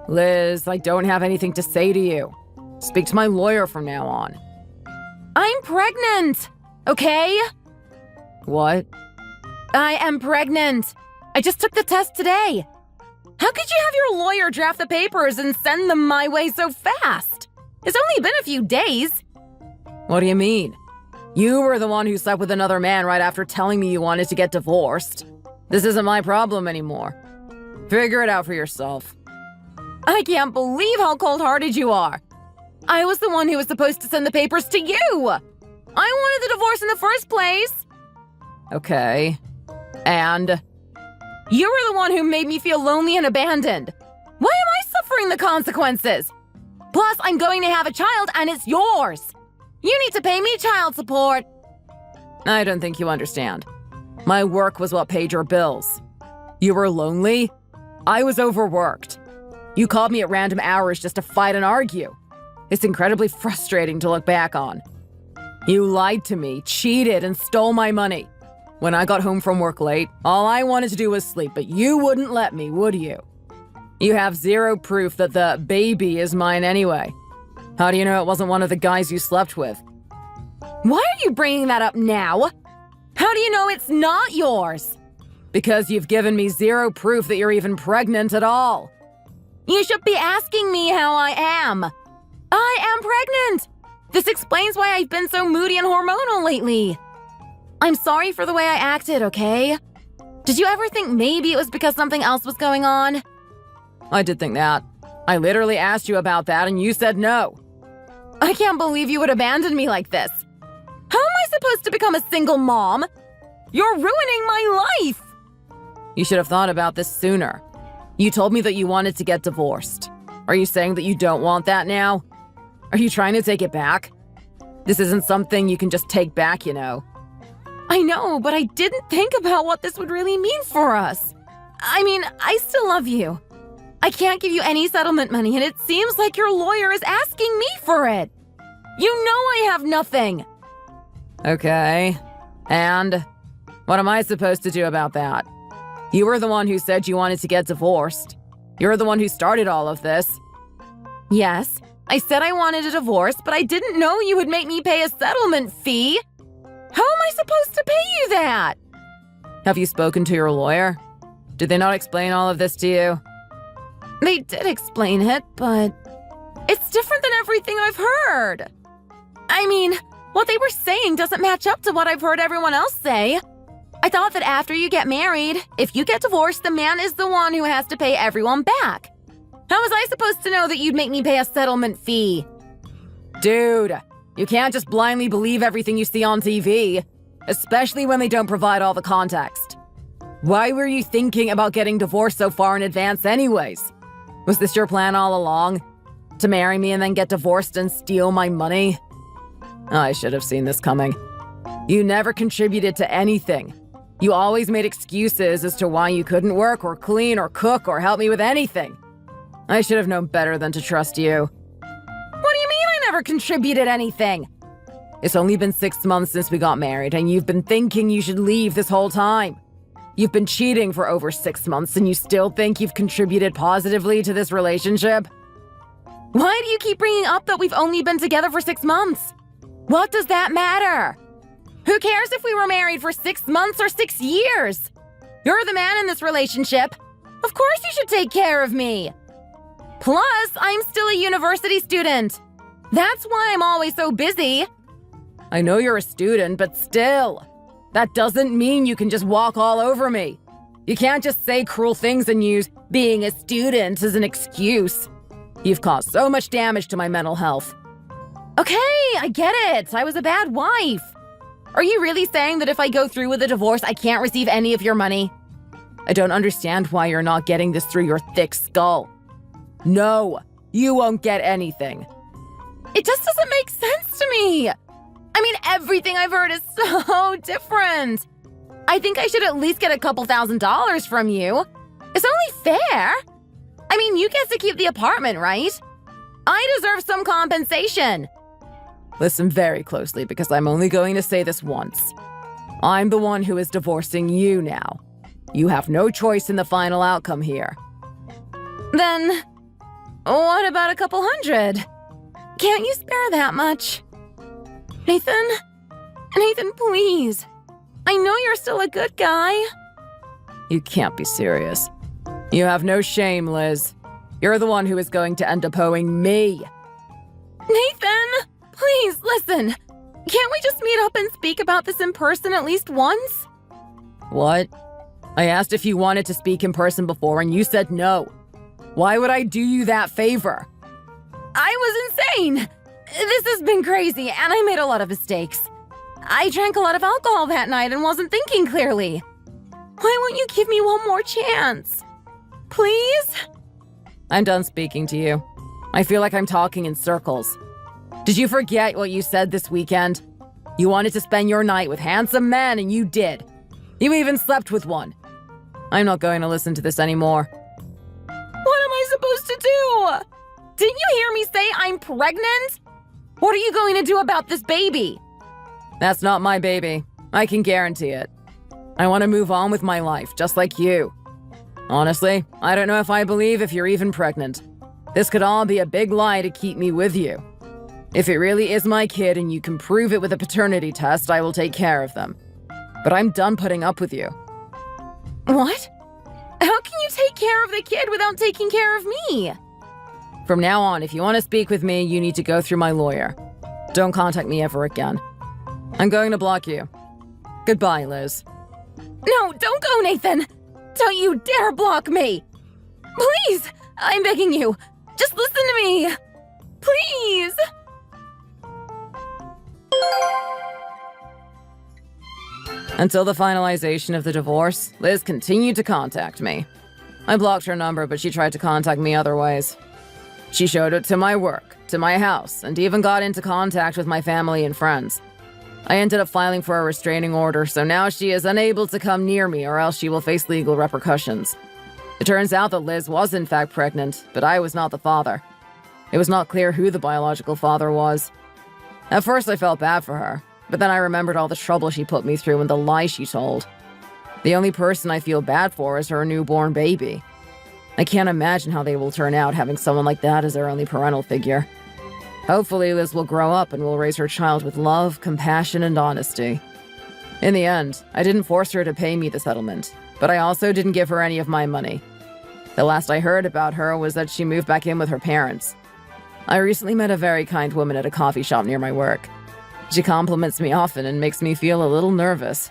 Liz, I don't have anything to say to you. Speak to my lawyer from now on. I'm pregnant, okay? What? I am pregnant. I just took the test today. How could you have your lawyer draft the papers and send them my way so fast? It's only been a few days. What do you mean? You were the one who slept with another man right after telling me you wanted to get divorced. This isn't my problem anymore. Figure it out for yourself. I can't believe how cold-hearted you are. I was the one who was supposed to send the papers to you. I wanted the divorce in the first place. Okay. And? You were the one who made me feel lonely and abandoned. Why am I suffering the consequences? Plus, I'm going to have a child and it's yours. You need to pay me child support. I don't think you understand. My work was what paid your bills. You were lonely? I was overworked. You called me at random hours just to fight and argue. It's incredibly frustrating to look back on. You lied to me, cheated, and stole my money. When I got home from work late, all I wanted to do was sleep, but you wouldn't let me, would you? You have zero proof that the baby is mine anyway. How do you know it wasn't one of the guys you slept with? Why are you bringing that up now? How do you know it's not yours? Because you've given me zero proof that you're even pregnant at all. You should be asking me how I am. I am pregnant. This explains why I've been so moody and hormonal lately. I'm sorry for the way I acted, okay? Did you ever think maybe it was because something else was going on? I did think that. I literally asked you about that and you said no. I can't believe you would abandon me like this. How am I supposed to become a single mom? You're ruining my life! You should have thought about this sooner. You told me that you wanted to get divorced. Are you saying that you don't want that now? Are you trying to take it back? This isn't something you can just take back, you know. I know, but I didn't think about what this would really mean for us. I mean, I still love you. I can't give you any settlement money, and it seems like your lawyer is asking me for it. You know I have nothing. Okay. And what am I supposed to do about that? You were the one who said you wanted to get divorced. You're the one who started all of this. Yes, I said I wanted a divorce, but I didn't know you would make me pay a settlement fee. How am I supposed to pay you that? Have you spoken to your lawyer? Did they not explain all of this to you? They did explain it, but it's different than everything I've heard. I mean, what they were saying doesn't match up to what I've heard everyone else say. I thought that after you get married, if you get divorced, the man is the one who has to pay everyone back. How was I supposed to know that you'd make me pay a settlement fee? Dude, you can't just blindly believe everything you see on TV, especially when they don't provide all the context. Why were you thinking about getting divorced so far in advance anyways? Was this your plan all along? To marry me and then get divorced and steal my money? I should have seen this coming. You never contributed to anything. You always made excuses as to why you couldn't work or clean or cook or help me with anything. I should have known better than to trust you. What do you mean I never contributed anything? It's only been 6 months since we got married, and you've been thinking you should leave this whole time. You've been cheating for over 6 months, and you still think you've contributed positively to this relationship? Why do you keep bringing up that we've only been together for 6 months? What does that matter? Who cares if we were married for 6 months or 6 years? You're the man in this relationship. Of course you should take care of me. Plus, I'm still a university student. That's why I'm always so busy. I know you're a student, but still. That doesn't mean you can just walk all over me. You can't just say cruel things and use being a student as an excuse. You've caused so much damage to my mental health. Okay, I get it. I was a bad wife. Are you really saying that if I go through with the divorce, I can't receive any of your money? I don't understand why you're not getting this through your thick skull. No, you won't get anything. It just doesn't make sense to me. I mean, everything I've heard is so different. I think I should at least get a couple $1,000s from you. It's only fair. I mean, you get to keep the apartment, right? I deserve some compensation. Listen very closely, because I'm only going to say this once. I'm the one who is divorcing you now. You have no choice in the final outcome here. Then, what about a couple $100? Can't you spare that much? Nathan? Nathan, please. I know you're still a good guy. You can't be serious. You have no shame, Liz. You're the one who is going to end up owing me. Nathan, please, listen. Can't we just meet up and speak about this in person at least once? What? I asked if you wanted to speak in person before and you said no. Why would I do you that favor? I was insane. This has been crazy, and I made a lot of mistakes. I drank a lot of alcohol that night and wasn't thinking clearly. Why won't you give me one more chance? Please? I'm done speaking to you. I feel like I'm talking in circles. Did you forget what you said this weekend? You wanted to spend your night with handsome men, and you did. You even slept with one. I'm not going to listen to this anymore. What am I supposed to do? Didn't you hear me say I'm pregnant? What are you going to do about this baby? That's not my baby. I can guarantee it. I want to move on with my life, just like you. Honestly, I don't know if I believe if you're even pregnant. This could all be a big lie to keep me with you. If it really is my kid and you can prove it with a paternity test, I will take care of them. But I'm done putting up with you. What? How can you take care of the kid without taking care of me? From now on, if you want to speak with me, you need to go through my lawyer. Don't contact me ever again. I'm going to block you. Goodbye, Liz. No, don't go, Nathan! Don't you dare block me! Please! I'm begging you! Just listen to me! Please! Until the finalization of the divorce, Liz continued to contact me. I blocked her number, but she tried to contact me other ways. She showed it to my work, to my house, and even got into contact with my family and friends. I ended up filing for a restraining order, so now she is unable to come near me or else she will face legal repercussions. It turns out that Liz was in fact pregnant, but I was not the father. It was not clear who the biological father was. At first I felt bad for her, but then I remembered all the trouble she put me through and the lies she told. The only person I feel bad for is her newborn baby. I can't imagine how they will turn out having someone like that as their only parental figure. Hopefully Liz will grow up and will raise her child with love, compassion, and honesty. In the end, I didn't force her to pay me the settlement, but I also didn't give her any of my money. The last I heard about her was that she moved back in with her parents. I recently met a very kind woman at a coffee shop near my work. She compliments me often and makes me feel a little nervous.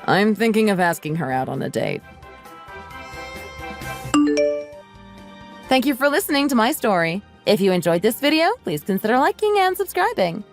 I'm thinking of asking her out on a date. Thank you for listening to my story. If you enjoyed this video, please consider liking and subscribing.